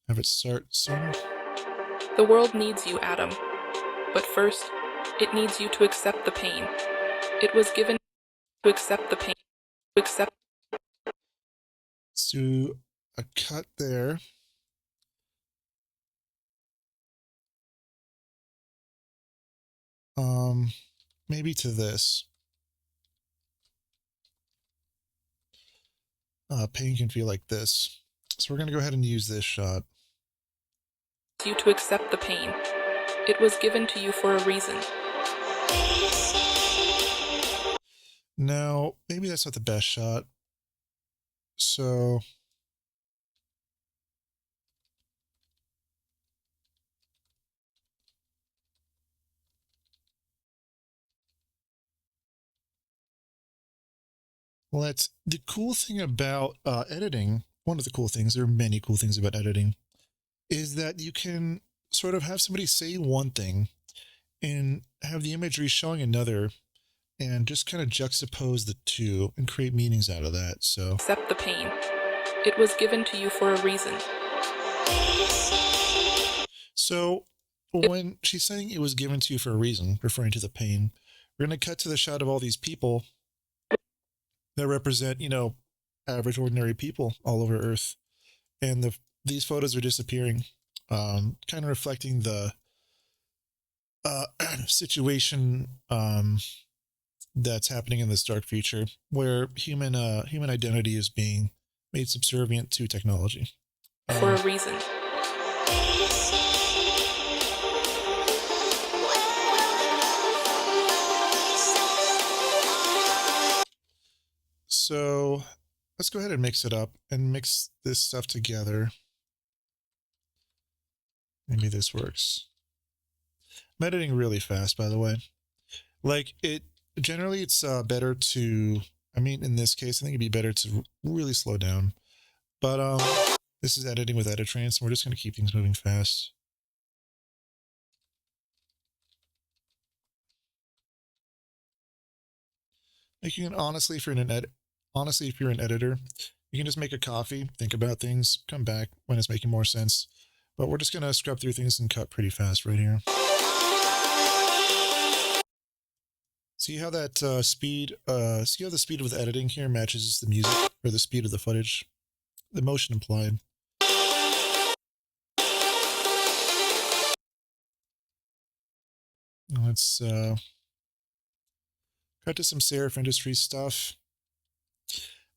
[SPEAKER 1] Have it start sooner.
[SPEAKER 7] The world needs you, Adam. But first, it needs you to accept the pain. It was given to accept the pain. To accept.
[SPEAKER 1] Let's do a cut there. Maybe to this. Pain can feel like this. So we're going to go ahead and use this shot.
[SPEAKER 7] You to accept the pain. It was given to you for a reason.
[SPEAKER 1] Now, maybe that's not the best shot. So Well, that's the cool thing about editing. One of the cool things, there are many cool things about editing, is that you can sort of have somebody say one thing and have the imagery showing another and just kind of juxtapose the two and create meanings out of that. So
[SPEAKER 7] Accept the pain. It was given to you for a reason.
[SPEAKER 1] So when she's saying it was given to you for a reason, referring to the pain, we're going to cut to the shot of all these people that represent, average, ordinary people all over Earth. And these photos are disappearing, kind of reflecting the situation that's happening in this dark future where human identity is being made subservient to technology.
[SPEAKER 7] For a reason.
[SPEAKER 1] So let's go ahead and mix it up and mix this stuff together. Maybe this works. I'm editing really fast, by the way. Generally it's better to, in this case, I think it'd be better to really slow down. But this is Editing with Editrance, and we're just going to keep things moving fast. Like you can honestly, if you're an editor, you can just make a coffee, think about things, come back when it's making more sense. But we're just going to scrub through things and cut pretty fast right here. See how that see how the speed of the editing here matches the music, or the speed of the footage, the motion implied. Let's cut to some Serif Industries stuff.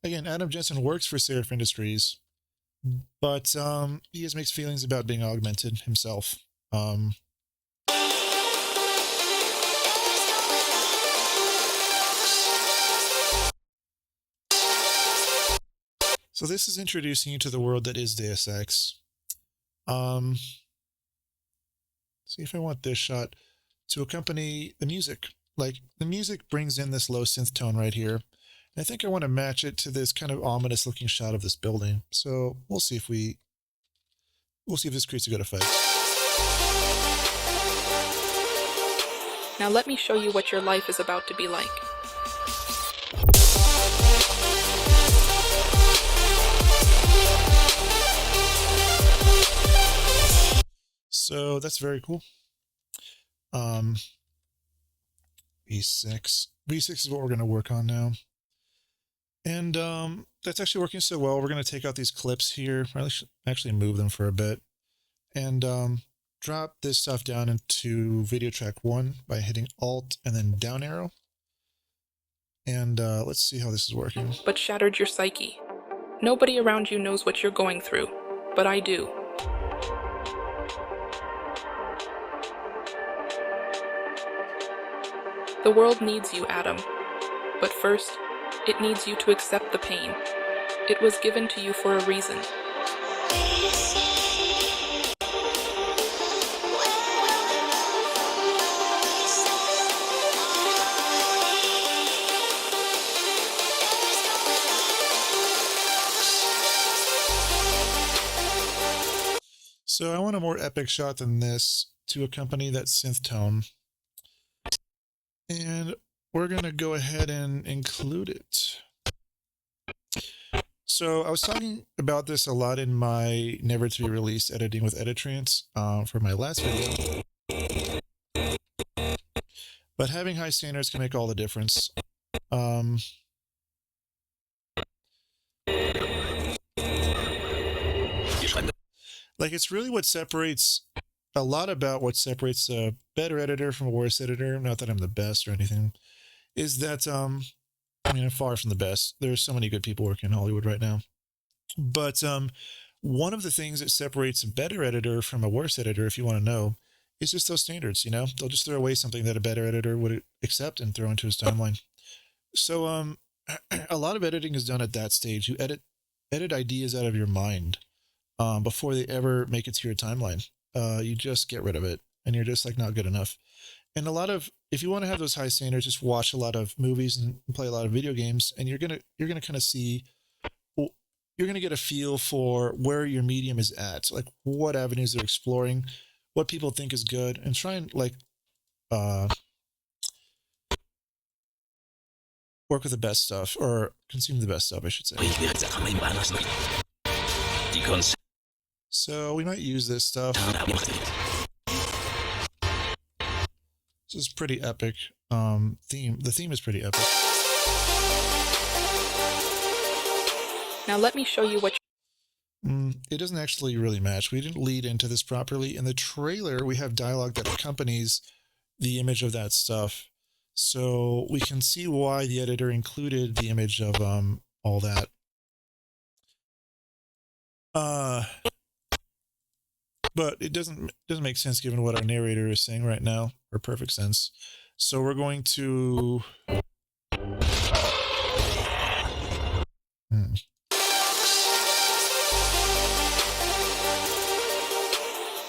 [SPEAKER 1] Again, Adam Jensen works for Serif Industries, but he has mixed feelings about being augmented himself. So this is introducing you to the world that is Deus Ex. See if I want this shot to accompany the music. Like, the music brings in this low synth tone right here. And I think I want to match it to this kind of ominous looking shot of this building. So we'll see if this creates a good effect.
[SPEAKER 7] Now let me show you what your life is about to be like.
[SPEAKER 1] So that's very cool. V6 is what we're going to work on now. And that's actually working so well. We're going to take out these clips here. Actually move them for a bit. And drop this stuff down into video track 1 by hitting Alt and then down arrow. And let's see how this is working.
[SPEAKER 7] But shattered your psyche. Nobody around you knows what you're going through, but I do. The world needs you, Adam. But first, it needs you to accept the pain. It was given to you for a reason.
[SPEAKER 1] So I want a more epic shot than this to accompany that synth tone. And we're going to go ahead and include it. So I was talking about this a lot in my never to be released Editing with Editrance for my last video. But having high standards can make all the difference. Like, it's really what separates a better editor from a worse editor. Not that I'm the best or anything, is that I'm far from the best. There's so many good people working in Hollywood right now. But one of the things that separates a better editor from a worse editor, if you want to know, is just those standards. They'll just throw away something that a better editor would accept and throw into his timeline. So a lot of editing is done at that stage. You edit ideas out of your mind before they ever make it to your timeline. You just get rid of it, and you're just like not good enough. And if you want to have those high standards, just watch a lot of movies and play a lot of video games, and you're gonna kind of see, you're gonna get a feel for where your medium is at, so like what avenues they're exploring, what people think is good, and try and like work with the best stuff, or consume the best stuff, I should say. So we might use this stuff. This is pretty epic theme. The theme is pretty epic.
[SPEAKER 7] Now let me show you what
[SPEAKER 1] It doesn't actually really match. We didn't lead into this properly. In the trailer, we have dialogue that accompanies the image of that stuff. So we can see why the editor included the image of all that. But it doesn't make sense given what our narrator is saying right now, or perfect sense. So we're going to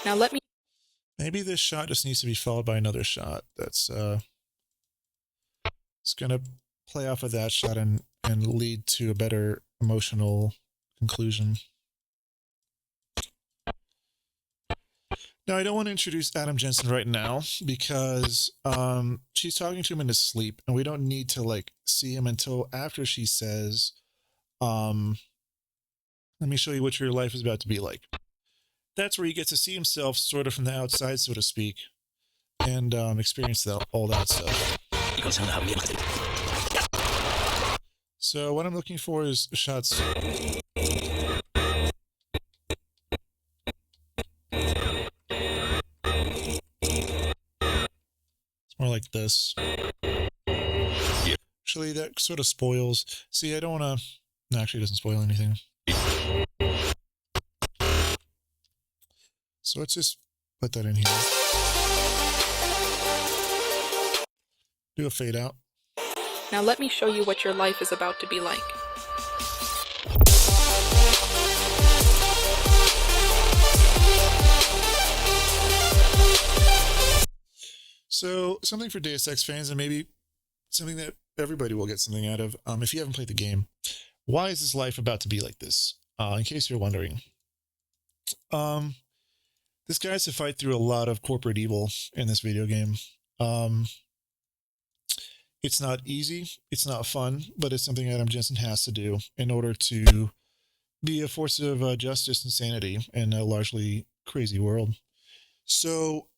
[SPEAKER 7] Now let me
[SPEAKER 1] maybe this shot just needs to be followed by another shot. That's it's gonna play off of that shot and lead to a better emotional conclusion. Now, I don't want to introduce Adam Jensen right now because she's talking to him in his sleep, and we don't need to like see him until after she says, "Let me show you what your life is about to be like." That's where he gets to see himself sort of from the outside, so to speak, and experience all that stuff. So what I'm looking for is shots. More like this. Actually, that sort of spoils. See, I don't want to... No, actually, it doesn't spoil anything. So let's just put that in here. Do a fade out.
[SPEAKER 7] Now let me show you what your life is about to be like.
[SPEAKER 1] So, something for Deus Ex fans, and maybe something that everybody will get something out of, if you haven't played the game. Why is this life about to be like this? In case you're wondering. This guy has to fight through a lot of corporate evil in this video game. It's not easy, it's not fun, but it's something Adam Jensen has to do in order to be a force of justice and sanity in a largely crazy world. So...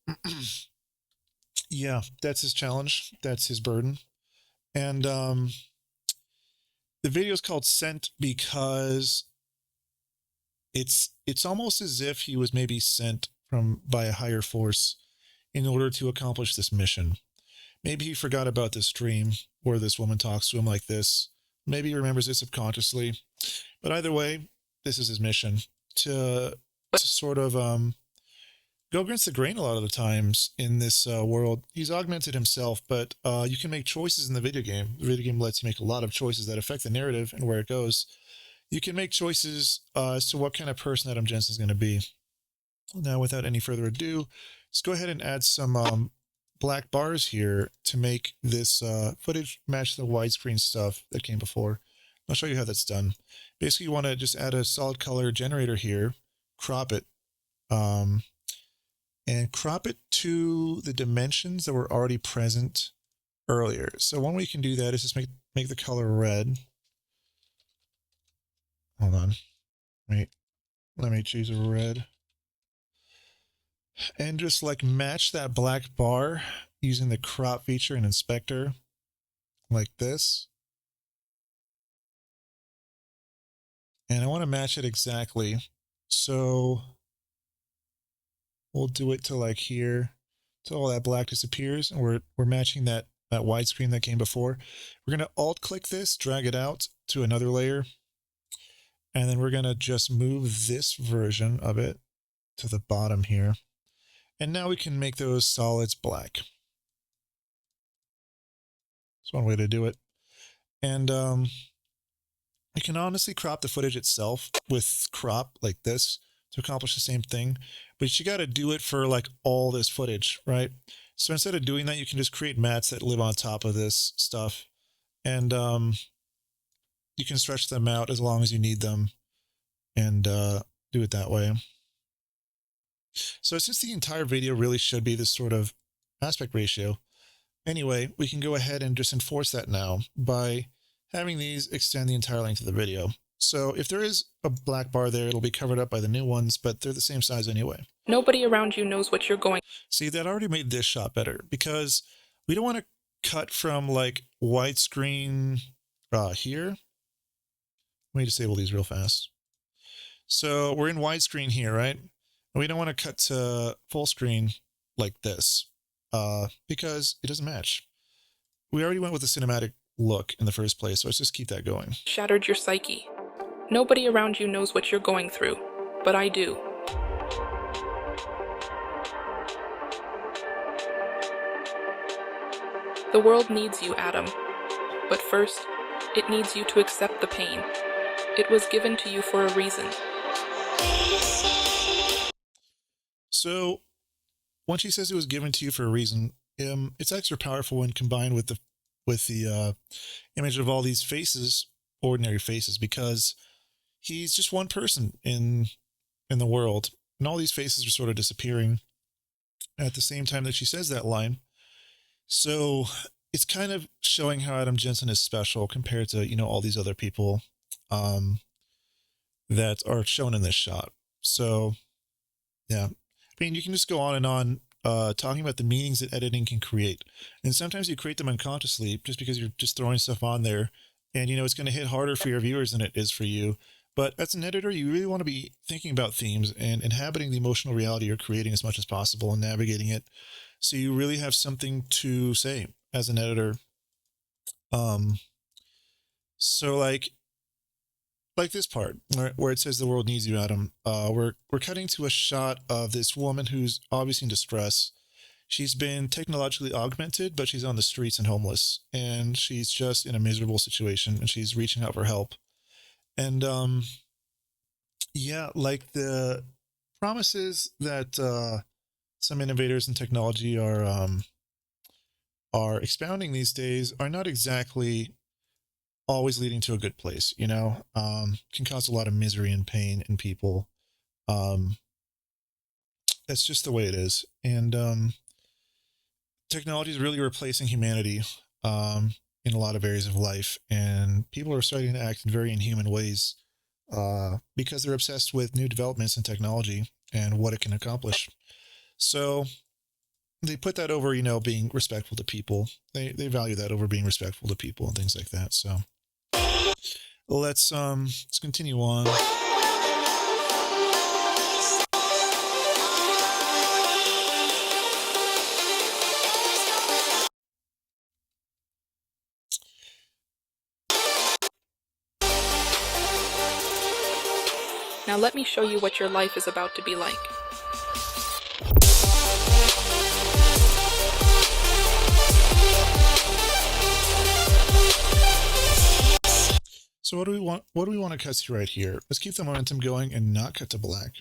[SPEAKER 1] yeah, that's his challenge. That's his burden. And the video is called Sent because it's almost as if he was maybe sent by a higher force in order to accomplish this mission. Maybe he forgot about this dream where this woman talks to him like this. Maybe he remembers it subconsciously. But either way, this is his mission to sort of go against the grain a lot of the times in this world. He's augmented himself, but you can make choices in the video game. The video game lets you make a lot of choices that affect the narrative and where it goes. You can make choices as to what kind of person Adam Jensen is going to be. Now, without any further ado, let's go ahead and add some black bars here to make this footage match the widescreen stuff that came before. I'll show you how that's done. Basically, you want to just add a solid color generator here, crop it, and crop it to the dimensions that were already present earlier. So one way you can do that is just make the color red. Hold on. Wait. Let me choose a red. And just like match that black bar using the crop feature in Inspector like this. And I want to match it exactly. So we'll do it to like here, till all that black disappears, and we're matching that widescreen that came before. We're going to alt-click this, drag it out to another layer, and then we're going to just move this version of it to the bottom here. And now we can make those solids black. That's one way to do it. And you can honestly crop the footage itself with crop like this to accomplish the same thing, but you got to do it for like all this footage, right? So instead of doing that, you can just create mats that live on top of this stuff, and you can stretch them out as long as you need them, and do it that way. So since the entire video really should be this sort of aspect ratio, anyway, we can go ahead and just enforce that now by having these extend the entire length of the video. So if there is a black bar there, it'll be covered up by the new ones, but they're the same size anyway.
[SPEAKER 7] Nobody around you knows what you're going.
[SPEAKER 1] See, that already made this shot better because we don't want to cut from like widescreen here. Let me disable these real fast. So we're in widescreen here, right? And we don't want to cut to full screen like this because it doesn't match. We already went with the cinematic look in the first place, so let's just keep that going.
[SPEAKER 7] Shattered your psyche. Nobody around you knows what you're going through, but I do. The world needs you, Adam. But first, it needs you to accept the pain. It was given to you for a reason.
[SPEAKER 1] So, when she says it was given to you for a reason, it's extra powerful when combined with the image of all these faces, ordinary faces, because he's just one person in the world, and all these faces are sort of disappearing at the same time that she says that line. So it's kind of showing how Adam Jensen is special compared to, you know, all these other people that are shown in this shot. So yeah, I mean, you can just go on and on talking about the meanings that editing can create. And sometimes you create them unconsciously just because you're just throwing stuff on there, and, you know, it's going to hit harder for your viewers than it is for you. But as an editor, you really want to be thinking about themes and inhabiting the emotional reality you're creating as much as possible and navigating it. So you really have something to say as an editor. So like this part where it says the world needs you, Adam. We're cutting to a shot of this woman who's obviously in distress. She's been technologically augmented, but she's on the streets and homeless, and she's just in a miserable situation, and she's reaching out for help. And yeah, like the promises that some innovators in technology are expounding these days are not exactly always leading to a good place, you know. Can cause a lot of misery and pain in people. That's just the way it is. And technology is really replacing humanity in a lot of areas of life, and people are starting to act in very inhuman ways because they're obsessed with new developments in technology and what it can accomplish. So they put that over, you know, being respectful to people. They value that over being respectful to people and things like that. So let's continue on.
[SPEAKER 7] Now let me show you what your life is about to be like.
[SPEAKER 1] So what do we want? What do we want to cut to right here? Let's keep the momentum going and not cut to black.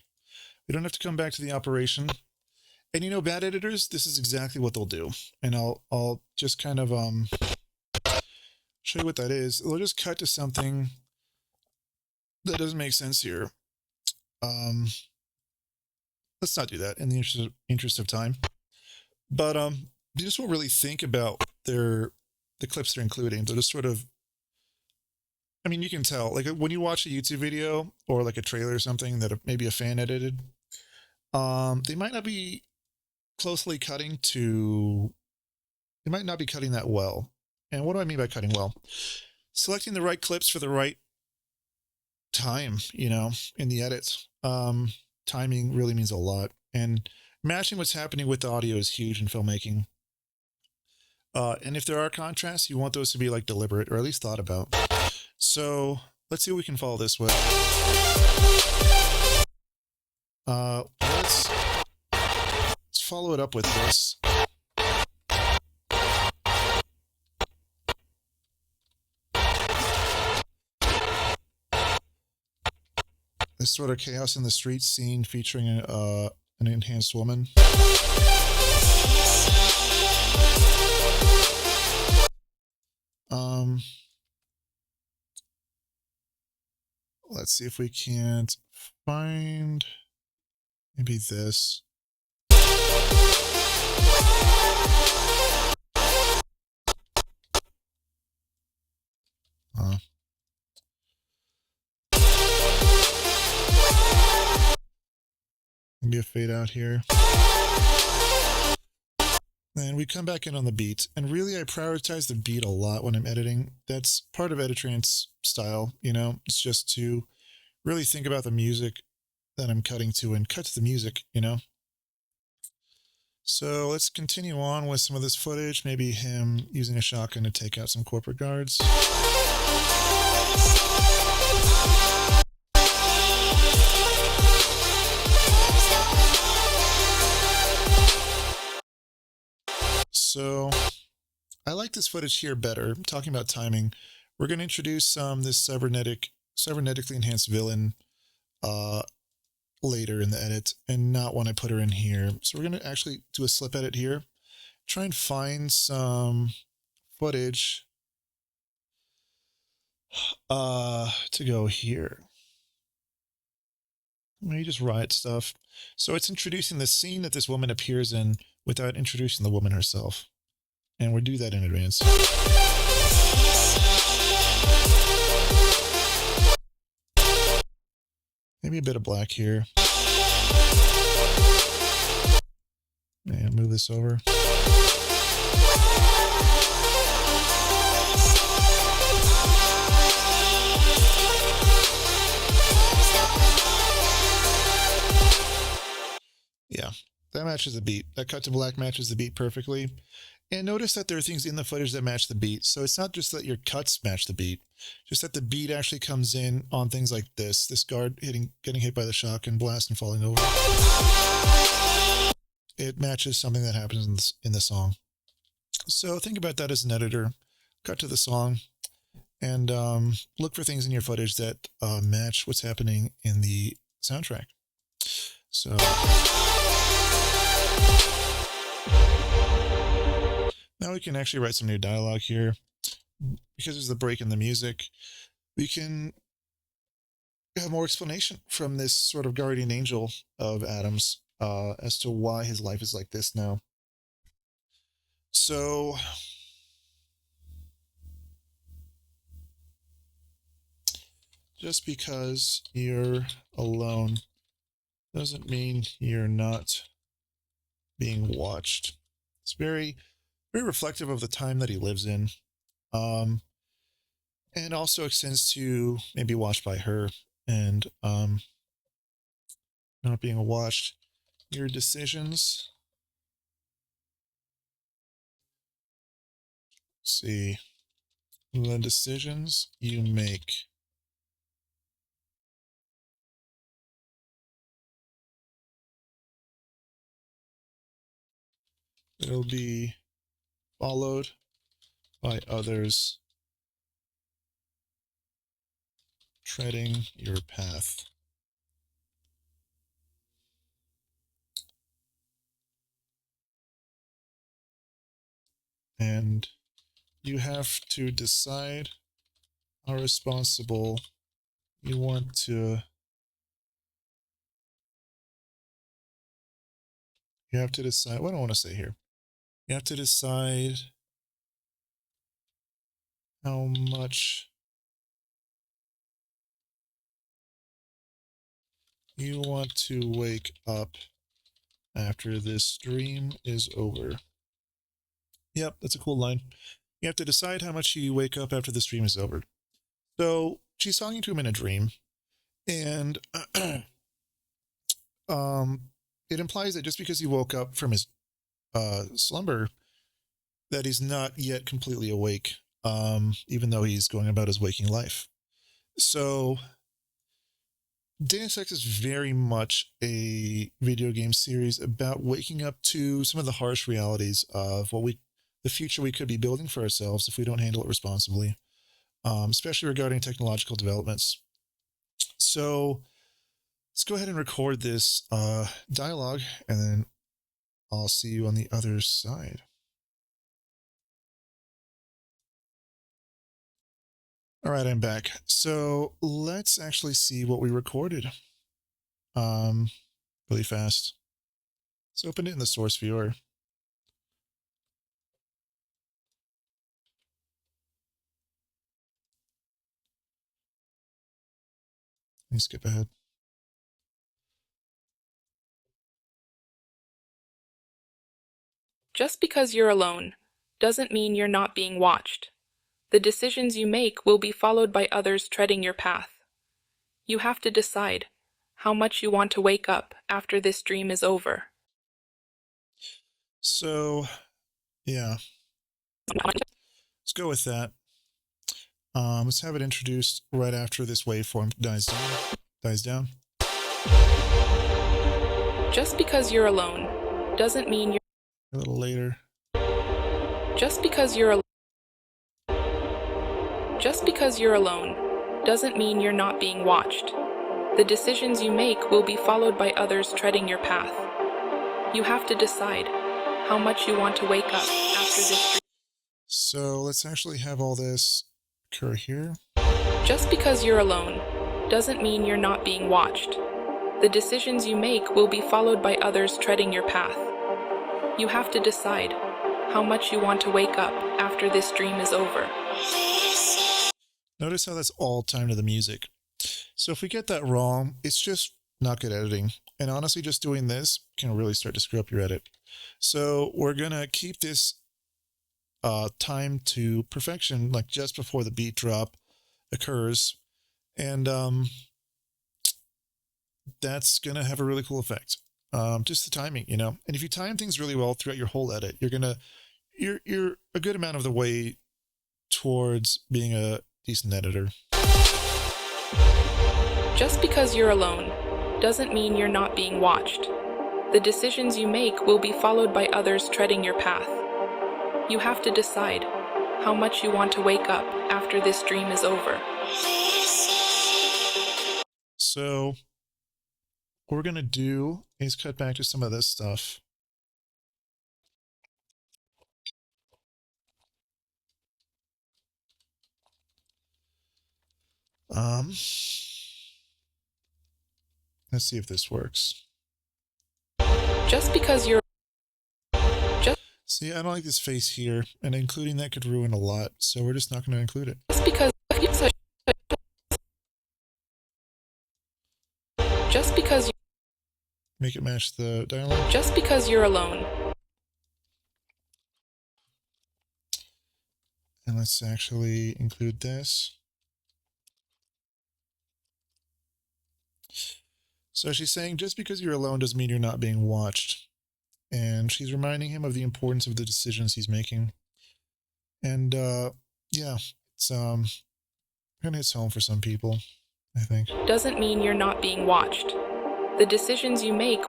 [SPEAKER 1] We don't have to come back to the operation. And, you know, bad editors, this is exactly what they'll do. And I'll just kind of show you what that is. They'll just cut to something that doesn't make sense here. Let's not do that in the interest of time. But they just won't really think about the clips they're including. They'll just sort of, I mean, you can tell, like when you watch a YouTube video or like a trailer or something that maybe a fan edited, they might not be closely cutting to, they might not be cutting that well. And what do I mean by cutting well? Selecting the right clips for the right time, you know, in the edits. Timing really means a lot. And matching what's happening with the audio is huge in filmmaking. And if there are contrasts, you want those to be like deliberate or at least thought about. So let's see what we can follow this with. Let's follow it up with this. This sort of chaos in the streets scene featuring an enhanced woman. let's see if we can't find maybe this. Maybe a fade out here. And we come back in on the beat. And really, I prioritize the beat a lot when I'm editing. That's part of Editrance style, you know? It's just to really think about the music that I'm cutting to and cut to the music, you know? So let's continue on with some of this footage. Maybe him using a shotgun to take out some corporate guards. So I like this footage here better. Talking about timing, we're going to introduce this cybernetically enhanced villain later in the edit, and not when I put her in here. So we're going to actually do a slip edit here, try and find some footage to go here. Maybe just riot stuff. So it's introducing the scene that this woman appears in without introducing the woman herself. And we'll do that in advance. Maybe a bit of black here. And move this over. Yeah, that matches the beat. That cut to black matches the beat perfectly. And notice that there are things in the footage that match the beat. So it's not just that your cuts match the beat, just that the beat actually comes in on things like this. This guard getting hit by the shotgun blast and falling over. It matches something that happens in the song. So think about that as an editor. Cut to the song and look for things in your footage that match what's happening in the soundtrack. So now we can actually write some new dialogue here. Because there's the break in the music, we can have more explanation from this sort of guardian angel of Adam's as to why his life is like this now. So just because you're alone doesn't mean you're not being watched. It's very, very reflective of the time that he lives in. And also extends to maybe watched by her and not being watched. Your decisions. Let's see. The decisions you make. It'll be followed by others treading your path. And you have to decide how responsible you want to. You have to decide. What do I want to say here? You have to decide how much you want to wake up after this dream is over. Yep, that's a cool line. You have to decide how much you wake up after this dream is over. So she's talking to him in a dream, and it implies that just because he woke up from his slumber, that he's not yet completely awake, even though he's going about his waking life. So Deus Ex is very much a video game series about waking up to some of the harsh realities of the future we could be building for ourselves if we don't handle it responsibly, especially regarding technological developments. So let's go ahead and record this dialogue, and then I'll see you on the other side. All right, I'm back. So let's actually see what we recorded. Really fast. Let's open it in the source viewer. Let me skip ahead.
[SPEAKER 7] Just because you're alone doesn't mean you're not being watched. The decisions you make will be followed by others treading your path. You have to decide how much you want to wake up after this dream is over.
[SPEAKER 1] So, yeah. Let's go with that. Let's have it introduced right after this waveform dies down.
[SPEAKER 7] Just because you're alone doesn't mean you're...
[SPEAKER 1] A little later.
[SPEAKER 7] Just because you're alone doesn't mean you're not being watched. The decisions you make will be followed by others treading your path. You have to decide how much you want to wake up after this dream.
[SPEAKER 1] So let's actually have all this occur here.
[SPEAKER 7] Just because you're alone doesn't mean you're not being watched. The decisions you make will be followed by others treading your path. You have to decide how much you want to wake up after this dream is over.
[SPEAKER 1] Notice how that's all timed to the music. So if we get that wrong, it's just not good editing. And honestly, just doing this can really start to screw up your edit. So we're going to keep this time to perfection, like just before the beat drop occurs. And that's going to have a really cool effect. Just the timing, you know. And if you time things really well throughout your whole edit, you're a good amount of the way towards being a decent editor.
[SPEAKER 7] Just because you're alone doesn't mean you're not being watched. The decisions you make will be followed by others treading your path. You have to decide how much you want to wake up after this dream is over.
[SPEAKER 1] So what we're going to do is cut back to some of this stuff. Let's see if this works.
[SPEAKER 7] Just because you're...
[SPEAKER 1] See, I don't like this face here, and including that could ruin a lot, so we're just not going to include it.
[SPEAKER 7] Just because you...
[SPEAKER 1] Make it match the dialogue.
[SPEAKER 7] Just because you're alone.
[SPEAKER 1] And let's actually include this. So she's saying, just because you're alone doesn't mean you're not being watched. And she's reminding him of the importance of the decisions he's making. And yeah, it's kind of hits home for some people, I think.
[SPEAKER 7] Doesn't mean you're not being watched. The decisions you make...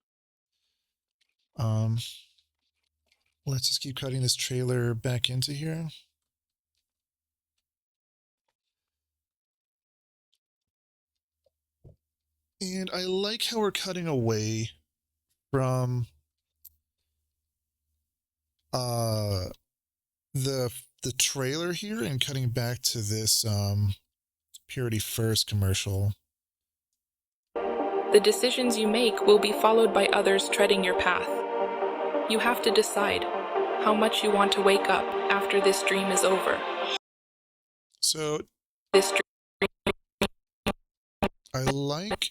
[SPEAKER 1] Let's just keep cutting this trailer back into here. And I like how we're cutting away from the trailer here and cutting back to this Purity First commercial.
[SPEAKER 7] The decisions you make will be followed by others treading your path. You have to decide how much you want to wake up after this dream is over.
[SPEAKER 1] So
[SPEAKER 7] This
[SPEAKER 1] I like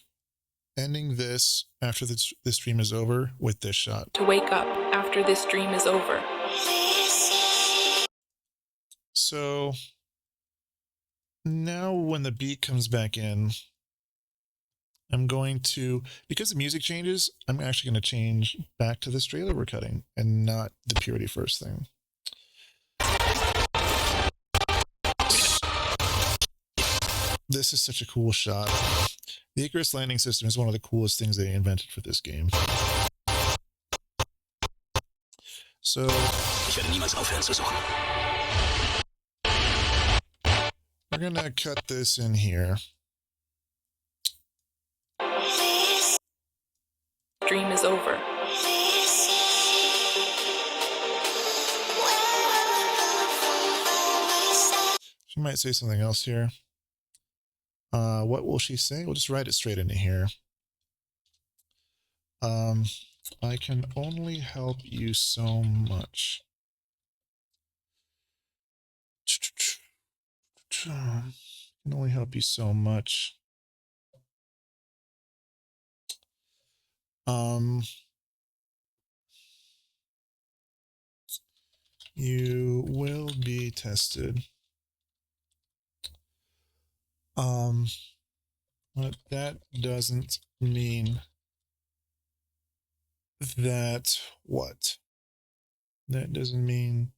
[SPEAKER 1] ending this after this stream is over with this shot.
[SPEAKER 7] to wake up after this dream is over.
[SPEAKER 1] So now when the beat comes back in, I'm going to, because the music changes, I'm actually going to change back to this trailer we're cutting and not the Purity First thing. This is such a cool shot. The Icarus landing system is one of the coolest things they invented for this game. So we're going to cut this in here.
[SPEAKER 7] Dream is over.
[SPEAKER 1] She might say something else here. What will she say? We'll just write it straight into here. I can only help you so much. Can only help you so much. You will be tested. But that doesn't mean that what? That doesn't mean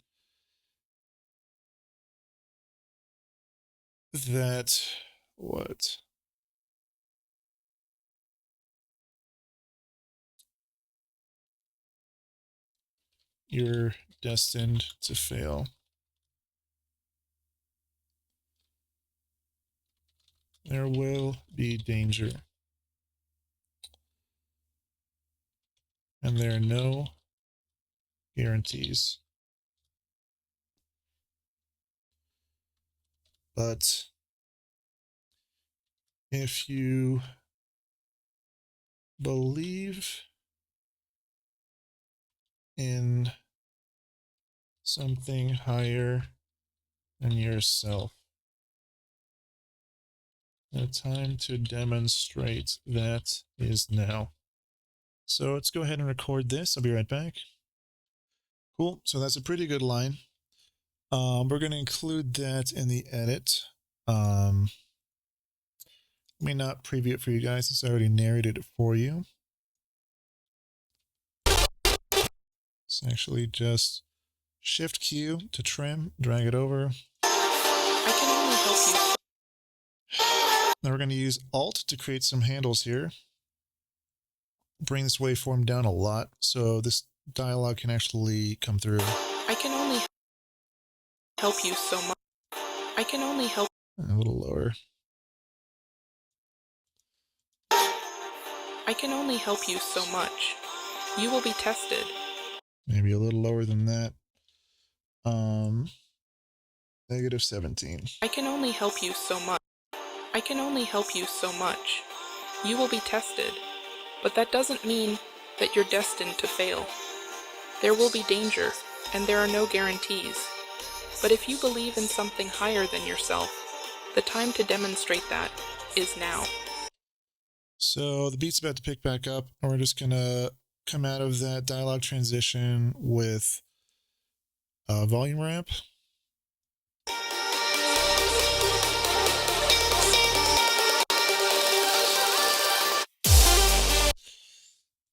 [SPEAKER 1] that what? You're destined to fail. There will be danger. And there are no guarantees. But if you believe in something higher than yourself, the time to demonstrate that is now. So let's go ahead and record this. I'll be right back. Cool. So that's a pretty good line. We're going to include that in the edit. Let me not preview it for you guys since I already narrated it for you. Let's actually just Shift Q to trim, drag it over.
[SPEAKER 7] I can only help you.
[SPEAKER 1] Now we're going to use Alt to create some handles here. Bring this waveform down a lot so this dialogue can actually come through.
[SPEAKER 7] I can only help you so much. I can only help.
[SPEAKER 1] A little lower.
[SPEAKER 7] I can only help you so much. You will be tested.
[SPEAKER 1] Maybe a little lower than that. -17.
[SPEAKER 7] I can only help you so much. I can only help you so much. You will be tested. But that doesn't mean that you're destined to fail. There will be danger, and there are no guarantees. But if you believe in something higher than yourself, the time to demonstrate that is now.
[SPEAKER 1] So the beat's about to pick back up, and we're just gonna come out of that dialogue transition with a volume ramp.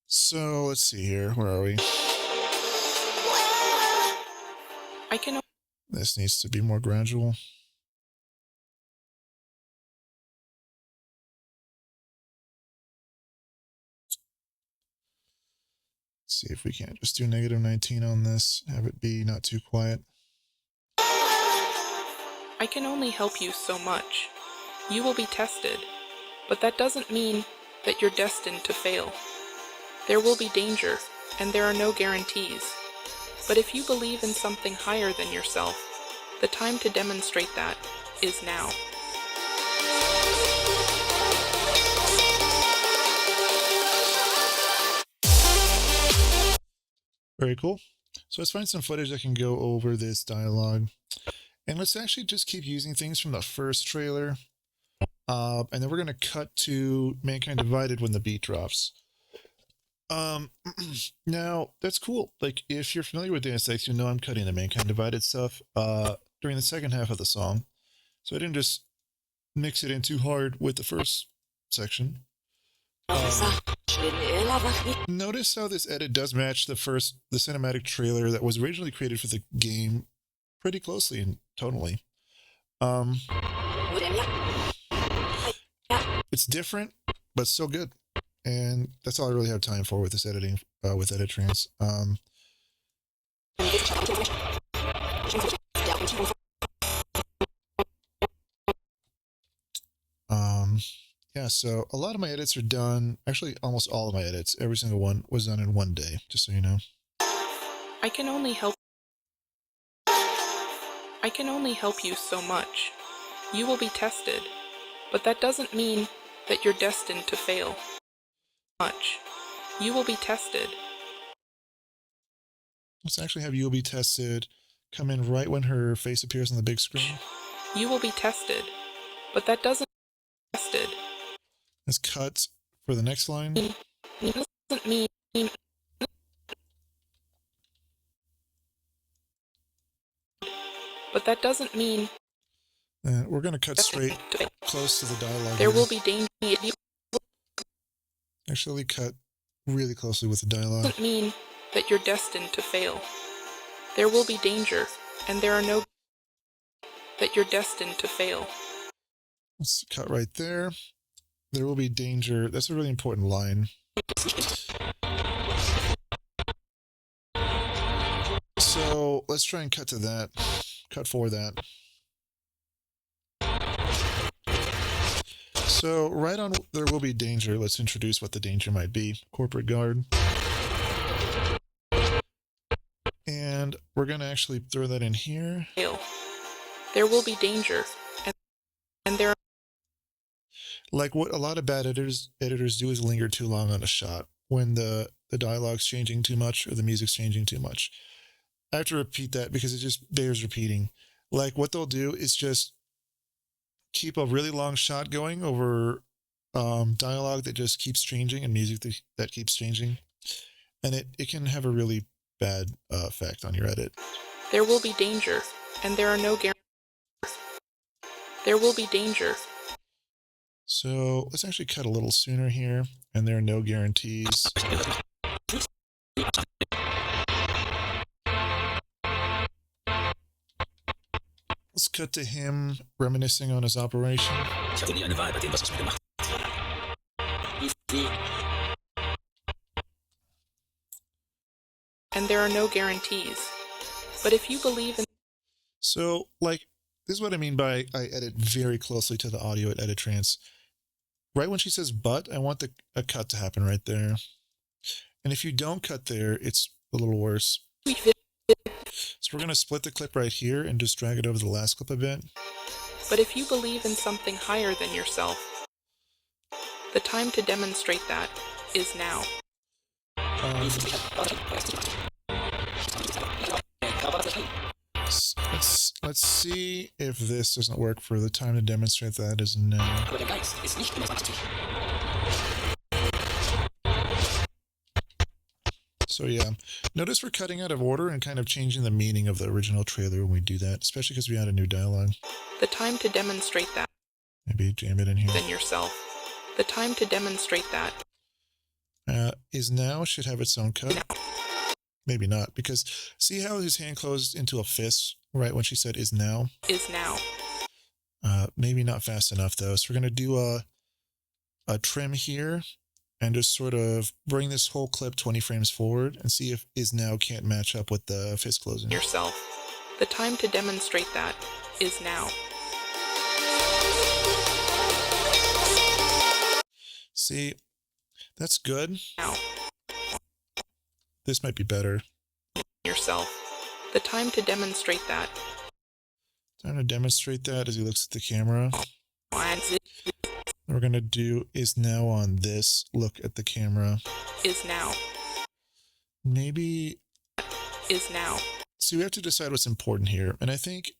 [SPEAKER 1] So let's see here. Where are we?
[SPEAKER 7] I can.
[SPEAKER 1] This needs to be more gradual. Let's see if we can't just do -19 on this. Have it be not too quiet.
[SPEAKER 7] I can only help you so much. You will be tested. But that doesn't mean that you're destined to fail. There will be danger, and there are no guarantees. But if you believe in something higher than yourself, the time to demonstrate that is now.
[SPEAKER 1] Very cool. So let's find some footage that can go over this dialogue. And let's actually just keep using things from the first trailer. And then we're going to cut to Mankind Divided when the beat drops. Now, that's cool. Like, if you're familiar with Deus Ex, you know I'm cutting the Mankind Divided stuff during the second half of the song. So I didn't just mix it in too hard with the first section. Notice how this edit does match the cinematic trailer that was originally created for the game pretty closely and tonally. It's different, but still good. And that's all I really have time for with this editing with Editrance. Yeah, so a lot of my edits are done. Actually, almost all of my edits, every single one was done in one day, just so you know.
[SPEAKER 7] I can only help. I can only help you so much. You will be tested. But that doesn't mean that you're destined to fail. Much. You will be tested.
[SPEAKER 1] Let's actually have "you will be tested" come in right when her face appears on the big screen.
[SPEAKER 7] You will be tested. But that doesn't tested.
[SPEAKER 1] Let's cut for the next line.
[SPEAKER 7] Doesn't mean but that doesn't mean
[SPEAKER 1] And we're going to cut straight close to the dialogue.
[SPEAKER 7] there
[SPEAKER 1] here.
[SPEAKER 7] will be danger.
[SPEAKER 1] Actually cut really closely with the dialogue.
[SPEAKER 7] Doesn't mean that you're destined to fail. There will be danger, and there are no that you're destined to fail.
[SPEAKER 1] Let's cut right there. There will be danger. That's a really important line. So let's try and cut to that. Cut for that. So right on "there will be danger," let's introduce what the danger might be. Corporate guard. And we're going to actually throw that in here.
[SPEAKER 7] Fail. There will be danger, and there are
[SPEAKER 1] Like what a lot of bad editors do is linger too long on a shot when the dialogue's changing too much or the music's changing too much. I have to repeat that because it just bears repeating. Like what they'll do is just keep a really long shot going over dialogue that just keeps changing and music that keeps changing. And it can have a really bad effect on your edit.
[SPEAKER 7] there will be danger, and there are no guarantees. There will be danger.
[SPEAKER 1] So let's actually cut a little sooner here, and there are no guarantees. Let's cut to him reminiscing on his operation.
[SPEAKER 7] And there are no guarantees. But if you believe in
[SPEAKER 1] So, like, this is what I mean by I edit very closely to the audio at Editrance. Right when she says "but," I want a cut to happen right there. And if you don't cut there, it's a little worse. So we're going to split the clip right here and just drag it over the last clip a bit.
[SPEAKER 7] But if you believe in something higher than yourself, the time to demonstrate that is now.
[SPEAKER 1] Let's see if this doesn't work for the time to demonstrate that is now. So yeah, notice we're cutting out of order and kind of changing the meaning of the original trailer when we do that, especially because we add a new dialogue.
[SPEAKER 7] The time to demonstrate that
[SPEAKER 1] Maybe jam it in here.
[SPEAKER 7] than yourself. The time to demonstrate that
[SPEAKER 1] Is now should have its own cut. Maybe not, because see how his hand closed into a fist right when she said "is now"?
[SPEAKER 7] is now.
[SPEAKER 1] Maybe not fast enough though. So we're going to do a trim here and just sort of bring this whole clip 20 frames forward and see if "is now" can't match up with the fist closing.
[SPEAKER 7] Yourself. The time to demonstrate that is now.
[SPEAKER 1] See, that's good.
[SPEAKER 7] Now.
[SPEAKER 1] This might be better.
[SPEAKER 7] Yourself. The time to demonstrate that.
[SPEAKER 1] Time to demonstrate that as he looks at the camera. We're going to do "is now" on this look at the camera.
[SPEAKER 7] Is now.
[SPEAKER 1] Maybe.
[SPEAKER 7] Is now.
[SPEAKER 1] See, we have to decide what's important here. And I think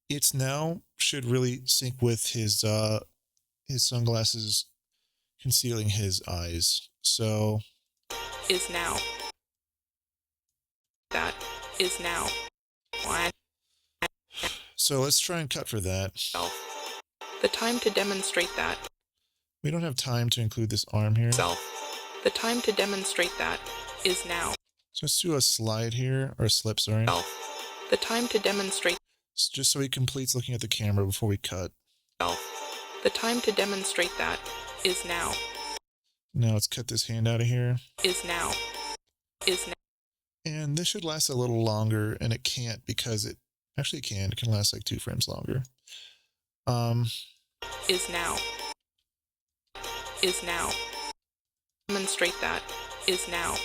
[SPEAKER 1] "it's now" should really sync with his sunglasses concealing his eyes. So.
[SPEAKER 7] Is now. That is now.
[SPEAKER 1] So let's try and cut for that.
[SPEAKER 7] The time to demonstrate that.
[SPEAKER 1] We don't have time to include this arm here.
[SPEAKER 7] The time to demonstrate that is now.
[SPEAKER 1] So let's do a slide here, or a slip, sorry.
[SPEAKER 7] The time to demonstrate.
[SPEAKER 1] Just so he completes looking at the camera before we cut.
[SPEAKER 7] The time to demonstrate that is now.
[SPEAKER 1] Now let's cut this hand out of here.
[SPEAKER 7] Is now. Is now.
[SPEAKER 1] And this should last a little longer, and it can't because it actually can. It can last like 2 frames longer.
[SPEAKER 7] Is now. Is now. Demonstrate that is now.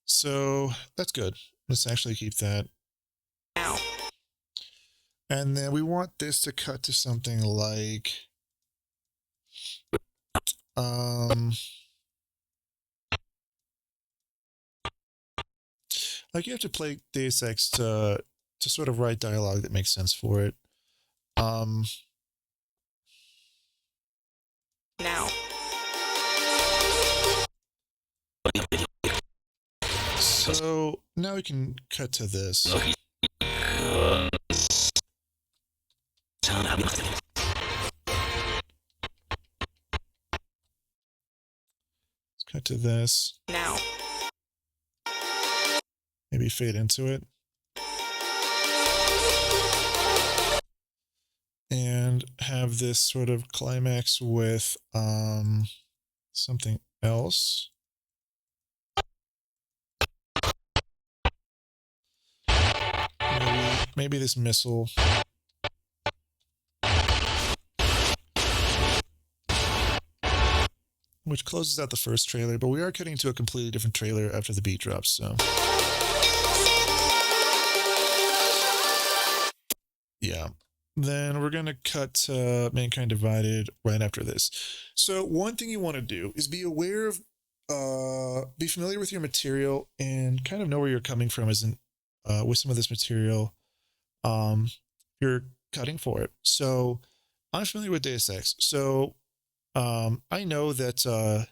[SPEAKER 1] So that's good. Let's actually keep that.
[SPEAKER 7] Now.
[SPEAKER 1] And then we want this to cut to something like Like you have to play Deus Ex to sort of write dialogue that makes sense for it.
[SPEAKER 7] Now.
[SPEAKER 1] So now we can cut to this. Let's cut to this.
[SPEAKER 7] Now.
[SPEAKER 1] Maybe fade into it. And have this sort of climax with something else. Maybe this missile. Which closes out the first trailer, but we are cutting to a completely different trailer after the beat drops, so. Yeah. Then we're going to cut to Mankind Divided right after this. So one thing you want to do is be aware of, be familiar with your material and kind of know where you're coming from as in, with some of this material. You're cutting for it. So I'm familiar with Deus Ex. So I know that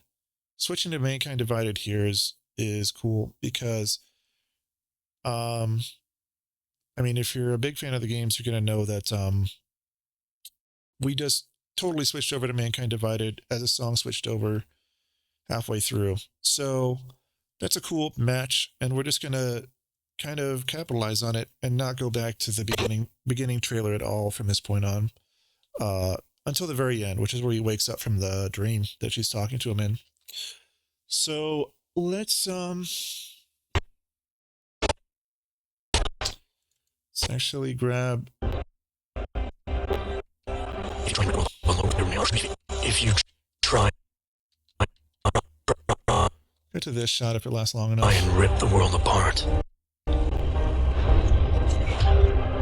[SPEAKER 1] switching to Mankind Divided here is cool because I mean, if you're a big fan of the games, you're going to know that we just totally switched over to Mankind Divided as a song switched over halfway through. So that's a cool match, and we're just going to kind of capitalize on it and not go back to the beginning trailer at all from this point on until the very end, which is where he wakes up from the dream that she's talking to him in. So let's actually grab.
[SPEAKER 3] If you try,
[SPEAKER 1] Get to this shot if it lasts long enough.
[SPEAKER 3] I can rip the world apart.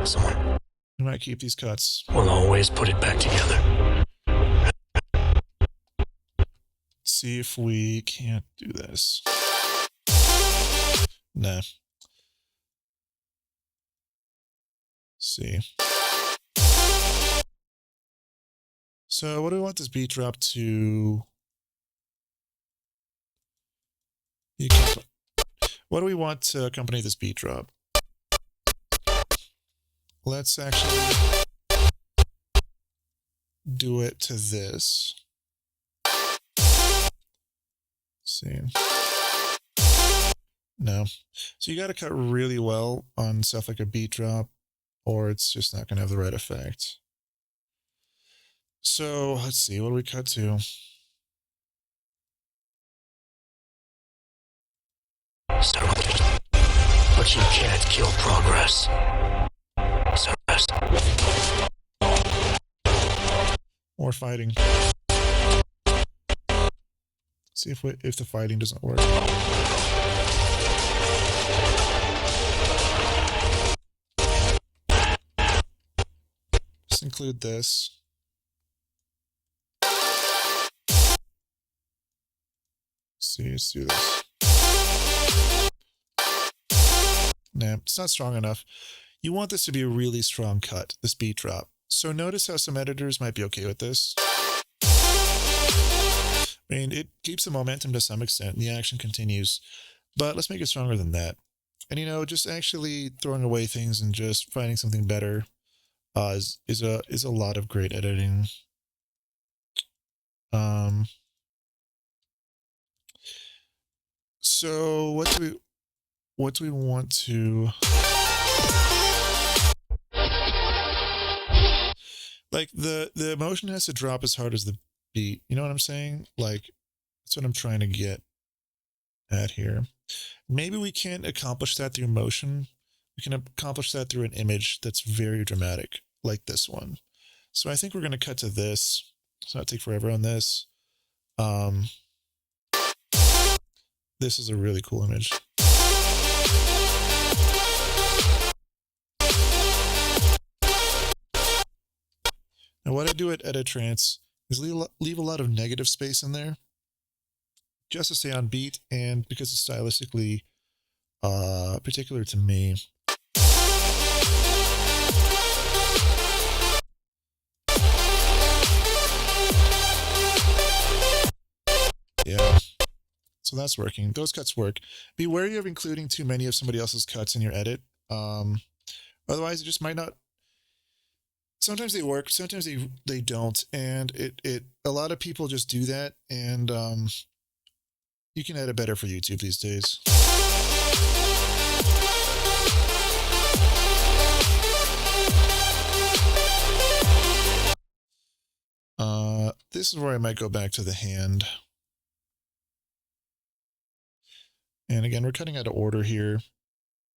[SPEAKER 3] Someone
[SPEAKER 1] We might keep these cuts.
[SPEAKER 3] will always put it back together.
[SPEAKER 1] See if we can't do this. Nah. See. So what do we want this beat drop to? What do we want to accompany this beat drop? Let's actually do it to this. See. No. So you got to cut really well on stuff like a beat drop, or it's just not going to have the right effect. So let's see, what do we cut to?
[SPEAKER 3] But you can't kill progress. So rest.
[SPEAKER 1] More fighting. See if the fighting doesn't work. Let's include this. See, let's do this. Nah, it's not strong enough. You want this to be a really strong cut, this beat drop. So notice how some editors might be okay with this. I mean, it keeps the momentum to some extent, and the action continues, but let's make it stronger than that. And, you know, just actually throwing away things and just finding something better is a lot of great editing. So what do we want to, like, the emotion has to drop as hard as the beat, you know what I'm saying? Like, that's what I'm trying to get at here. Maybe we can't accomplish that through motion. We can accomplish that through an image that's very dramatic, like this one. So I think we're going to cut to this. Let's not take forever on this. This is a really cool image. Now what I do at Editrance is leave a lot of negative space in there just to stay on beat, and because it's stylistically particular to me. Yeah, so that's working. Those cuts work. Be wary of including too many of somebody else's cuts in your edit. Otherwise, it just might not. Sometimes they work, sometimes they don't, and a lot of people just do that, and you can edit better for YouTube these days. This is where I might go back to the hand. And again, we're cutting out of order here,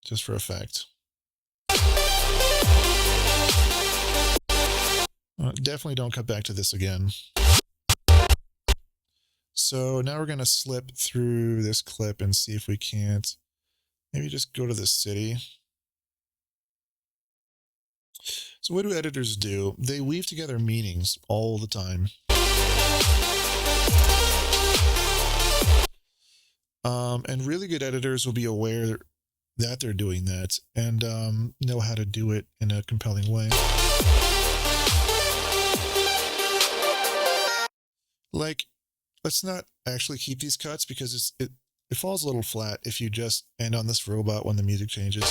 [SPEAKER 1] just for effect. Definitely don't cut back to this again. So now we're going to slip through this clip and see if we can't maybe just go to the city. So what do editors do? They weave together meanings all the time. And really good editors will be aware that they're doing that and know how to do it in a compelling way. Like, let's not actually keep these cuts because it falls a little flat if you just end on this robot when the music changes.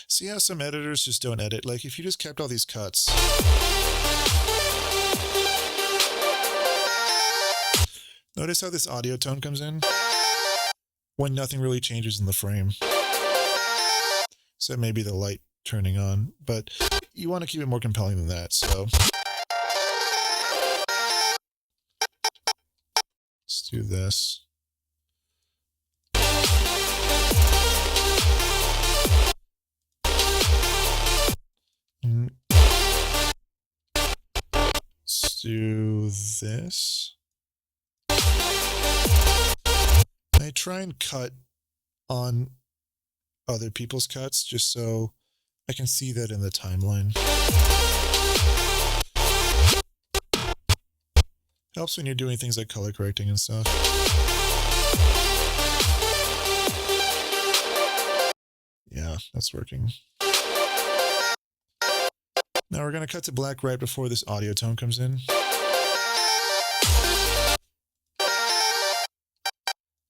[SPEAKER 1] See how some editors just don't edit? Like, if you just kept all these cuts. Notice how this audio tone comes in when nothing really changes in the frame. So maybe the light turning on, but you want to keep it more compelling than that, so. Let's do this. Let's do this. I try and cut on other people's cuts just so I can see that in the timeline. Helps when you're doing things like color correcting and stuff. Yeah, that's working. Now we're going to cut to black right before this audio tone comes in.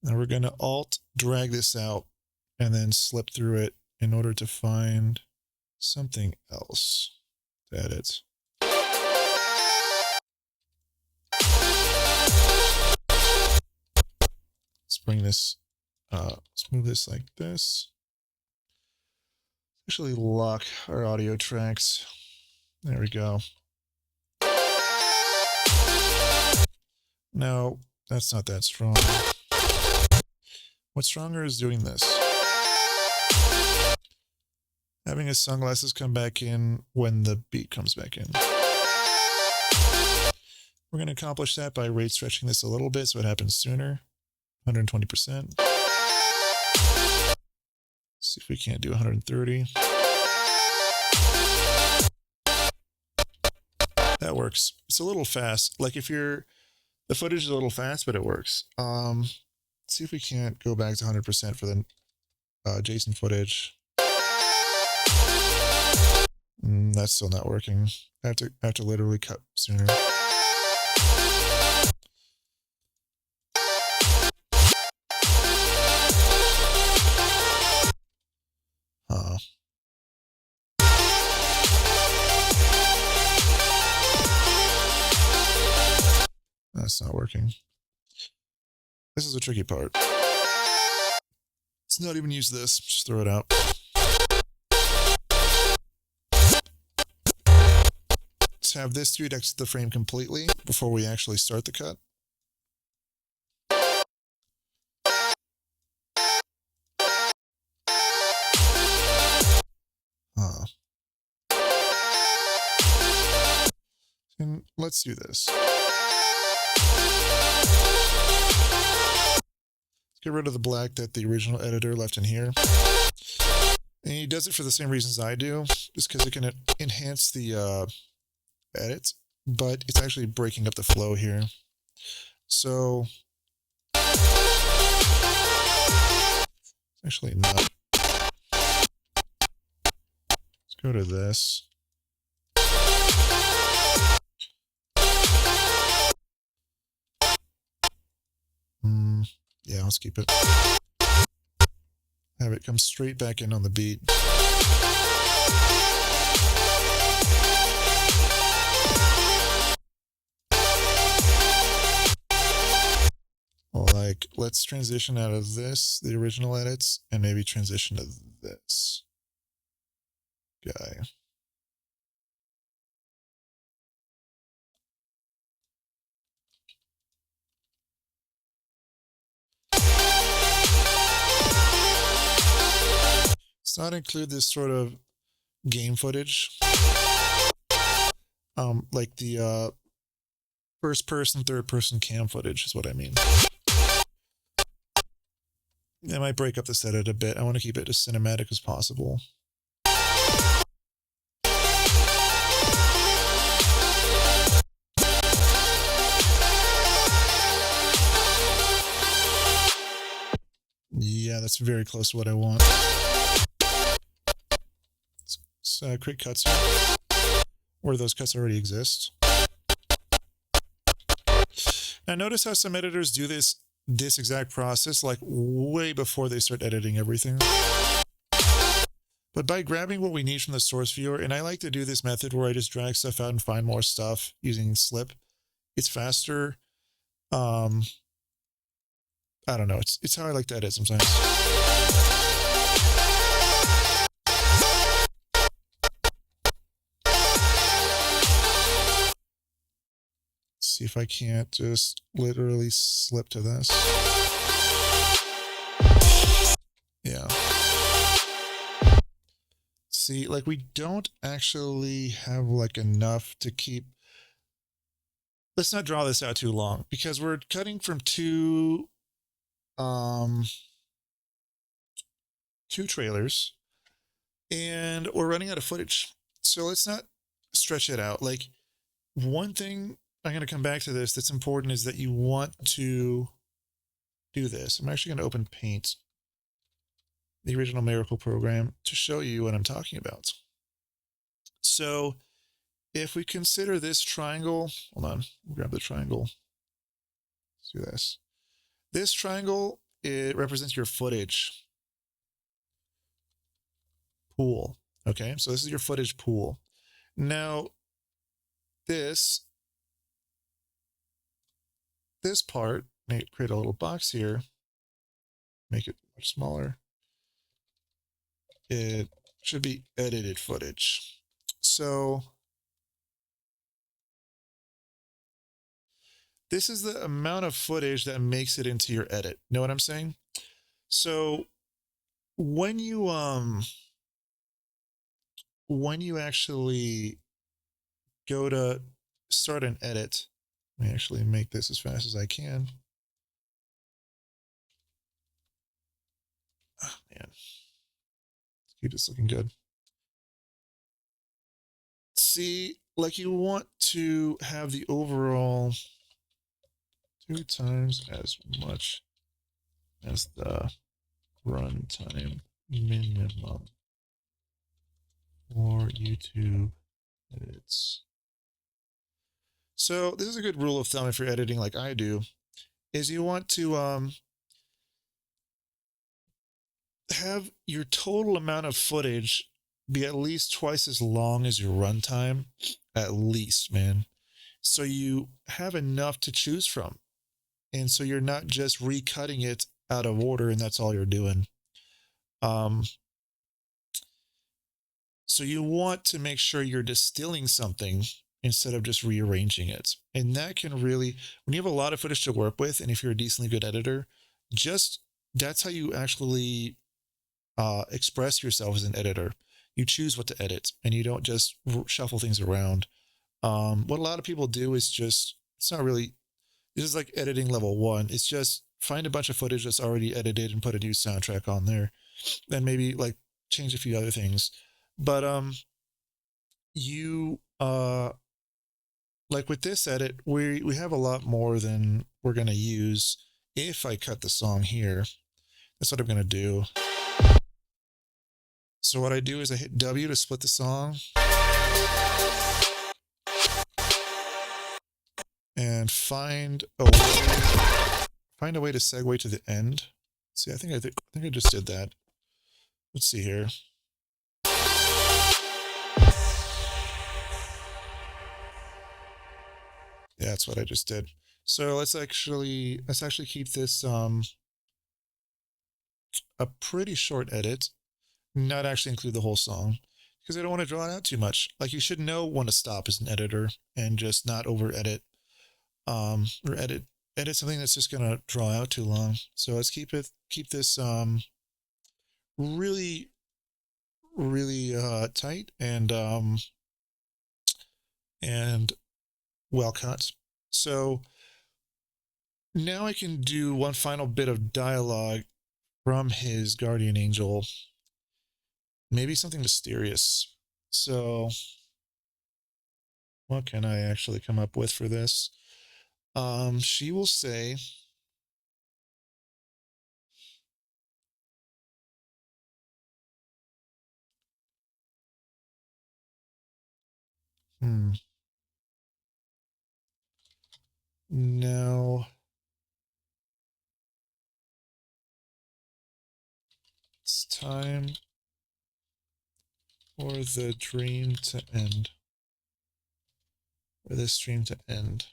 [SPEAKER 1] Now we're going to alt drag this out and then slip through it in order to find something else to edit. Let's bring this, let's move this like this. Actually lock our audio tracks. There we go. No, that's not that strong. What's stronger is doing this. Having his sunglasses come back in when the beat comes back in. We're going to accomplish that by rate stretching this a little bit so it happens sooner. 120%. See if we can't do 130. That works. It's a little fast. Like if the footage is a little fast, but it works. See if we can't go back to 100% for the Jason footage. That's still not working. I have to literally cut sooner. That's not working. This is the tricky part. Let's not even use this. Just throw it out. Let's have this dude exit the frame completely before we actually start the cut. And let's do this. Get rid of the black that the original editor left in here. And he does it for the same reasons I do, just because it can enhance the edit, but it's actually breaking up the flow here. So actually not. Let's go to this. Yeah, let's keep it. Have it come straight back in on the beat. Like, let's transition out of this, the original edits, and maybe transition to this guy. Let's not include this sort of game footage. Like the first person, third person cam footage is what I mean. I might break up this edit a bit. I want to keep it as cinematic as possible. Yeah, that's very close to what I want. Let's create cuts here, where those cuts already exist. Now notice how some editors do this exact process like way before they start editing everything. But by grabbing what we need from the source viewer, and I like to do this method where I just drag stuff out and find more stuff using slip. It's faster. I don't know. It's how I like to edit sometimes. See if I can't just literally slip to this. Yeah. See, like we don't actually have like enough to keep. Let's not draw this out too long because we're cutting from two trailers and we're running out of footage. So let's not stretch it out. Like one thing I'm going to come back to this that's important is that you want to do this. I'm actually going to open Paint, the original Miracle program, to show you what I'm talking about. So if we consider this triangle, hold on, we'll grab the triangle. Let's do this. This triangle, it represents your footage pool. Okay, so this is your footage pool. Now, this part, create a little box here, make it much smaller. It should be edited footage. So this is the amount of footage that makes it into your edit. Know what I'm saying? So when you actually go to start an edit, let me actually make this as fast as I can. Oh man, let's keep this looking good. See, like you want to have the overall 2 times as much as the runtime minimum for YouTube edits. So this is a good rule of thumb if you're editing like I do, is you want to have your total amount of footage be at least twice as long as your runtime, at least, man. So you have enough to choose from. And so you're not just recutting it out of order and that's all you're doing. So you want to make sure you're distilling something instead of just rearranging it. And that can really, when you have a lot of footage to work with, and if you're a decently good editor, that's how you actually express yourself as an editor. You choose what to edit and you don't just shuffle things around. What a lot of people do is just, it's not really, this is like editing level 1. It's just find a bunch of footage that's already edited and put a new soundtrack on there. Then maybe like change a few other things. But you like with this edit, we have a lot more than we're gonna use. If I cut the song here, that's what I'm gonna do. So what I do is I hit W to split the song, and find a way to segue to the end. See, I think I just did that. Let's see here. Yeah, that's what I just did. So let's actually keep this a pretty short edit, not actually include the whole song, because I don't want to draw it out too much. Like, you should know when to stop as an editor and just not over edit, or edit something that's just gonna draw out too long. So let's keep this really tight and well cut. So now I can do one final bit of dialogue from his guardian angel. Maybe something mysterious. So what can I actually come up with for this? She will say, now it's time for the dream to end. For this dream to end.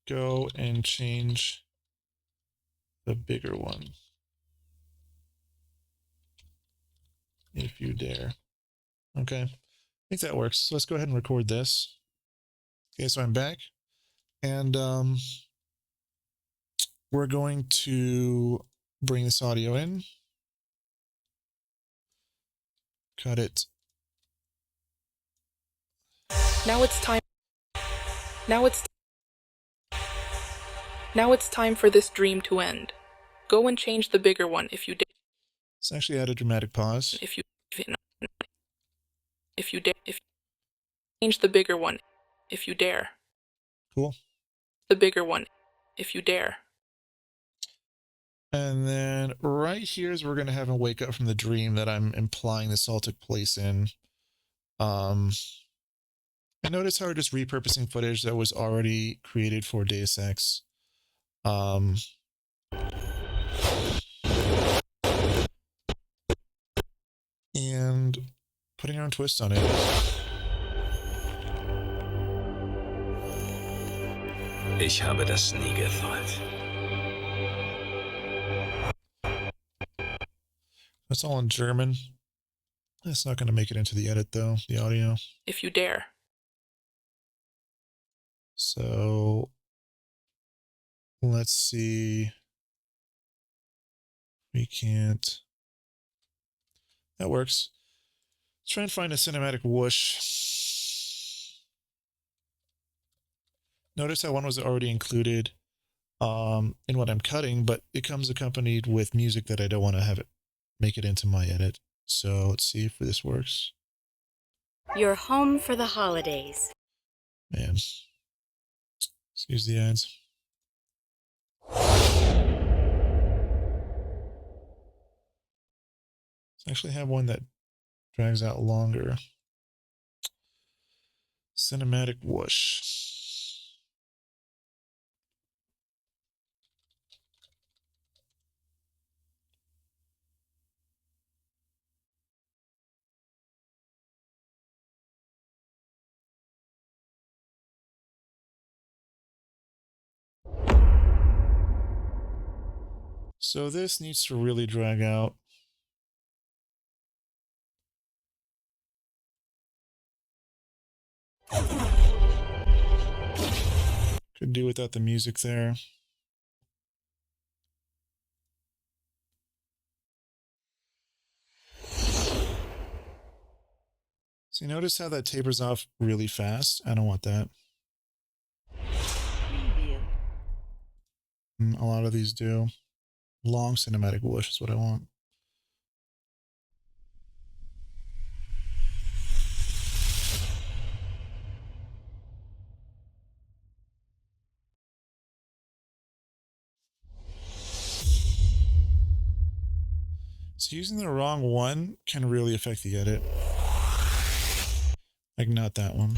[SPEAKER 1] Go and change the bigger one, if you dare. Okay, I think that works. So let's go ahead and record this. Okay, so I'm back, and we're going to bring this audio in, cut it.
[SPEAKER 7] Now it's time for this dream to end. Go and change the bigger one if you dare.
[SPEAKER 1] Let's actually add a dramatic pause.
[SPEAKER 7] If you change the bigger one if you dare.
[SPEAKER 1] Cool.
[SPEAKER 7] The bigger one if you dare.
[SPEAKER 1] And then right here is we're going to have him wake up from the dream that I'm implying this all took place in. And notice how we're just repurposing footage that was already created for Deus Ex. And putting our own twist on it.
[SPEAKER 3] Ich habe das nie gewollt.
[SPEAKER 1] That's all in German. That's not going to make it into the edit, though, the audio.
[SPEAKER 7] If you dare.
[SPEAKER 1] So let's see. We can't. That works. Let's try and find a cinematic whoosh. Notice how one was already included in what I'm cutting, but it comes accompanied with music that I don't want to have it make it into my edit. So let's see if this works.
[SPEAKER 9] You're home for the holidays.
[SPEAKER 1] Man. Excuse the ads. Let's actually have one that drags out longer. Cinematic whoosh. So this needs to really drag out. Could do without the music there. So you notice how that tapers off really fast? I don't want that.
[SPEAKER 9] Preview.
[SPEAKER 1] A lot of these do. Long cinematic whoosh is what I want. So using the wrong one can really affect the edit. Like not that one.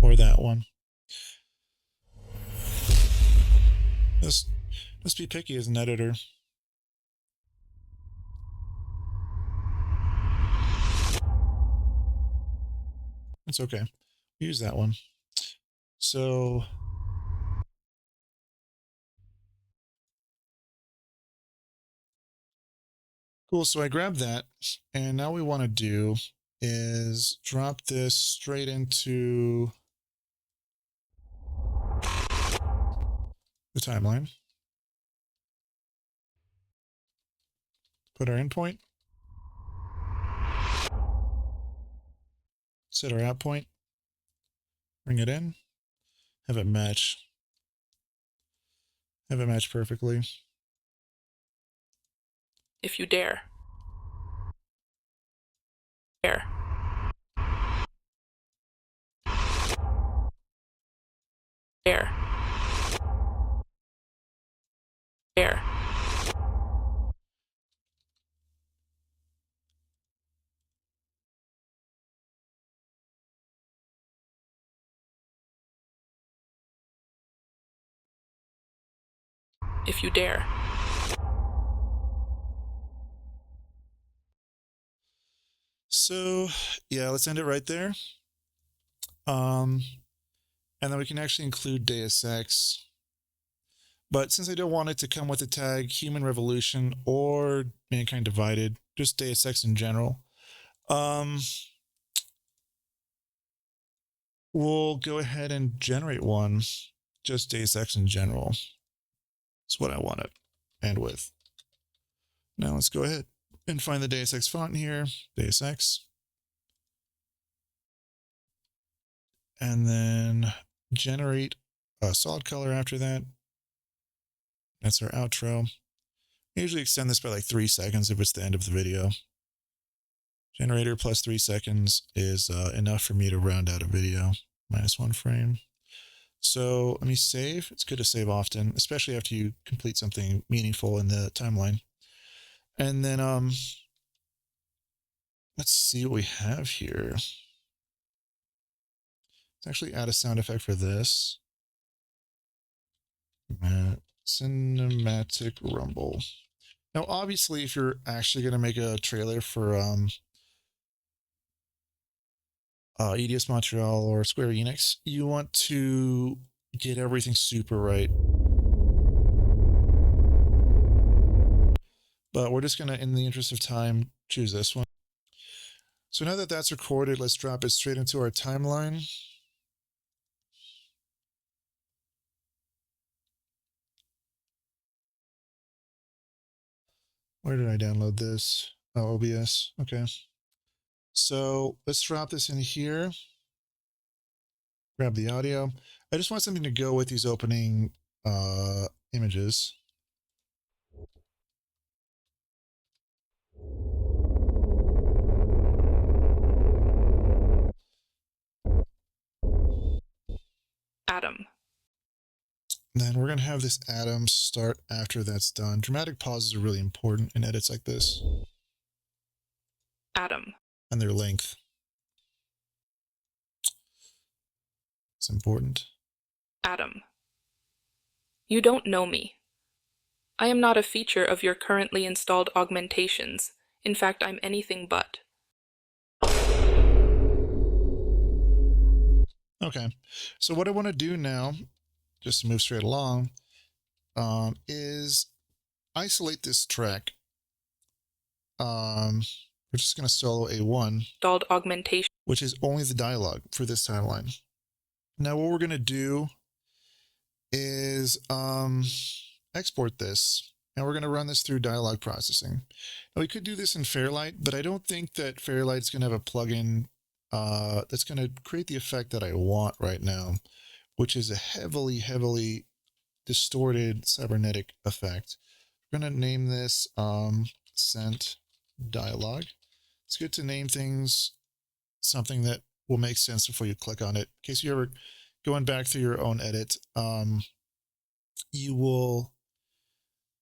[SPEAKER 1] Or that one. Just be picky as an editor. It's okay. Use that one. So cool. So I grabbed that, and now what we want to do is drop this straight into the timeline. Put our endpoint. Set our out point. Bring it in. Have it match. Have it match perfectly.
[SPEAKER 7] If you dare. Dare. Dare. Dare. If you dare.
[SPEAKER 1] So yeah, let's end it right there. And then we can actually include Deus Ex. But since I don't want it to come with the tag Human Revolution or Mankind Divided, just Deus Ex in general, we'll go ahead and generate one, just Deus Ex in general. That's what I want it end with. Now let's go ahead and find the Deus Ex font here, Deus Ex. And then generate a solid color after that. That's our outro. I usually extend this by like 3 seconds if it's the end of the video. Generator plus 3 seconds is enough for me to round out a video. -1 frame. So let me save. It's good to save often, especially after you complete something meaningful in the timeline. And then let's see what we have here. Let's actually add a sound effect for this. Cinematic rumble. Now, obviously, if you're actually going to make a trailer for EDS Montreal or Square Enix, you want to get everything super right. But we're just going to, in the interest of time, choose this one. So now that that's recorded, let's drop it straight into our timeline. Where did I download this? Oh, OBS. Okay. So let's drop this in here. Grab the audio. I just want something to go with these opening images.
[SPEAKER 7] Adam.
[SPEAKER 1] Then we're going to have this Adam start after that's done. Dramatic pauses are really important in edits like this.
[SPEAKER 7] Adam.
[SPEAKER 1] And their length. It's important.
[SPEAKER 7] Adam. You don't know me. I am not a feature of your currently installed augmentations. In fact, I'm anything but.
[SPEAKER 1] Okay, so what I want to do now, just to move straight along, is isolate this track. We're just going to solo A1.
[SPEAKER 7] Installed augmentation.
[SPEAKER 1] Which is only the dialogue for this timeline. Now what we're going to do is export this, and we're going to run this through dialog processing. Now, we could do this in Fairlight, but I don't think that Fairlight's going to have a plugin that's going to create the effect that I want right now, which is a heavily distorted cybernetic effect. We're going to name this sent dialog. It's good to name things something that will make sense before you click on it. In case you're ever going back through your own edit, you will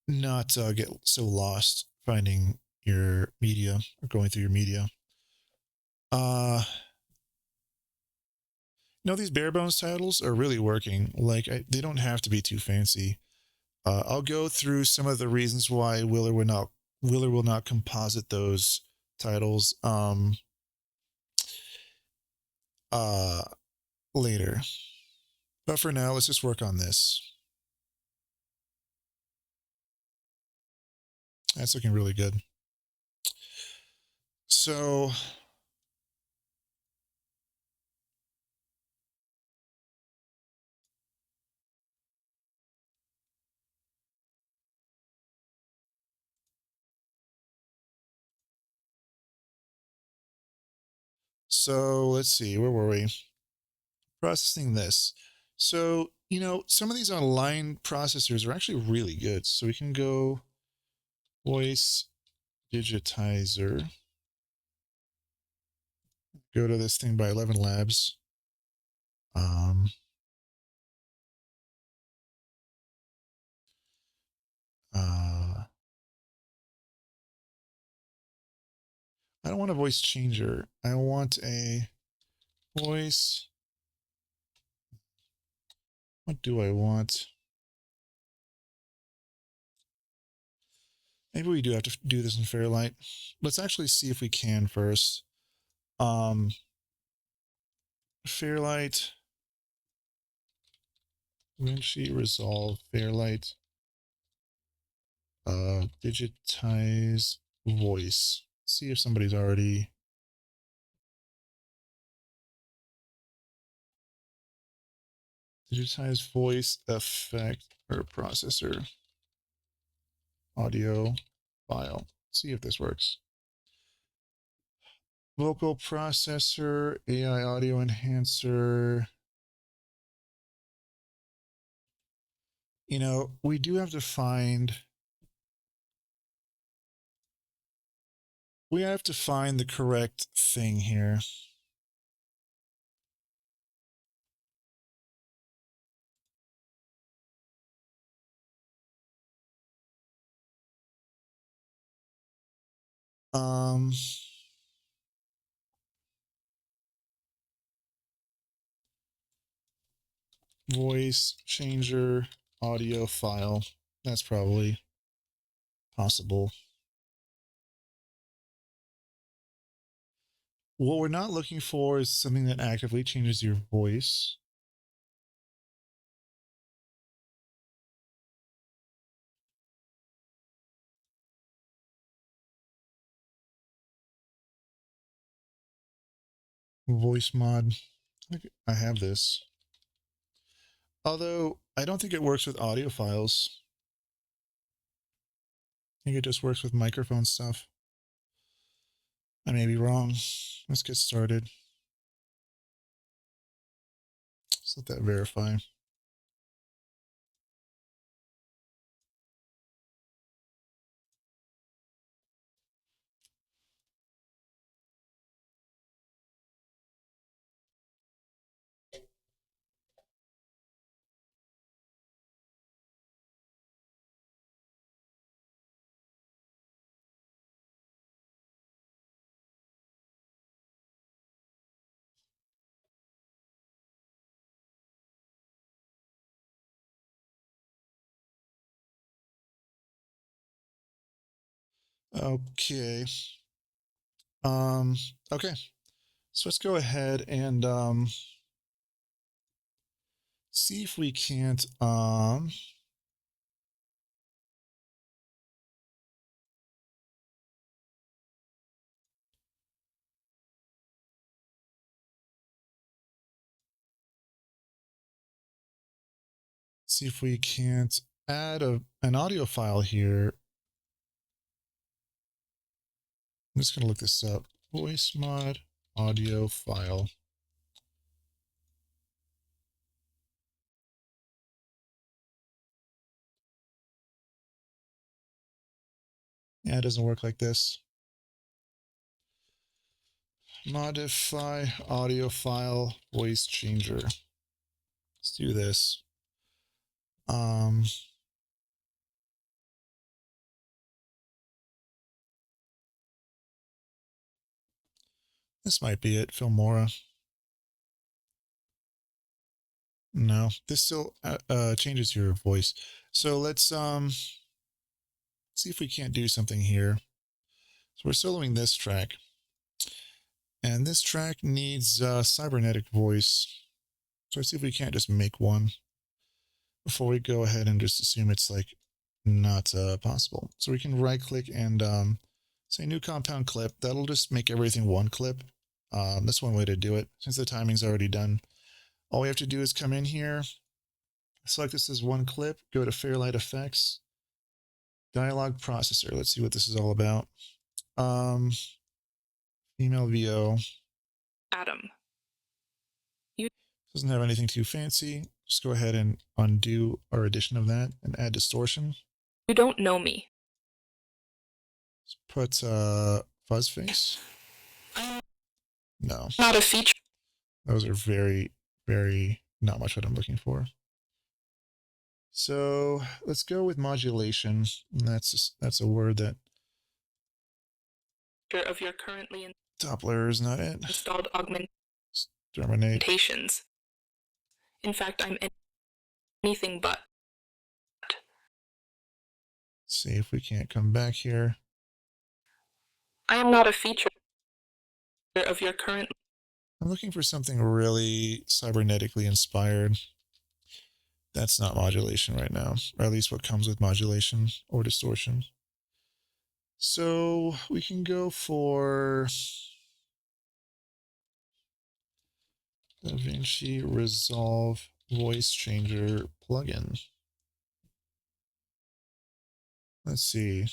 [SPEAKER 1] not get so lost finding your media or going through your media. These bare bones titles are really working. Like, they don't have to be too fancy. I'll go through some of the reasons why Willer will not composite those titles later. But for now, let's just work on this. That's looking really good. So let's see, where were we? Processing this. So, some of these online processors are actually really good. So we can go voice digitizer. Go to this thing by 11 Labs. I don't want a voice changer. I want a voice. What do I want? Maybe we do have to do this in Fairlight. Let's actually see if we can first. Fairlight. Vinci resolve Fairlight. Digitize voice. See if somebody's already. Digitize voice effect or processor. Audio file. See if this works. Vocal processor, AI audio enhancer. We do have to find. We have to find the correct thing here. Voice changer audio file. That's probably possible. What we're not looking for is something that actively changes your voice. Voice mod. I have this. Although I don't think it works with audio files. I think it just works with microphone stuff. I may be wrong. Let's get started. Let's let that verify. Okay. Okay. So let's go ahead and see if we can't add an audio file here. I'm just going to look this up. Voice mod audio file. Yeah, it doesn't work like this. Modify audio file voice changer. Let's do this. This might be it, Filmora. No, this still changes your voice. So let's see if we can't do something here. So we're soloing this track. And this track needs cybernetic voice. So let's see if we can't just make one before we go ahead and just assume it's like not possible. So we can right click and say new compound clip. That'll just make everything one clip. That's one way to do it. Since the timing's already done, all we have to do is come in here, select this as one clip, go to Fairlight Effects, Dialogue Processor. Let's see what this is all about. Female VO.
[SPEAKER 7] Adam.
[SPEAKER 1] Doesn't have anything too fancy. Just go ahead and undo our addition of that and add distortion.
[SPEAKER 7] You don't know me.
[SPEAKER 1] Let's put fuzz face. No.
[SPEAKER 7] Not a feature.
[SPEAKER 1] Those are very, very not much what I'm looking for. So let's go with modulation. And that's a word that
[SPEAKER 7] Of your currently
[SPEAKER 1] Doppler is not it.
[SPEAKER 7] installed
[SPEAKER 1] Terminate.
[SPEAKER 7] augmentations. In fact, I'm anything but.
[SPEAKER 1] Let's see if we can't come back here.
[SPEAKER 7] I am not a feature of your current.
[SPEAKER 1] I'm looking for something really cybernetically inspired. That's not modulation right now, or at least what comes with modulation or distortion. So we can go for DaVinci Resolve Voice Changer plugin. Let's see.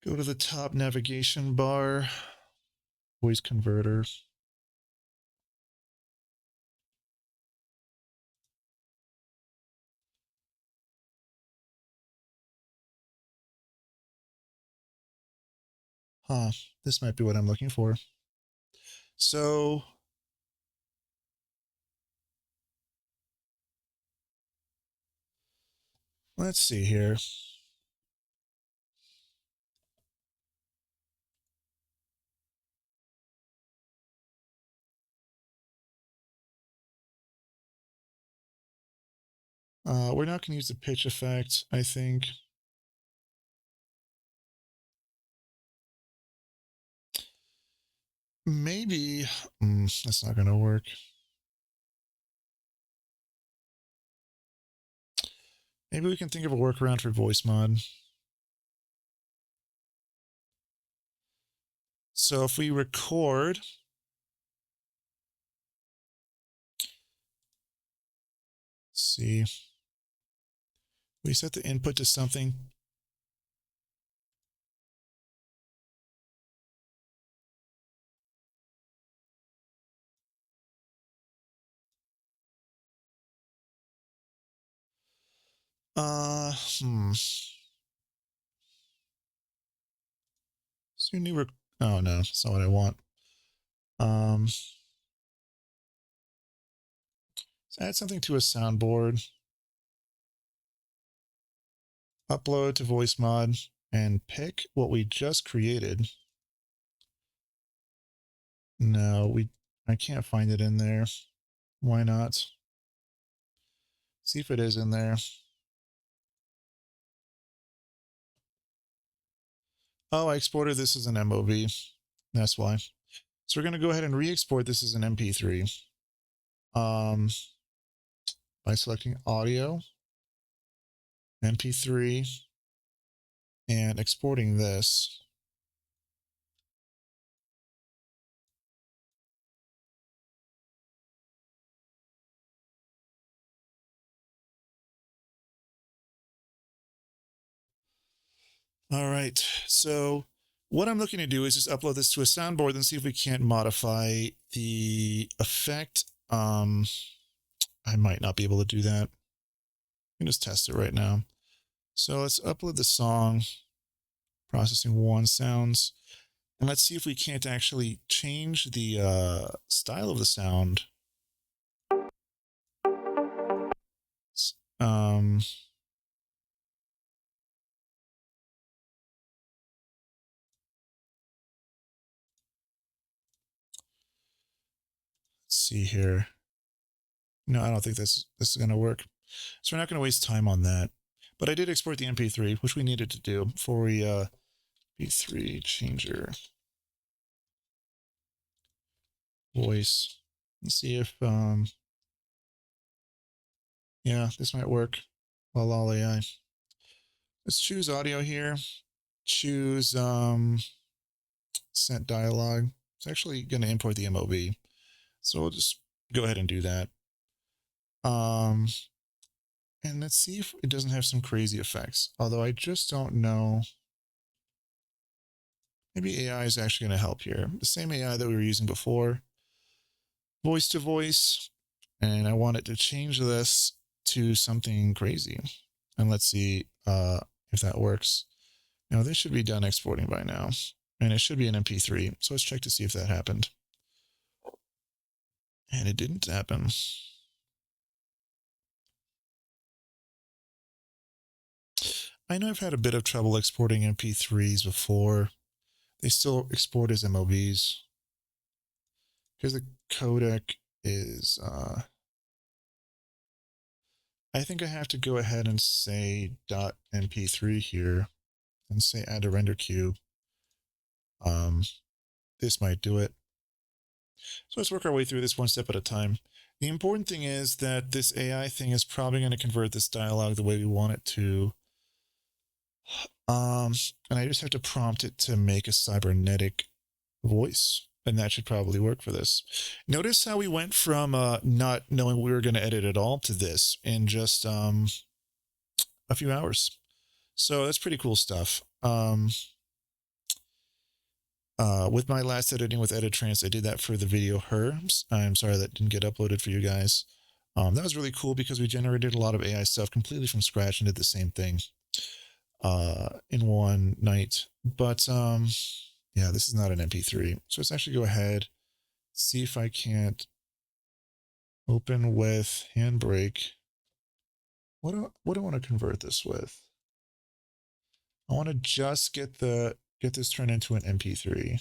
[SPEAKER 1] Go to the top navigation bar, voice converter. This might be what I'm looking for. So let's see here. We're not going to use the pitch effect, I think. Maybe that's not going to work. Maybe we can think of a workaround for voice mod. So if we record, let's see, we set the input to something. So new oh no, that's not what I want. Let's add something to a soundboard. Upload to voice mod and pick what we just created. No, I can't find it in there. Why not? See if it is in there. Oh, I exported this as an MOV. That's why. So we're going to go ahead and re-export this as an MP3. By selecting audio. MP3 and exporting this. All right, so what I'm looking to do is just upload this to a soundboard and see if we can't modify the effect. I might not be able to do that. I can just test it right now. So let's upload the song, processing 1 sounds, and let's see if we can't actually change the style of the sound. Um, let's see here. No, I don't think this is going to work. So we're not going to waste time on that. But I did export the MP3, which we needed to do before we MP3 changer voice. Let's see if yeah, this might work. Lol AI. Let's choose audio here. Choose sent dialogue. It's actually going to import the MOV. So we'll just go ahead and do that. And let's see if it doesn't have some crazy effects. Although I just don't know. Maybe AI is actually going to help here. The same AI that we were using before. Voice to voice. And I want it to change this to something crazy. And let's see if that works. Now this should be done exporting by now. And it should be an MP3. So let's check to see if that happened. And it didn't happen. I know I've had a bit of trouble exporting MP3s before. They still export as MOVs. Because the codec is... I think I have to go ahead and say .mp3 here. And say add a render queue. This might do it. So let's work our way through this one step at a time. The important thing is that this AI thing is probably going to convert this dialogue the way we want it to. And I just have to prompt it to make a cybernetic voice. And that should probably work for this. Notice how we went from not knowing we were going to edit at all to this in just a few hours. So that's pretty cool stuff. With my last editing with Editrance, I did that for the video Herbs. I'm sorry that didn't get uploaded for you guys. That was really cool because we generated a lot of AI stuff completely from scratch and did the same thing in one night. But yeah, this is not an MP3. So let's actually go ahead, see if I can't open with Handbrake. What do I want to convert this with? I want to just get this turned into an MP3.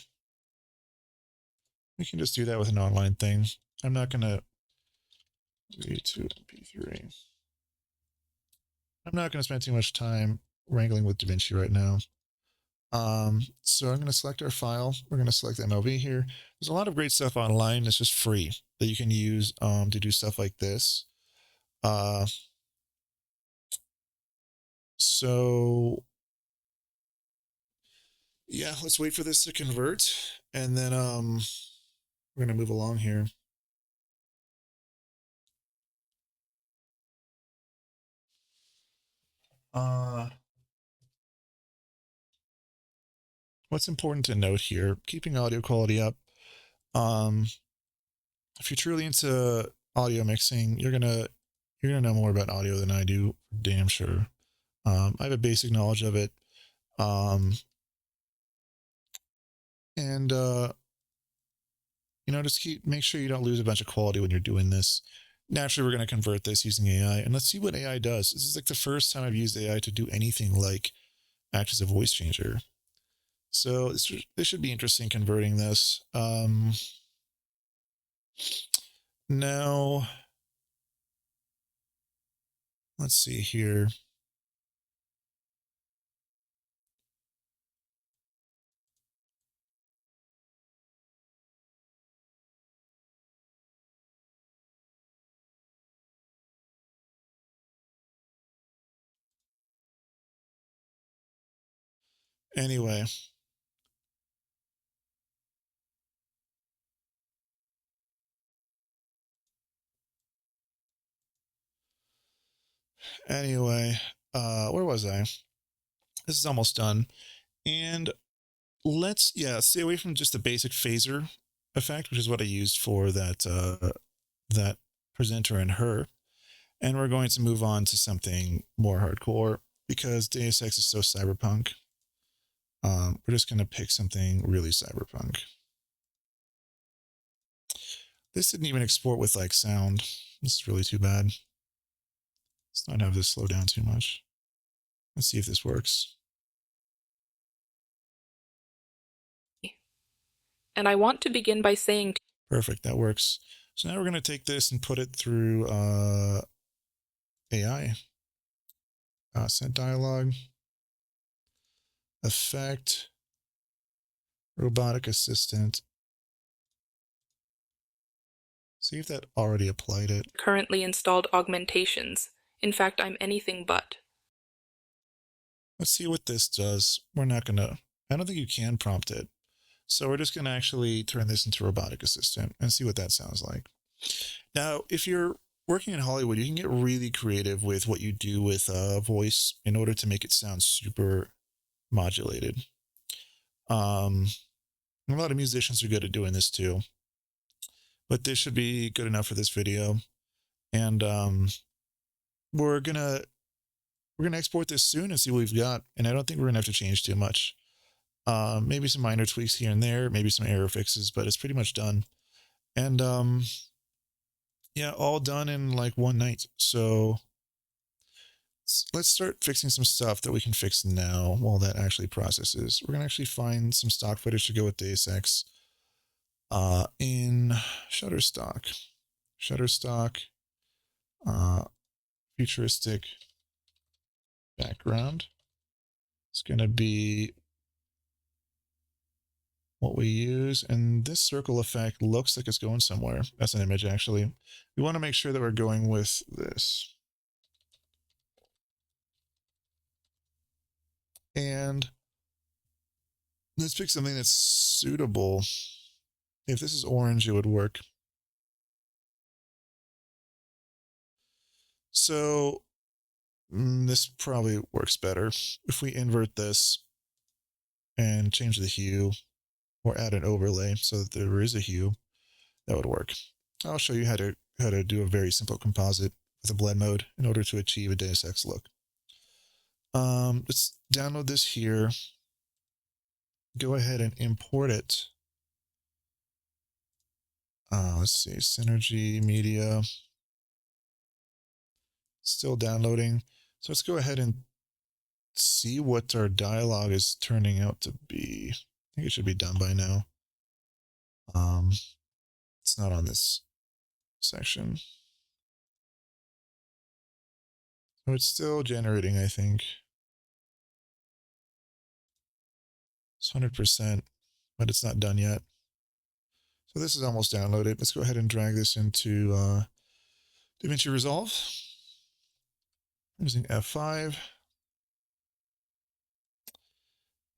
[SPEAKER 1] We can just do that with an online thing. I'm not going to read to MP3. I'm not going to spend too much time wrangling with DaVinci right now. So I'm going to select our file. We're going to select the MLV here. There's a lot of great stuff online that's just free that you can use to do stuff like this. So yeah, let's wait for this to convert, and then we're going to move along here. What's important to note here, keeping audio quality up. If you're truly into audio mixing, you're gonna know more about audio than I do, damn sure. I have a basic knowledge of it. And just make sure you don't lose a bunch of quality when you're doing this. Naturally, we're going to convert this using AI, and let's see what AI does. This is like the first time I've used AI to do anything like act as a voice changer. So this should be interesting converting this. Now, let's see here. Anyway. Where was I? This is almost done. And let's stay away from just the basic phaser effect, which is what I used for that presenter and her. And we're going to move on to something more hardcore because Deus Ex is so cyberpunk. We're just going to pick something really cyberpunk. This didn't even export with like sound. This is really too bad. Let's not have this slow down too much. Let's see if this works.
[SPEAKER 7] And I want to begin by saying...
[SPEAKER 1] Perfect, that works. So now we're going to take this and put it through AI. Set dialogue. Effect. Robotic assistant. See if that already applied it.
[SPEAKER 7] Currently installed augmentations. In fact, I'm anything but.
[SPEAKER 1] Let's see what this does. We're not going to... I don't think you can prompt it. So we're just going to actually turn this into robotic assistant and see what that sounds like. Now, if you're working in Hollywood, you can get really creative with what you do with voice in order to make it sound super modulated. A lot of musicians are good at doing this too. But this should be good enough for this video. And we're gonna export this soon and see what we've got. And I don't think we're gonna have to change too much. Maybe some minor tweaks here and there, maybe some error fixes, but it's pretty much done. And yeah, all done in like one night. So let's start fixing some stuff that we can fix now while that actually processes. We're gonna actually find some stock footage to go with Deus Ex in Shutterstock. Futuristic background. It's gonna be what we use, and this circle effect looks like it's going somewhere. That's an image, actually. We want to make sure that we're going with this. And let's pick something that's suitable. If this is orange, it would work. So this probably works better. If we invert this and change the hue, or add an overlay so that there is a hue, that would work. I'll show you how to do a very simple composite with a blend mode in order to achieve a Deus Ex look. Let's download this here. Go ahead and import it. Let's see, Synergy Media. Still downloading. So let's go ahead and see what our dialogue is turning out to be. I think it should be done by now. It's not on this section. So it's still generating, I think. It's 100%, but it's not done yet. So this is almost downloaded. Let's go ahead and drag this into DaVinci Resolve. Using F5.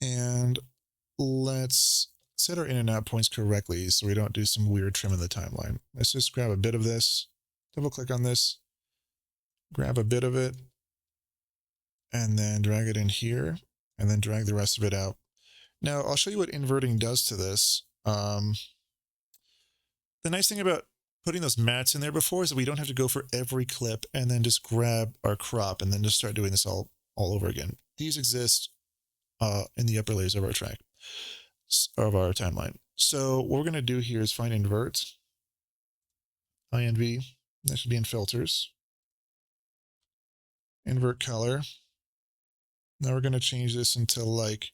[SPEAKER 1] And let's set our in and out points correctly so we don't do some weird trim in the timeline. Let's just grab a bit of this, double click on this, grab a bit of it, and then drag it in here, and then drag the rest of it out. Now, I'll show you what inverting does to this. The nice thing about putting those mats in there before is that we don't have to go for every clip and then just grab our crop and then just start doing this all over again. These exist in the upper layers of our track, of our timeline. So what we're going to do here is find invert, INV, that should be in filters, invert color. Now we're going to change this into like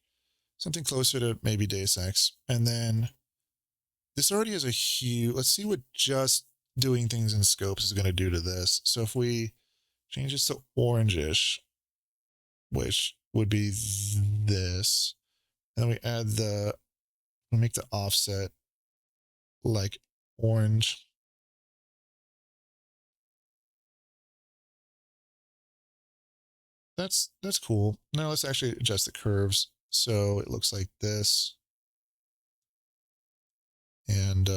[SPEAKER 1] something closer to maybe Deus Ex. And then this already has a hue. Let's see what just doing things in scopes is going to do to this. So if we change this to orangish, which would be this, and then we make the offset like orange. That's cool. Now let's actually adjust the curves. So it looks like this. And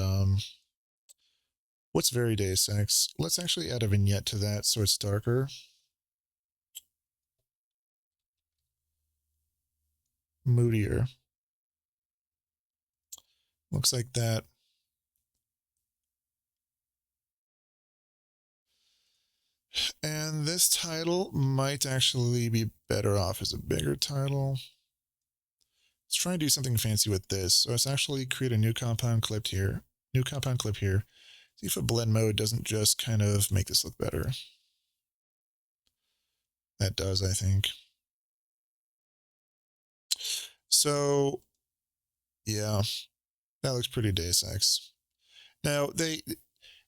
[SPEAKER 1] what's very Deus Ex? Let's actually add a vignette to that so it's darker. Moodier. Looks like that. And this title might actually be better off as a bigger title. Let's try and do something fancy with this. So let's actually create a new compound clip here. New compound clip here. See if a blend mode doesn't just kind of make this look better. That does, I think. So, yeah, that looks pretty Deus Ex. Now,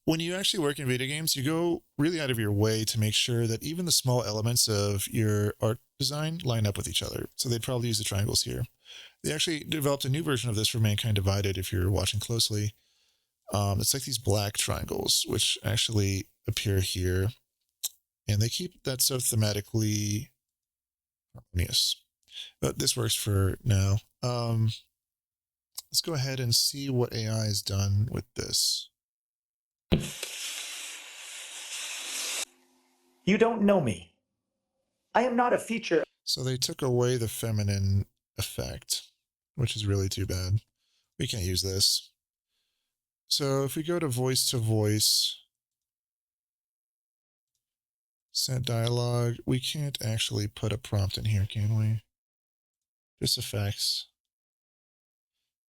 [SPEAKER 1] when you actually work in video games, you go really out of your way to make sure that even the small elements of your art design line up with each other. So they'd probably use the triangles here. They actually developed a new version of this for Mankind Divided, if you're watching closely. It's like these black triangles, which actually appear here. And they keep that so thematically harmonious. But this works for now. Let's go ahead and see what AI has done with this.
[SPEAKER 10] You don't know me. I am not a feature.
[SPEAKER 1] So they took away the feminine effect, which is really too bad. We can't use this. So if we go to voice, set dialogue, we can't actually put a prompt in here, can we? Just effects.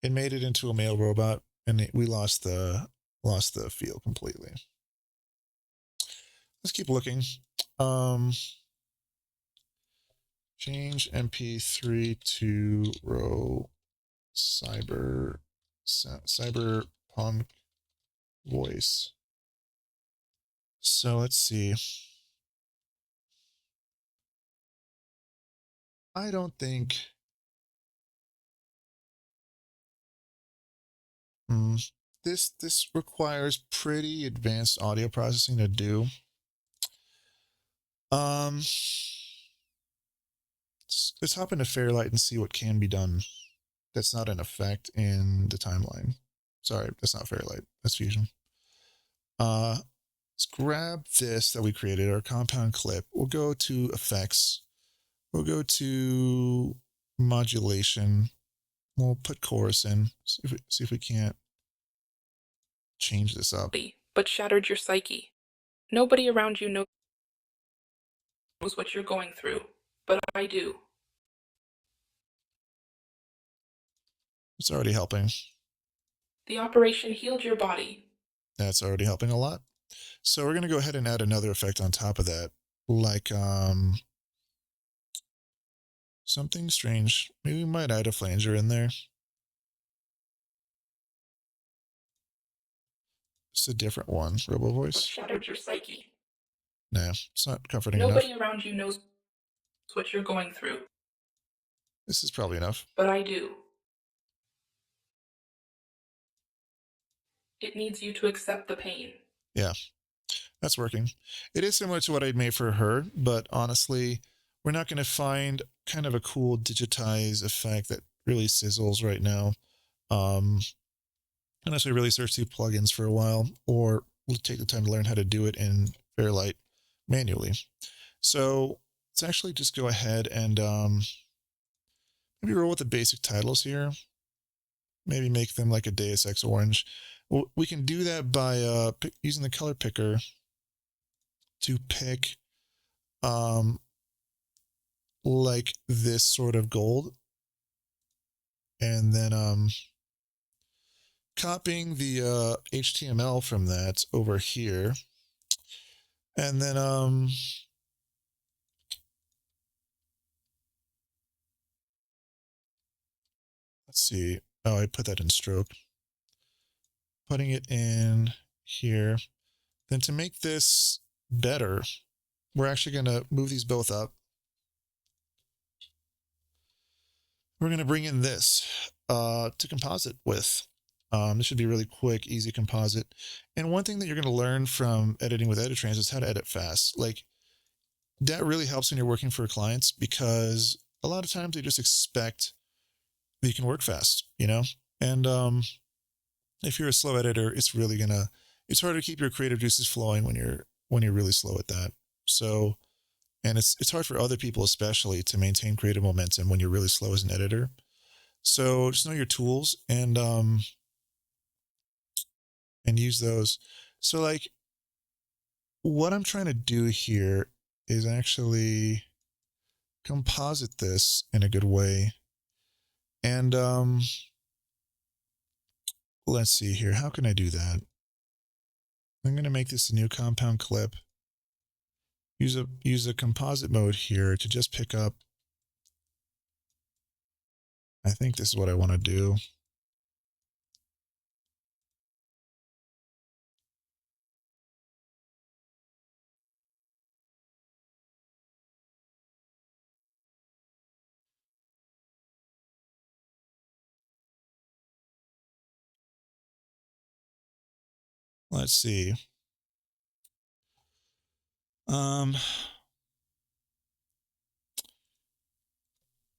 [SPEAKER 1] It made it into a male robot, and we lost the feel completely. Let's keep looking. Change MP3 to row cyberpunk voice. So let's see. I don't think this requires pretty advanced audio processing to do. Let's hop into Fairlight and see what can be done. That's not an effect in the timeline. Sorry, that's not Fairlight. That's Fusion. Let's grab this that we created, our compound clip. We'll go to effects. We'll go to modulation. We'll put chorus in. See if we can't change this up.
[SPEAKER 7] But shattered your psyche. Nobody around you knows what you're going through, but I do.
[SPEAKER 1] It's already helping.
[SPEAKER 7] The operation healed your body.
[SPEAKER 1] That's already helping a lot. So we're going to go ahead and add another effect on top of that, like something strange. Maybe we might add a flanger in there. It's a different one. Robo voice.
[SPEAKER 7] Shattered your psyche.
[SPEAKER 1] Nah, it's not comforting
[SPEAKER 7] Nobody
[SPEAKER 1] enough.
[SPEAKER 7] around you knows what you're going through.
[SPEAKER 1] This is probably enough.
[SPEAKER 7] But I do. It needs you to accept the pain.
[SPEAKER 1] Yeah, that's working. It is similar to what I'd made for her, but honestly, we're not going to find kind of a cool digitized effect that really sizzles right now. Unless we really search through plugins for a while, or we'll take the time to learn how to do it in Fairlight manually. So let's actually just go ahead and maybe roll with the basic titles here. Maybe make them like a Deus Ex orange. Well, we can do that by using the color picker to pick like this sort of gold, and then copying the HTML from that over here, and then let's see. Oh, I put that in stroke. Putting it in here. Then to make this better, we're actually going to move these both up. We're going to bring in this to composite with. This should be really quick, easy composite. And one thing that you're going to learn from editing with Editrance is how to edit fast. Like, that really helps when you're working for clients, because a lot of times they just expect you can work fast, you know? And if you're a slow editor, it's really it's hard to keep your creative juices flowing when you're really slow at that. So, and it's hard for other people especially to maintain creative momentum when you're really slow as an editor. So just know your tools and use those. So like what I'm trying to do here is actually composite this in a good way. And let's see here. How can I do that? I'm going to make this a new compound clip. Use a composite mode here to just pick up. I think this is what I want to do. Let's see.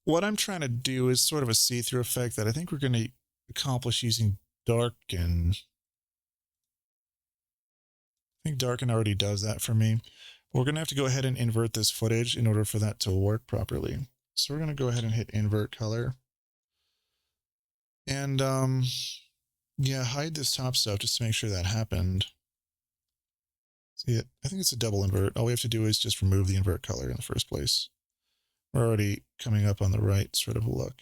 [SPEAKER 1] What I'm trying to do is sort of a see-through effect that I think we're going to accomplish using darken. I think darken already does that for me. We're going to have to go ahead and invert this footage in order for that to work properly. So we're going to go ahead and hit invert color. And yeah, hide this top stuff just to make sure that happened. See it? I think it's a double invert. All we have to do is just remove the invert color in the first place. We're already coming up on the right sort of look.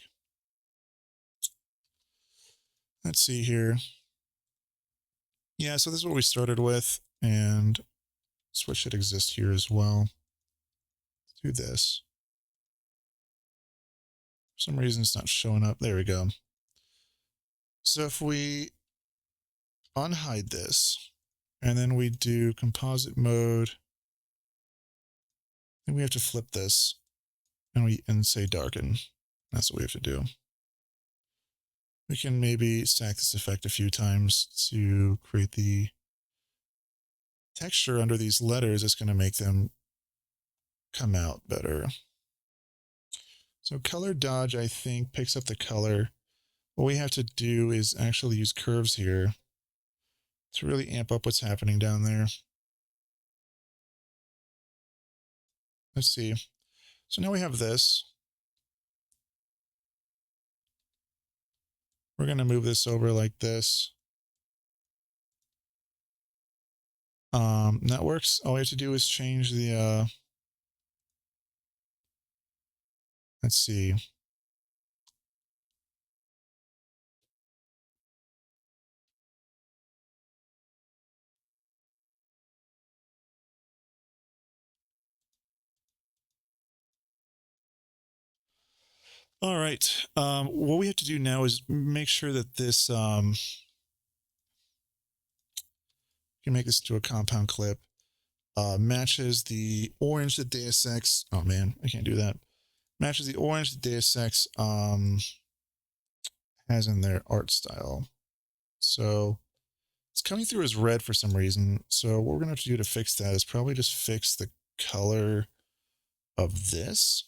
[SPEAKER 1] Let's see here. Yeah, so this is what we started with, and switch should exist here as well. Let's do this. For some reason it's not showing up. There we go. So if we unhide this, and then we do composite mode, then we have to flip this and say darken. That's what we have to do. We can maybe stack this effect a few times to create the texture under these letters. It's going to make them come out better. So color dodge, I think, picks up the color. What we have to do is actually use curves here to really amp up what's happening down there. Let's see. So now we have this. We're going to move this over like this. That works. All we have to do is change the, let's see. All right. What we have to do now is make sure that this, you can make this into a compound clip, matches the orange that Deus Ex, oh man, I can't do that. Matches the orange that Deus Ex has in their art style. So it's coming through as red for some reason. So what we're going to have to do to fix that is probably just fix the color of this.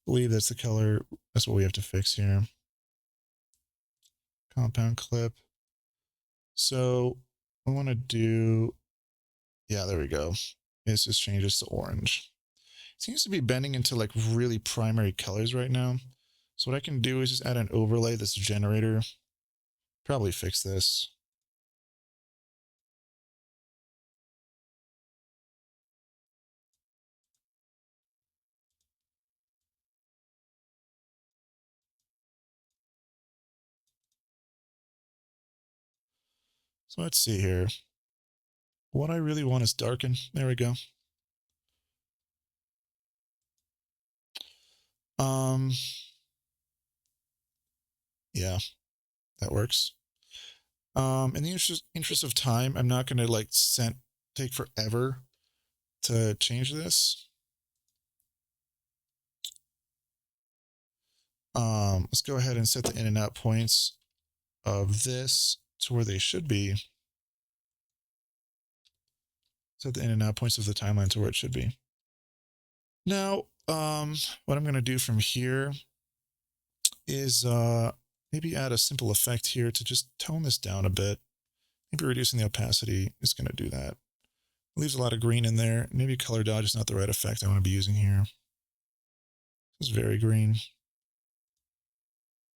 [SPEAKER 1] I believe that's the color. That's what we have to fix here. Compound clip. So I want to do, yeah, there we go. It's just changes to orange. It seems to be bending into like really primary colors right now. So what I can do is just add an overlay, this generator. Probably fix this. So let's see here. What I really want is darken. There we go. Yeah, that works. In the interest of time, I'm not going to like take forever to change this. Let's go ahead and set the in and out points of this to where they should be. Set the in and out points of the timeline to where it should be. Now, what I'm going to do from here is maybe add a simple effect here to just tone this down a bit. Maybe reducing the opacity is going to do that. It leaves a lot of green in there. Maybe color dodge is not the right effect I want to be using here. It's very green.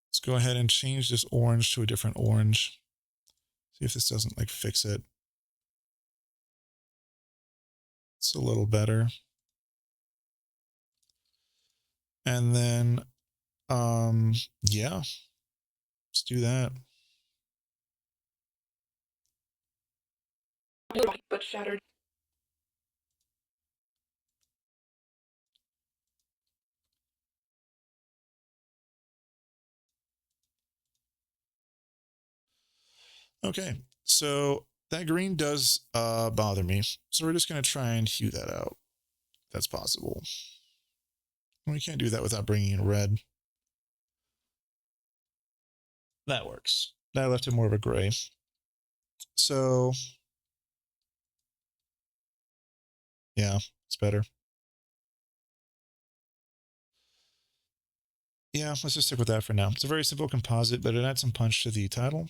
[SPEAKER 1] Let's go ahead and change this orange to a different orange. See if this doesn't like fix it. It's a little better. And then, yeah, let's do that.
[SPEAKER 7] But shattered.
[SPEAKER 1] Okay, so that green does bother me. So we're just going to try and hue that out. If that's possible. We can't do that without bringing in red. That works. That left it more of a gray. So, yeah, it's better. Yeah, let's just stick with that for now. It's a very simple composite, but it adds some punch to the title.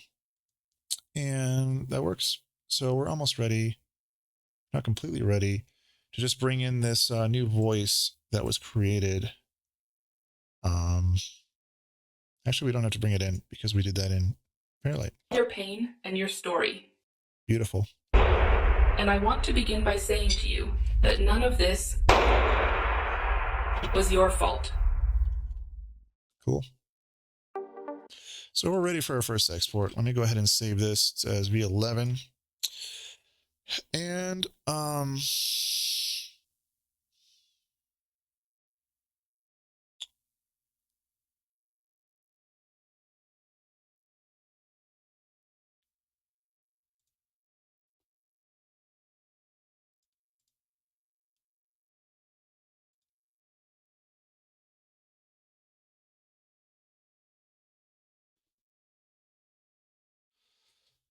[SPEAKER 1] And that works. So we're almost ready, not completely ready, to just bring in this new voice that was created. Actually, we don't have to bring it in because we did that in Fairlight.
[SPEAKER 7] Your pain and your story.
[SPEAKER 1] Beautiful.
[SPEAKER 7] And I want to begin by saying to you that none of this was your fault.
[SPEAKER 1] Cool. So we're ready for our first export. Let me go ahead and save this as V11. And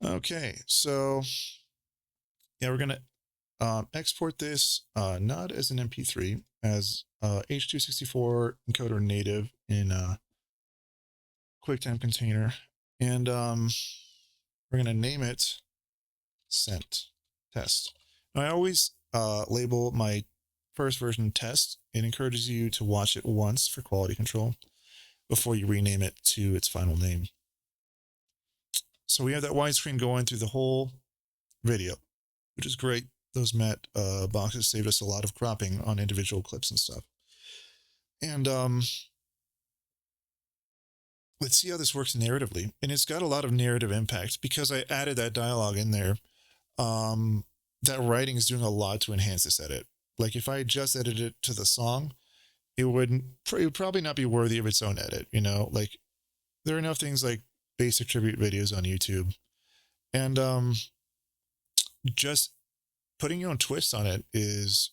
[SPEAKER 1] okay, so yeah, we're gonna export this not as an MP3, as H.264 encoder native in a QuickTime container, and we're gonna name it sent test. Now, I always label my first version test. It encourages you to watch it once for quality control before you rename it to its final name. So we have that widescreen going through the whole video, which is great. Those matte boxes saved us a lot of cropping on individual clips and stuff. And let's see how this works narratively. And it's got a lot of narrative impact because I added that dialogue in there. That writing is doing a lot to enhance this edit. Like if I just edited it to the song, it would probably not be worthy of its own edit, you know? Like there are enough things like basic tribute videos on YouTube. And just putting your own twist on it is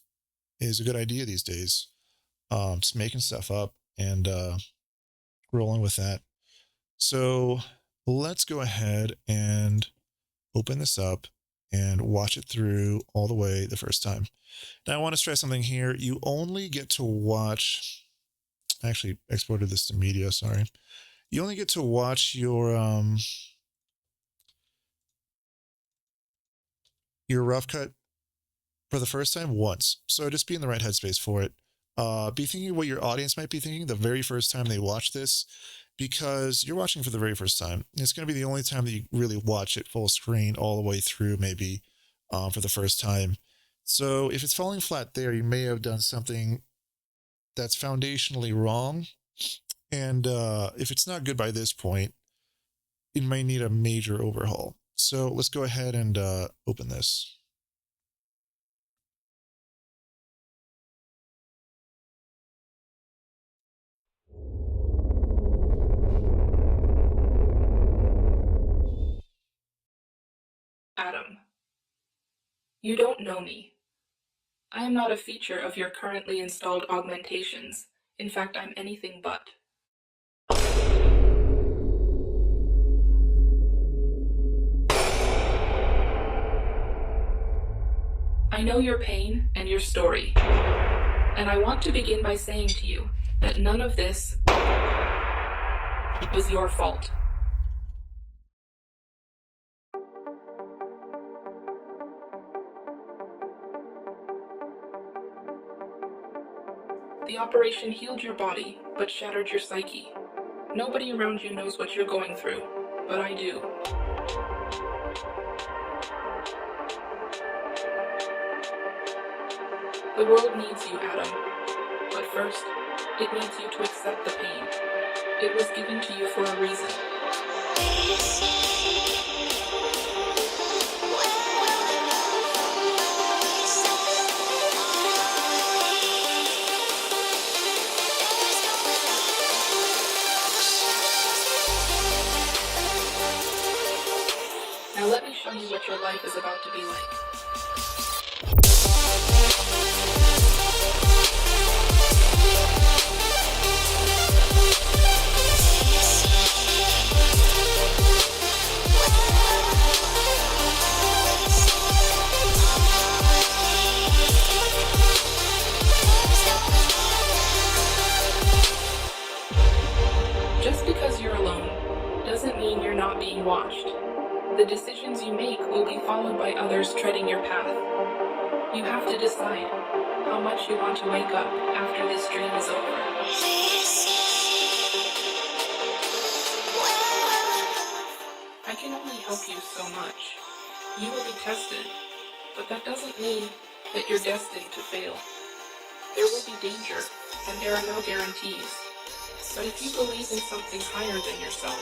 [SPEAKER 1] a good idea these days. Just making stuff up and rolling with that. So let's go ahead and open this up and watch it through all the way the first time. Now I want to stress something here. You only get to watch, I actually exported this to media, sorry. You only get to watch your rough cut for the first time once. So just be in the right headspace for it. Be thinking what your audience might be thinking the very first time they watch this, because you're watching for the very first time. It's going to be the only time that you really watch it full screen all the way through, maybe for the first time. So if it's falling flat there, you may have done something that's foundationally wrong. And if it's not good by this point, it might need a major overhaul. So let's go ahead and open this.
[SPEAKER 7] Adam, you don't know me. I am not a feature of your currently installed augmentations. In fact, I'm anything but. I know your pain and your story. And I want to begin by saying to you that none of this was your fault. The operation healed your body, but shattered your psyche. Nobody around you knows what you're going through, but I do. The world needs you, Adam. But first, it needs you to accept the pain. It was given to you for a reason. Now let me show you what your life is about to be like. Just because you're alone doesn't mean you're not being watched. The decisions you make will be followed by others treading your path. You have to decide how much you want to wake up after this dream is over. I can only help you so much. You will be tested, but that doesn't mean that you're destined to fail. There will be danger, and there are no guarantees. But if you believe in something higher than yourself,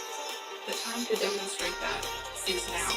[SPEAKER 7] the time to demonstrate that is now.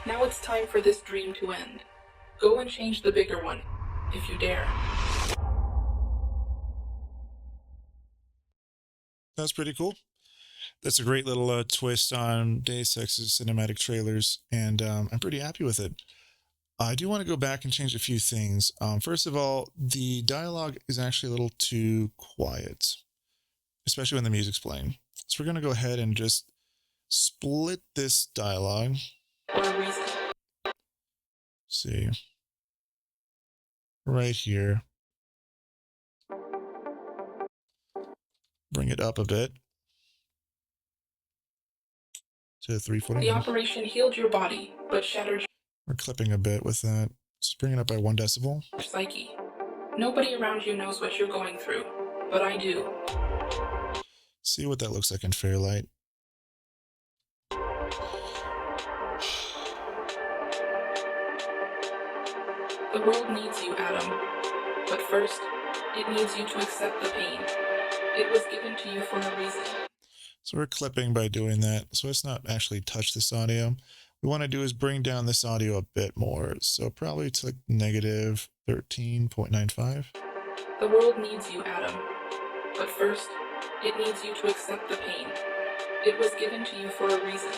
[SPEAKER 7] Now it's time for this dream to end. Go and change the bigger one, if you dare.
[SPEAKER 1] That's pretty cool. That's a great little twist on Deus Ex's cinematic trailers, and I'm pretty happy with it. I do want to go back and change a few things. First of all, the dialogue is actually a little too quiet, especially when the music's playing. So we're going to go ahead and just split this dialogue.
[SPEAKER 7] For a reason.
[SPEAKER 1] See. Right here. Bring it up a bit. To 349.
[SPEAKER 7] The operation healed your body, but shattered
[SPEAKER 1] We're clipping a bit with that. Just bring it up by 1 decibel.
[SPEAKER 7] your psyche. Nobody around you knows what you're going through, but I do.
[SPEAKER 1] See what that looks like in Fairlight.
[SPEAKER 7] The world needs you, Adam. But first, it needs you to accept the pain. It was given to you for a reason.
[SPEAKER 1] So we're clipping by doing that. So let's not actually touch this audio. What we want to do is bring down this audio a bit more. So probably to like negative 13.95.
[SPEAKER 7] The world needs you, Adam. But first, it needs you to accept the pain. It was given to you for a reason.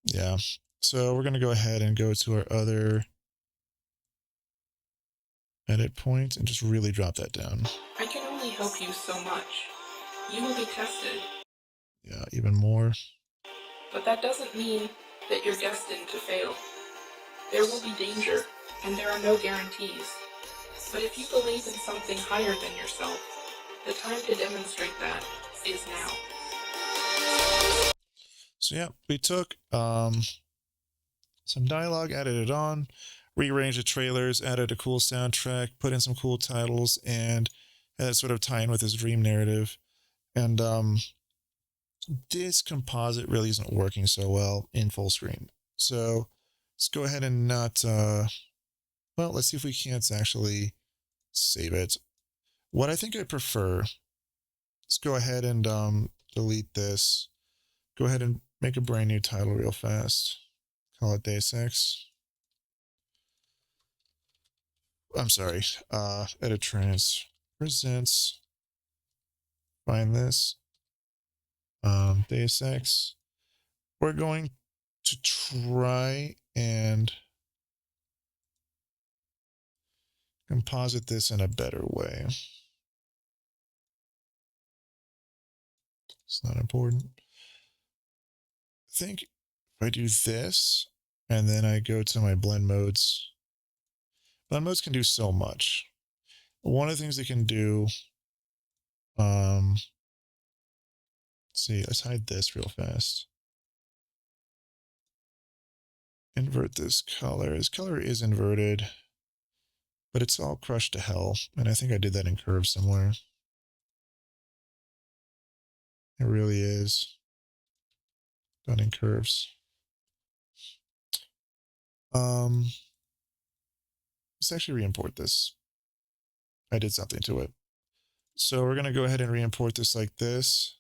[SPEAKER 1] Yeah. So we're going to go ahead and go to our other edit point and just really drop that down.
[SPEAKER 7] I can only help you so much. You will be tested.
[SPEAKER 1] Yeah, even more.
[SPEAKER 7] But that doesn't mean that you're destined to fail. There will be danger, and there are no guarantees. But if you believe in something higher than yourself, the time to demonstrate that is now.
[SPEAKER 1] So yeah, we took some dialogue, added it on, rearranged the trailers, added a cool soundtrack, put in some cool titles, and had that sort of tie in with his dream narrative. And this composite really isn't working so well in full screen. So let's go ahead and not, well, let's see if we can't actually save it. What I think I prefer, let's go ahead and delete this. Go ahead and make a brand new title real fast. call it Deus Ex. I'm sorry, Editrance presents, find this, Deus Ex. We're going to try and composite this in a better way. It's not important. I think if I do this and then I go to my blend modes can do so much. One of the things they can do, let's see, let's hide this real fast. Invert this color. This color is inverted, but it's all crushed to hell. And I think I did that in curves somewhere. It really is done in curves. Let's actually re-import this. I did something to it. So we're going to go ahead and re-import this like this.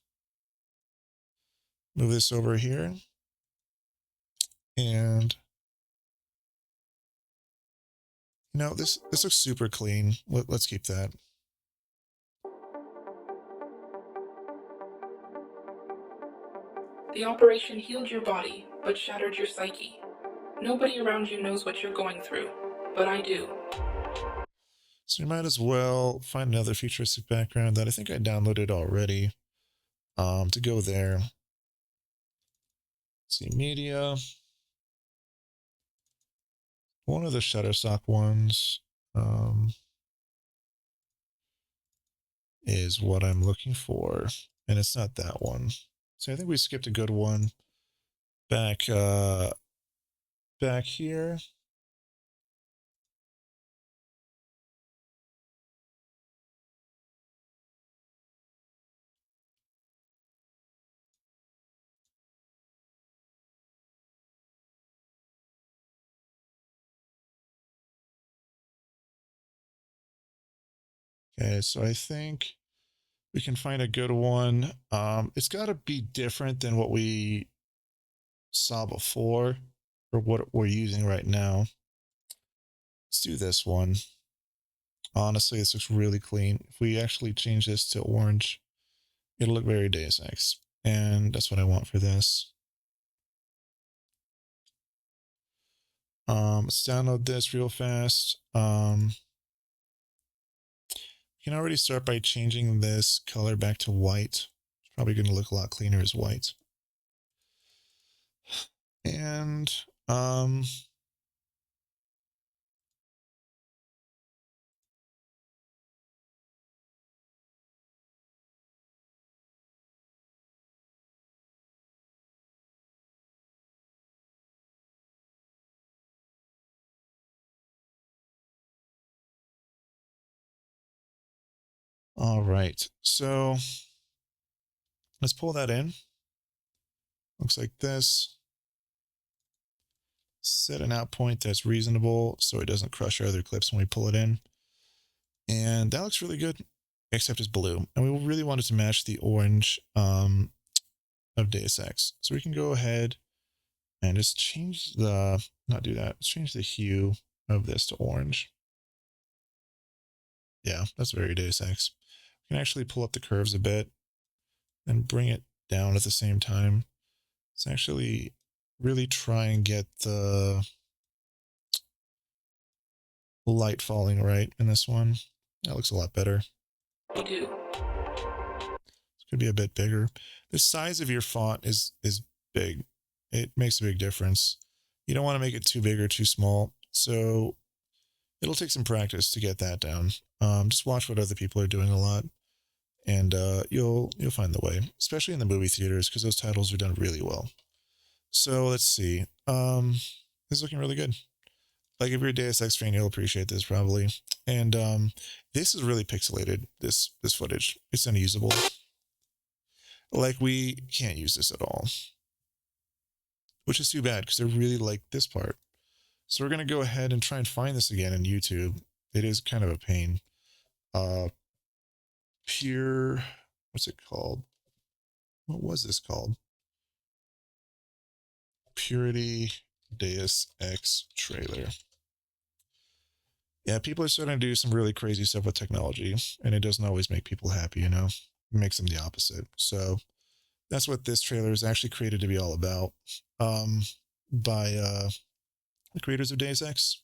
[SPEAKER 1] Move this over here. And you know, this looks super clean. Let's keep that.
[SPEAKER 7] The operation healed your body, but shattered your psyche. Nobody around you knows what you're going through, but I do.
[SPEAKER 1] So you might as well find another futuristic background that I think I downloaded already to go there. Let's see, media. One of the Shutterstock ones is what I'm looking for, and it's not that one. So I think we skipped a good one back here. Okay, so I think we can find a good one. It's got to be different than what we saw before or what we're using right now. Let's do this one. Honestly, this looks really clean. If we actually change this to orange, it'll look very Deus Ex. And that's what I want for this. Let's download this real fast. You can already start by changing this color back to white. It's probably going to look a lot cleaner as white. And all right, so let's pull that in. Looks like this. Set an out point that's reasonable so it doesn't crush our other clips when we pull it in. And that looks really good, except it's blue. And we really want it to match the orange of Deus Ex. So we can go ahead and just change the, not do that, change the hue of this to orange. Yeah, that's very Deus Ex. We can actually pull up the curves a bit and bring it down at the same time. Let's actually really try and get the light falling right in this one. That looks a lot better.
[SPEAKER 7] You do.
[SPEAKER 1] This could be a bit bigger. The size of your font is big. It makes a big difference. You don't want to make it too big or too small. So it'll take some practice to get that down. Just watch what other people are doing a lot, and you'll find the way, especially in the movie theaters, because those titles are done really well. So let's see. This is looking really good. Like if you're a Deus Ex fan, you'll appreciate this probably. And this is really pixelated, this footage. It's unusable. Like we can't use this at all, which is too bad because I really like this part. So we're going to go ahead and try and find this again in YouTube. It is kind of a pain. Pure, what's it called? What was this called? Purity Deus Ex trailer. Yeah, people are starting to do some really crazy stuff with technology, and it doesn't always make people happy, you know? It makes them the opposite. So that's what this trailer is actually created to be all about. By the creators of Deus Ex.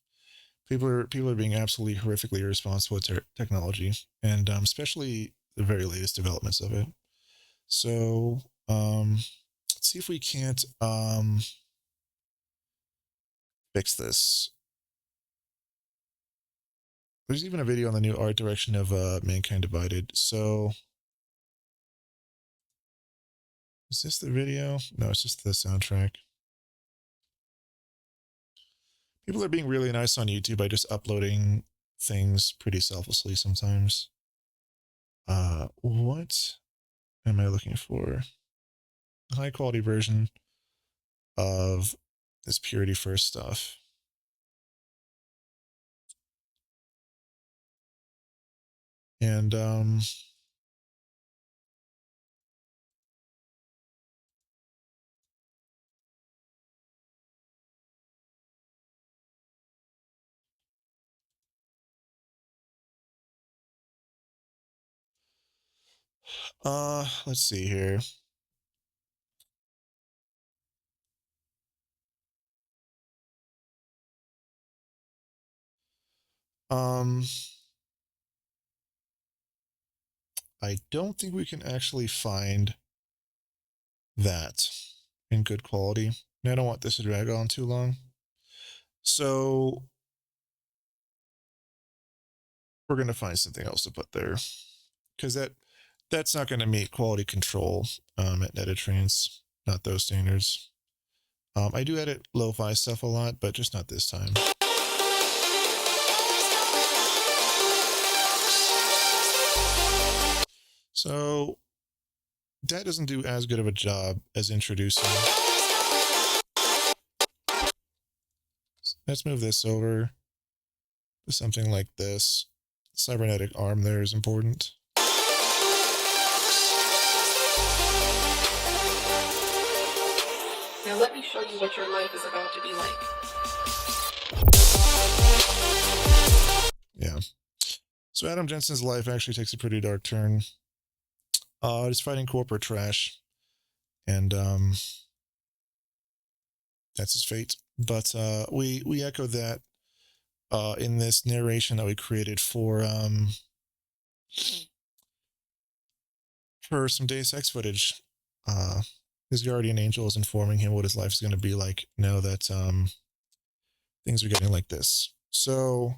[SPEAKER 1] People are being absolutely horrifically irresponsible with technology, and especially the very latest developments of it. So let's see if we can't fix this. There's even a video on the new art direction of Mankind Divided. So is this the video? No, it's just the soundtrack. People are being really nice on YouTube by just uploading things pretty selflessly sometimes. What am I looking for? A high quality version of this Purity First stuff. And let's see here. I don't think we can actually find that in good quality. And I don't want this to drag on too long. So we're going to find something else to put there, because that's not going to meet quality control at Editrance, not those standards. I do edit lo-fi stuff a lot, but just not this time. So that doesn't do as good of a job as introducing. Let's move this over to something like this. The cybernetic arm there is important.
[SPEAKER 7] Now let me show you what your life is about to be like.
[SPEAKER 1] Yeah. So Adam Jensen's life actually takes a pretty dark turn. He's fighting corporate trash, and that's his fate. But we echo that in this narration that we created for some Deus Ex footage. His guardian angel is informing him what his life is going to be like now that things are getting like this. So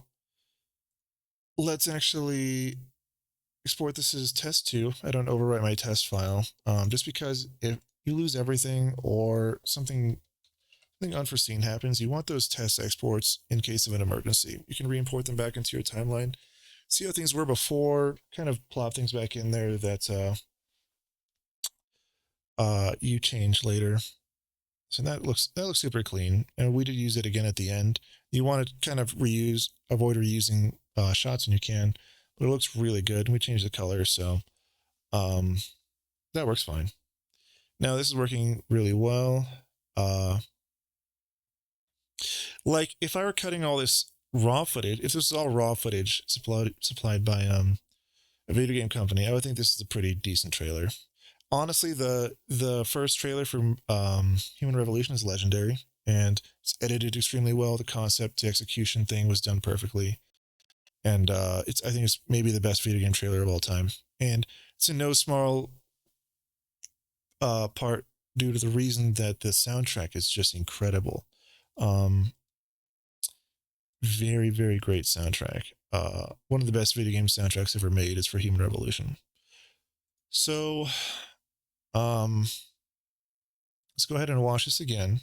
[SPEAKER 1] let's actually export this as test 2. I don't overwrite my test file, just because if you lose everything or something unforeseen happens, you want those test exports in case of an emergency. You can re-import them back into your timeline, see how things were before, kind of plop things back in there that you change later. So that looks super clean, and we did use it again at the end. You want to kind of avoid reusing shots when you can, but it looks really good. We changed the color, so that works fine. Now this is working really well. Like if I were cutting all this raw footage, if this is all raw footage supplied by a video game company, I would think this is a pretty decent trailer. Honestly, the first trailer from Human Revolution is legendary, and it's edited extremely well. The concept to execution thing was done perfectly, and I think it's maybe the best video game trailer of all time. And it's in no small part due to the reason that the soundtrack is just incredible. Very, very great soundtrack. One of the best video game soundtracks ever made is for Human Revolution. So, let's go ahead and watch this again.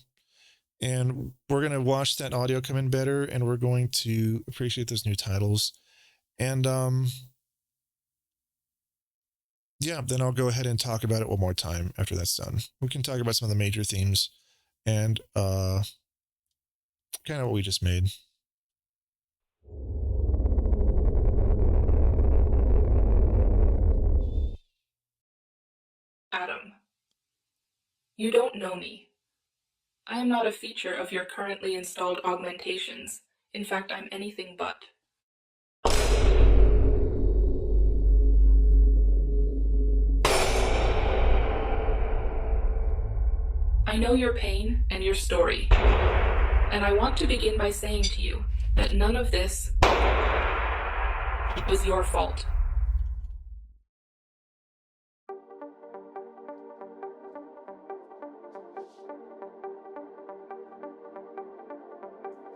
[SPEAKER 1] And we're going to watch that audio come in better, and we're going to appreciate those new titles. And, yeah, then I'll go ahead and talk about it one more time after that's done. We can talk about some of the major themes and, kind of what we just made.
[SPEAKER 7] Adam, you don't know me. I am not a feature of your currently installed augmentations. In fact, I'm anything but. I know your pain and your story, and I want to begin by saying to you that none of this was your fault.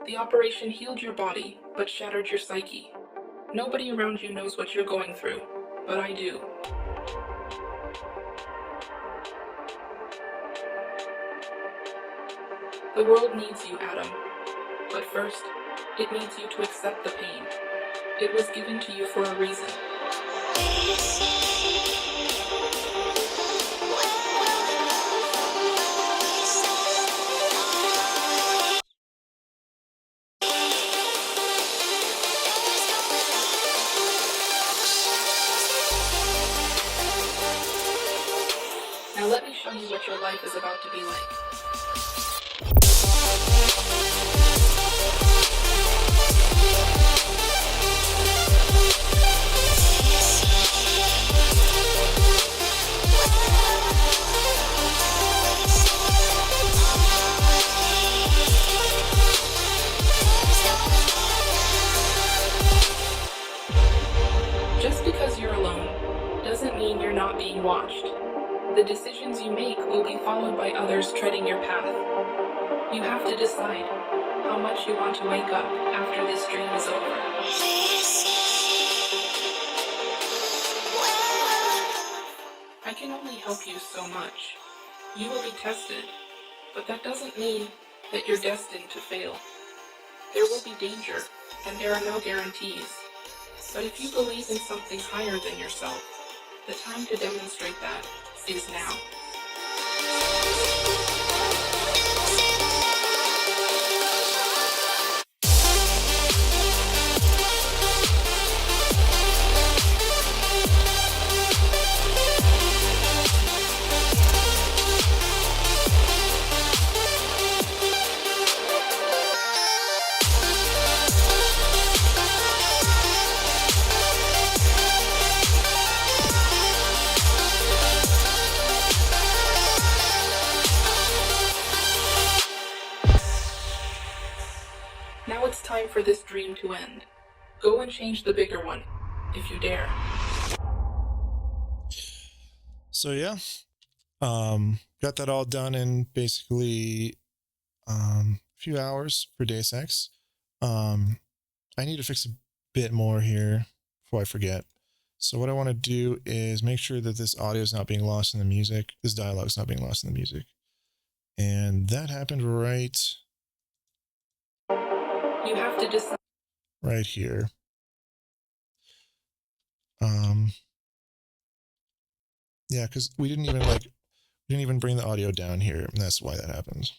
[SPEAKER 7] The operation healed your body, but shattered your psyche. Nobody around you knows what you're going through, but I do. The world needs you, Adam. But first, it needs you to accept the pain. It was given to you for a reason. Now let me show you what your life is about to be like. Just because you're alone doesn't mean you're not being watched. The decisions you make will be followed by others treading your path. You have to decide how much you want to wake up after this dream is over. I can only help you so much. You will be tested, but that doesn't mean that you're destined to fail. There will be danger, and there are no guarantees. But if you believe in something higher than yourself, the time to demonstrate that is now. Now it's time for this dream to end. Go and change the bigger one, if you dare.
[SPEAKER 1] So yeah, got that all done in basically a few hours for Deus Ex. I need to fix a bit more here before I forget. So what I want to do is make sure that this audio is not being lost in the music. This dialogue is not being lost in the music. And that happened right
[SPEAKER 7] You have to decide.
[SPEAKER 1] Right here. Yeah, because we didn't even bring the audio down here, and that's why that happens.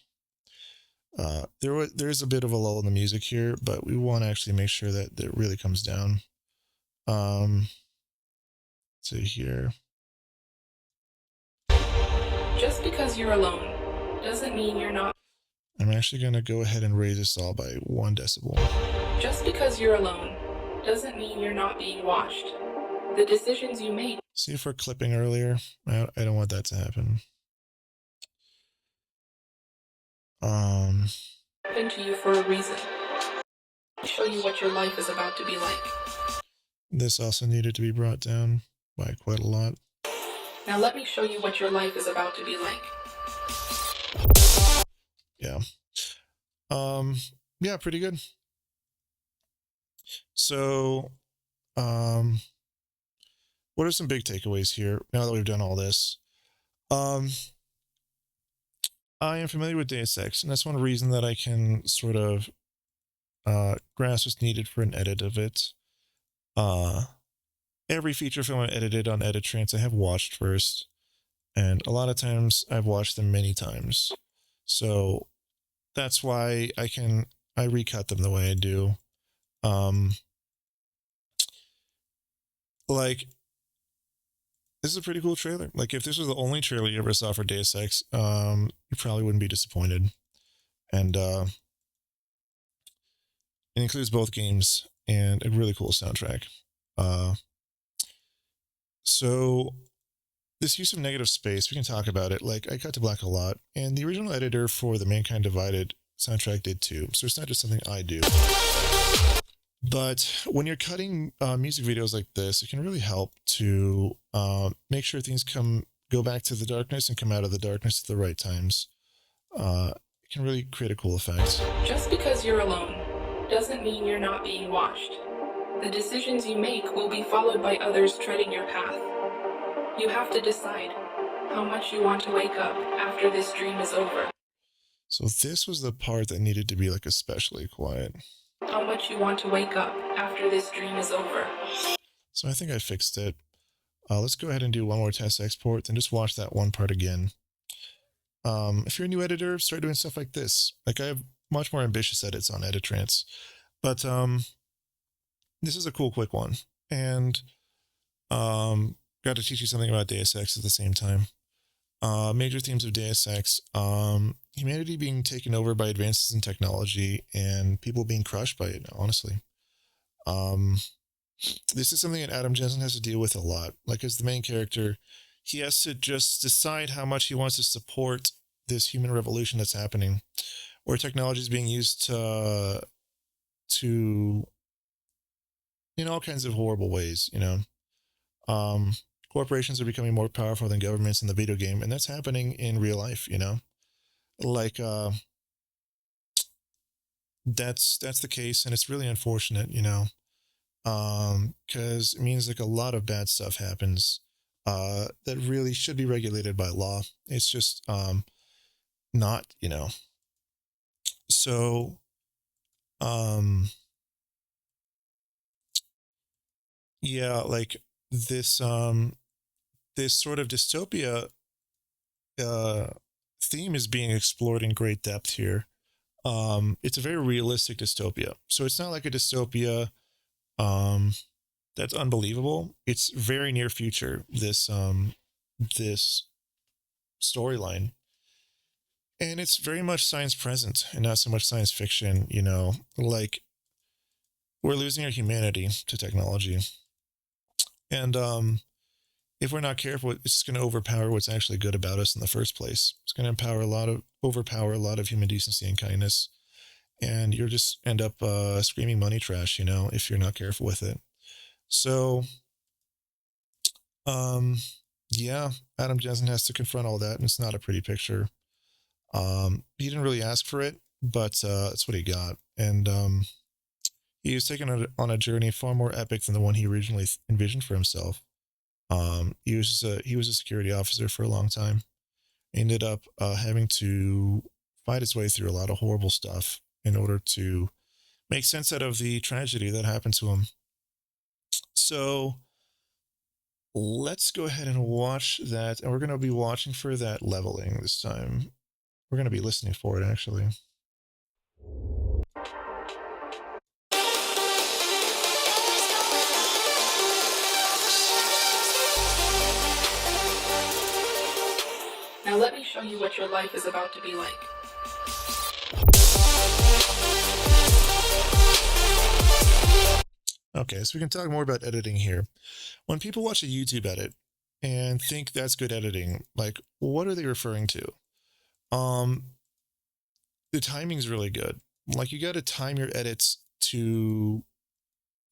[SPEAKER 1] There's a bit of a lull in the music here, but we want to actually make sure that it really comes down. So here.
[SPEAKER 7] Just because you're alone doesn't mean you're not.
[SPEAKER 1] I'm actually going to go ahead and raise this all by 1 decibel.
[SPEAKER 7] Just because you're alone doesn't mean you're not being watched. The decisions you make.
[SPEAKER 1] See if we're clipping earlier. I don't want that to happen.
[SPEAKER 7] Happened to you for a reason. I'll show you what your life is about to be like.
[SPEAKER 1] This also needed to be brought down by quite a lot.
[SPEAKER 7] Now let me show you what your life is about to be like.
[SPEAKER 1] Yeah. Yeah, pretty good. So, what are some big takeaways here now that we've done all this? I am familiar with Deus Ex, and that's one reason that I can sort of grasp what's needed for an edit of it. Every feature film I edited on Editrance I have watched first, and a lot of times I've watched them many times. So that's why I recut them the way I do. Like, this is a pretty cool trailer. Like, if this was the only trailer you ever saw for Deus Ex, you probably wouldn't be disappointed. And it includes both games and a really cool soundtrack. So this use of negative space, we can talk about it. Like, I cut to black a lot, and the original editor for the Mankind Divided soundtrack did too. So it's not just something I do. But when you're cutting music videos like this, it can really help to make sure things go back to the darkness and come out of the darkness at the right times. It can really create a cool effect.
[SPEAKER 7] Just because you're alone doesn't mean you're not being watched. The decisions you make will be followed by others treading your path. You have to decide how much you want to wake up after this dream is over.
[SPEAKER 1] So this was the part that needed to be like especially quiet.
[SPEAKER 7] How much you want to wake up after this dream is over.
[SPEAKER 1] So I think I fixed it. Let's go ahead and do one more test export, then just watch that one part again. If you're a new editor, start doing stuff like this. Like, I have much more ambitious edits on Editrance, but this is a cool, quick one. And got to teach you something about Deus Ex at the same time. Major themes of Deus Ex: humanity being taken over by advances in technology and people being crushed by it, honestly. This is something that Adam Jensen has to deal with a lot. Like, as the main character, he has to just decide how much he wants to support this human revolution that's happening, where technology is being used to in all kinds of horrible ways, you know. Corporations are becoming more powerful than governments in the video game, and that's happening in real life, you know. Like, that's the case, and it's really unfortunate, you know, because it means like a lot of bad stuff happens that really should be regulated by law. It's just not, you know. So yeah, like this this sort of dystopia theme is being explored in great depth here. It's a very realistic dystopia, so it's not like a dystopia that's unbelievable. It's very near future, this storyline, and it's very much science present and not so much science fiction, you know. Like, we're losing our humanity to technology, and if we're not careful, it's just going to overpower what's actually good about us in the first place. It's going to overpower a lot of human decency and kindness, and you'll just end up screaming money trash, you know, if you're not careful with it. So yeah, Adam Jensen has to confront all that, and it's not a pretty picture. He didn't really ask for it, but that's what he got. And he was taken on a journey far more epic than the one he originally envisioned for himself. He was a security officer for a long time. He ended up having to fight his way through a lot of horrible stuff in order to make sense out of the tragedy that happened to him. So let's go ahead and watch that, and we're going to be watching for that leveling this time. We're going to be listening for it, actually.
[SPEAKER 7] Now let me show you what your life is about to be like.
[SPEAKER 1] Okay, so we can talk more about editing here. When people watch a YouTube edit and think that's good editing, like, what are they referring to? The timing's really good. Like, you got to time your edits to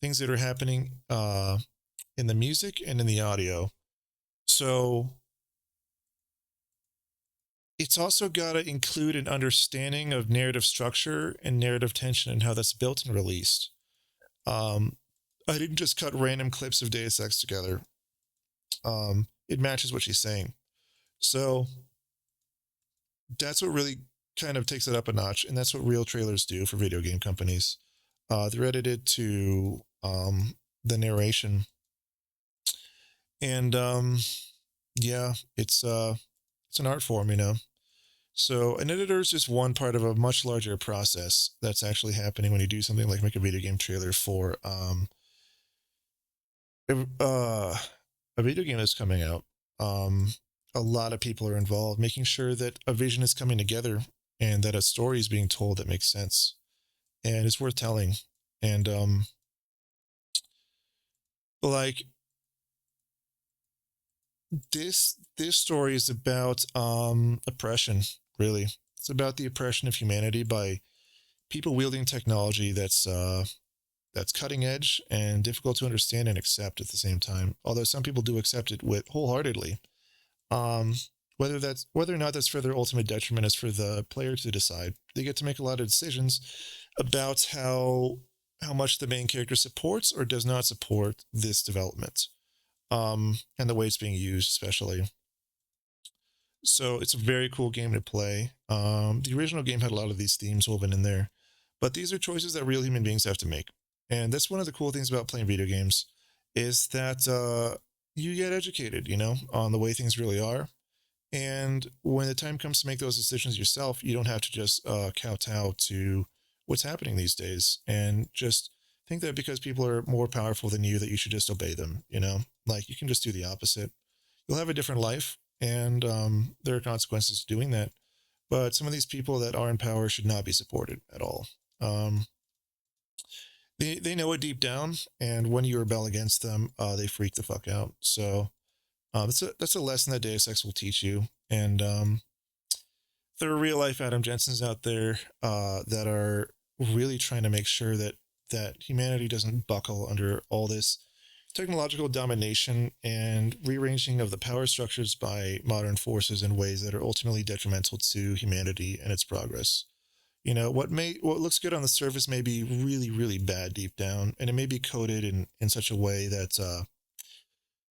[SPEAKER 1] things that are happening in the music and in the audio. So it's also got to include an understanding of narrative structure and narrative tension and how that's built and released. I didn't just cut random clips of Deus Ex together. It matches what she's saying. So that's what really kind of takes it up a notch, and that's what real trailers do for video game companies. They're edited to the narration. And yeah, it's an art form, you know. So an editor is just one part of a much larger process that's actually happening when you do something like make a video game trailer for a video game that's coming out. A lot of people are involved, making sure that a vision is coming together and that a story is being told that makes sense and it's worth telling. And like this story is about oppression, really. It's about the oppression of humanity by people wielding technology that's cutting edge and difficult to understand and accept at the same time. Although some people do accept it with wholeheartedly. Um, whether or not that's for their ultimate detriment is for the player to decide. They get to make a lot of decisions about how much the main character supports or does not support this development, and the way it's being used, especially. So it's a very cool game to play. The original game had a lot of these themes woven in there, but these are choices that real human beings have to make. And that's one of the cool things about playing video games is that you get educated, on the way things really are. And when the time comes to make those decisions yourself, you don't have to just kowtow to what's happening these days and just think that because people are more powerful than you, that you should just obey them, Like, you can just do the opposite. You'll have a different life, and there are consequences to doing that. But some of these people that are in power should not be supported at all. They know it deep down, and when you rebel against them, they freak the fuck out. So that's a lesson that Deus Ex will teach you. And there are real life Adam Jensens out there that are really trying to make sure that humanity doesn't buckle under all this technological domination and rearranging of the power structures by modern forces in ways that are ultimately detrimental to humanity and its progress. What looks good on the surface may be really, really bad deep down, and it may be coded in such a way that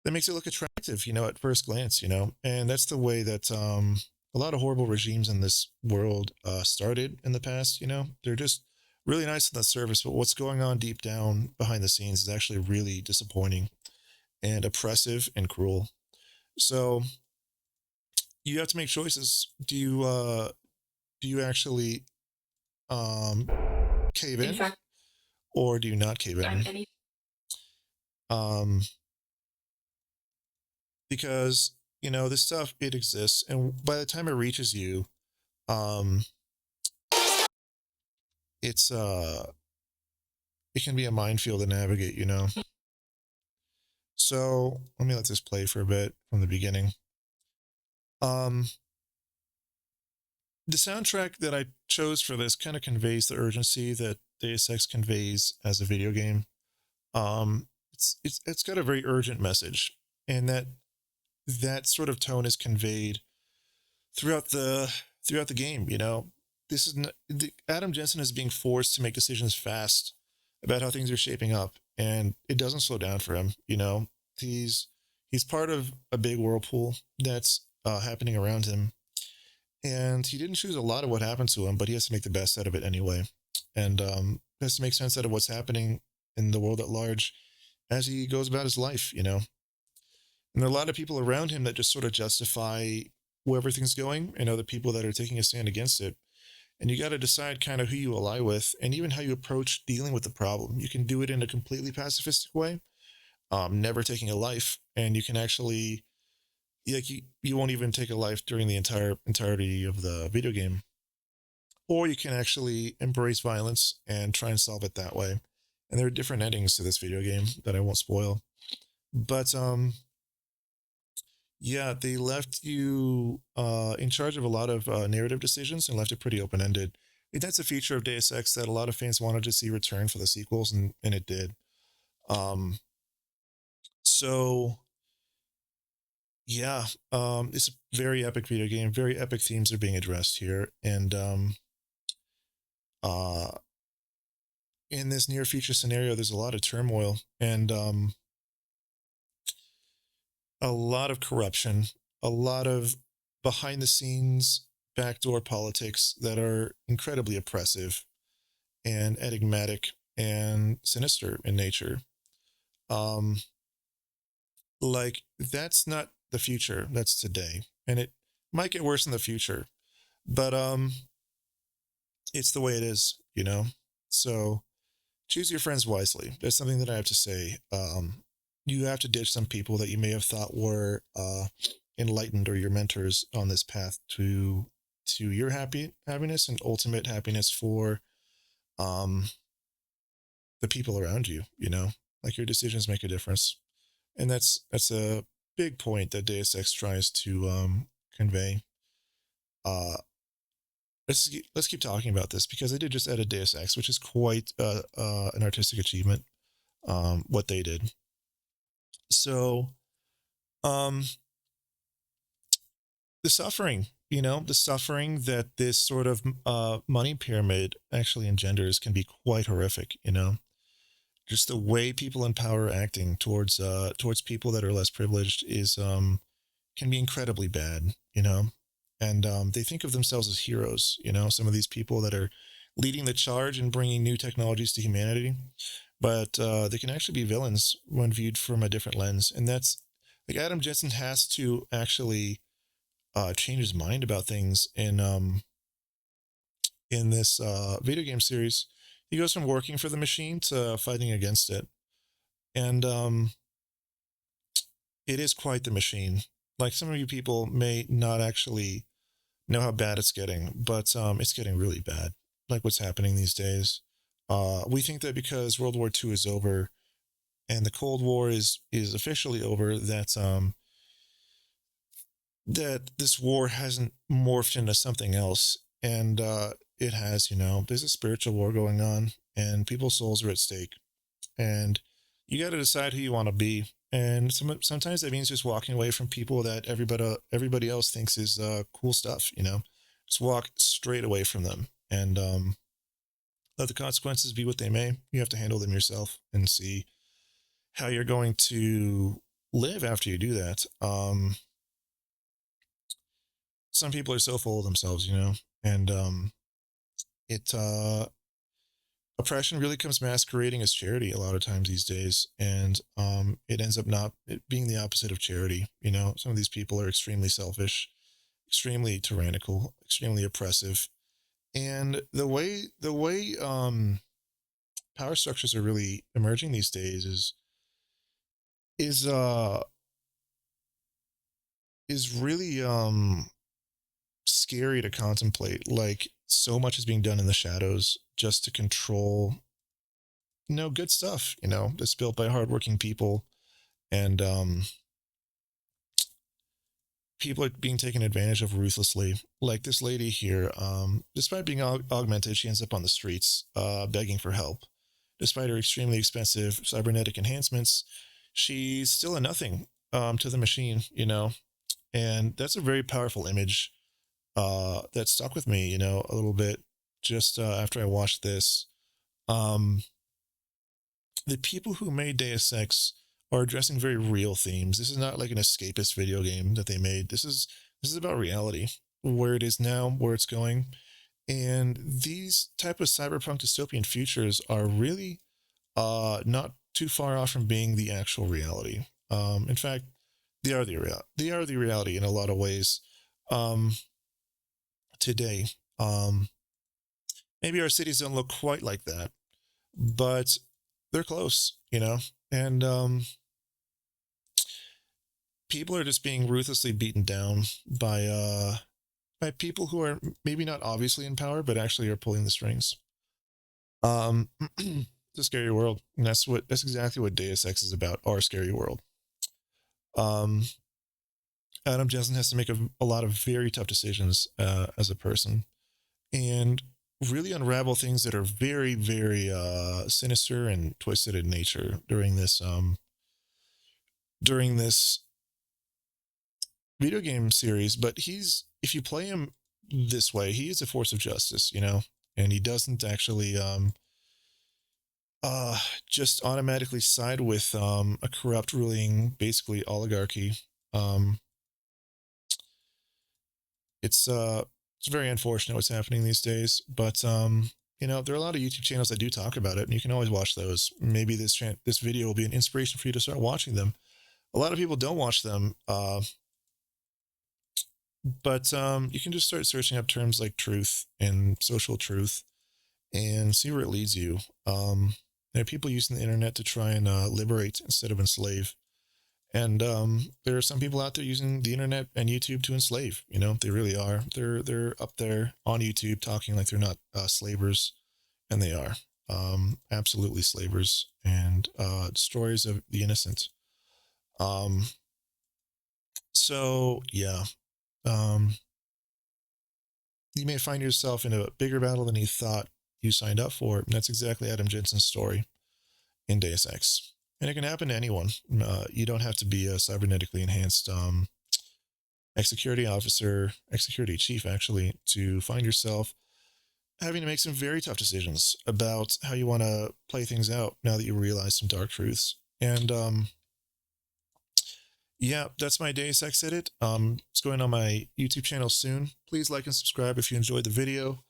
[SPEAKER 1] makes it look attractive, at first glance, and that's the way that a lot of horrible regimes in this world started in the past. They're just really nice on the surface, but what's going on deep down behind the scenes is actually really disappointing and oppressive and cruel. So you have to make choices. Do you actually cave in,
[SPEAKER 7] fact,
[SPEAKER 1] or do you not cave in? Because this stuff, it exists, and by the time it reaches you, it's it can be a minefield to navigate. So let me let this play for a bit from the beginning. The soundtrack that I chose for this kind of conveys the urgency that Deus Ex conveys as a video game. It's got a very urgent message, and that sort of tone is conveyed throughout the game. This is Adam Jensen is being forced to make decisions fast about how things are shaping up, and it doesn't slow down for him. He's part of a big whirlpool that's happening around him, and he didn't choose a lot of what happened to him, but he has to make the best out of it anyway, and has to make sense out of what's happening in the world at large as he goes about his life. And there are a lot of people around him that just sort of justify where everything's going, and other people that are taking a stand against it. And you got to decide kind of who you ally with, and even how you approach dealing with the problem. You can do it in a completely pacifistic way, never taking a life, and you can actually, like, you won't even take a life during the entirety of the video game. Or you can actually embrace violence and try and solve it that way. And there are different endings to this video game that I won't spoil. But yeah, they left you in charge of a lot of narrative decisions and left it pretty open-ended. That's a feature of Deus Ex that a lot of fans wanted to see return for the sequels, and it did. So yeah, it's a very epic video game. Very epic themes are being addressed here, and in this near future scenario, there's a lot of turmoil and a lot of corruption, a lot of behind the scenes backdoor politics that are incredibly oppressive and enigmatic and sinister in nature. Like, that's not the future, that's today, and it might get worse in the future, but it's the way it is. So choose your friends wisely. That's something that I have to say. You have to ditch some people that you may have thought were enlightened or your mentors on this path to to your happiness and ultimate happiness for um the people around you, you know? Like your decisions make a difference. And that's a big point that Deus Ex tries to convey. Uh let's keep talking about this because I did just edit Deus Ex, which is quite an artistic achievement. What they did. So, um, the suffering, you know, the suffering that this sort of money pyramid actually engenders can be quite horrific. You know, just the way people in power are acting towards people that are less privileged is can be incredibly bad. You know, and they think of themselves as heroes. You know, some of these people that are leading the charge and bringing new technologies to humanity, but they can actually be villains when viewed from a different lens. And that's like Adam Jensen has to actually change his mind about things in this video game series. He goes from working for the machine to fighting against it, and it is quite the machine. Like some of you people may not actually know how bad it's getting, but it's getting really bad. Like what's happening these days. We think that because World War II is over and the Cold War is officially over, that this war hasn't morphed into something else, and it has. You know, there's a spiritual war going on, and people's souls are at stake, and you got to decide who you want to be. And sometimes that means just walking away from people that everybody else thinks is cool stuff. You know, just walk straight away from them, and let the consequences be what they may. You have to handle them yourself and see how you're going to live after you do that. Some people are so full of themselves, you know, and it oppression really comes masquerading as charity a lot of times these days, and it ends up not it being the opposite of charity. You know, some of these people are extremely selfish, extremely tyrannical, extremely oppressive, and the way power structures are really emerging these days is uh is really scary to contemplate. Like so much is being done in the shadows just to control, you know, good stuff, you know, that's built by hardworking people, and people are being taken advantage of ruthlessly. Like this lady here, despite being augmented, she ends up on the streets begging for help. Despite her extremely expensive cybernetic enhancements, she's still a nothing to the machine, you know. And that's a very powerful image that stuck with me, you know, a little bit just after I watched this. Um, the people who made Deus Ex are addressing very real themes. This is not like an escapist video game that they made. This is about reality, where it is now, where it's going, and these type of cyberpunk dystopian futures are really not too far off from being the actual reality. In fact, they are the reality in a lot of ways. Um, today. Maybe our cities don't look quite like that, but they're close, you know? And people are just being ruthlessly beaten down by people who are maybe not obviously in power, but actually are pulling the strings. It's a scary world. And that's exactly what Deus Ex is about, our scary world. Um, Adam Jensen has to make a lot of very tough decisions as a person, and really unravel things that are very, very sinister and twisted in nature during this video game series. But if you play him this way, he is a force of justice, you know, and he doesn't actually just automatically side with a corrupt ruling, basically oligarchy. Um, it's very unfortunate what's happening these days, but you know, there are a lot of YouTube channels that do talk about it, and you can always watch those. Maybe this video will be an inspiration for you to start watching them. A lot of people don't watch them, but you can just start searching up terms like truth and social truth and see where it leads you. There are people using the internet to try and liberate instead of enslave, And there are some people out there using the internet and YouTube to enslave. You know, they really are. They're up there on YouTube talking like they're not slavers, and they are absolutely slavers and destroyers of the innocent. So yeah, you may find yourself in a bigger battle than you thought you signed up for. And that's exactly Adam Jensen's story in Deus Ex. And it can happen to anyone. You don't have to be a cybernetically enhanced ex-security officer, ex-security chief, actually, to find yourself having to make some very tough decisions about how you want to play things out now that you realize some dark truths. And yeah, that's my Deus Ex edit. It's going on my YouTube channel soon. Please like and subscribe if you enjoyed the video.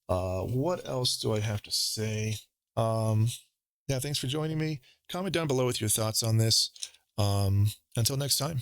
[SPEAKER 1] What else do I have to say? Yeah, thanks for joining me. Comment down below with your thoughts on this. Until next time.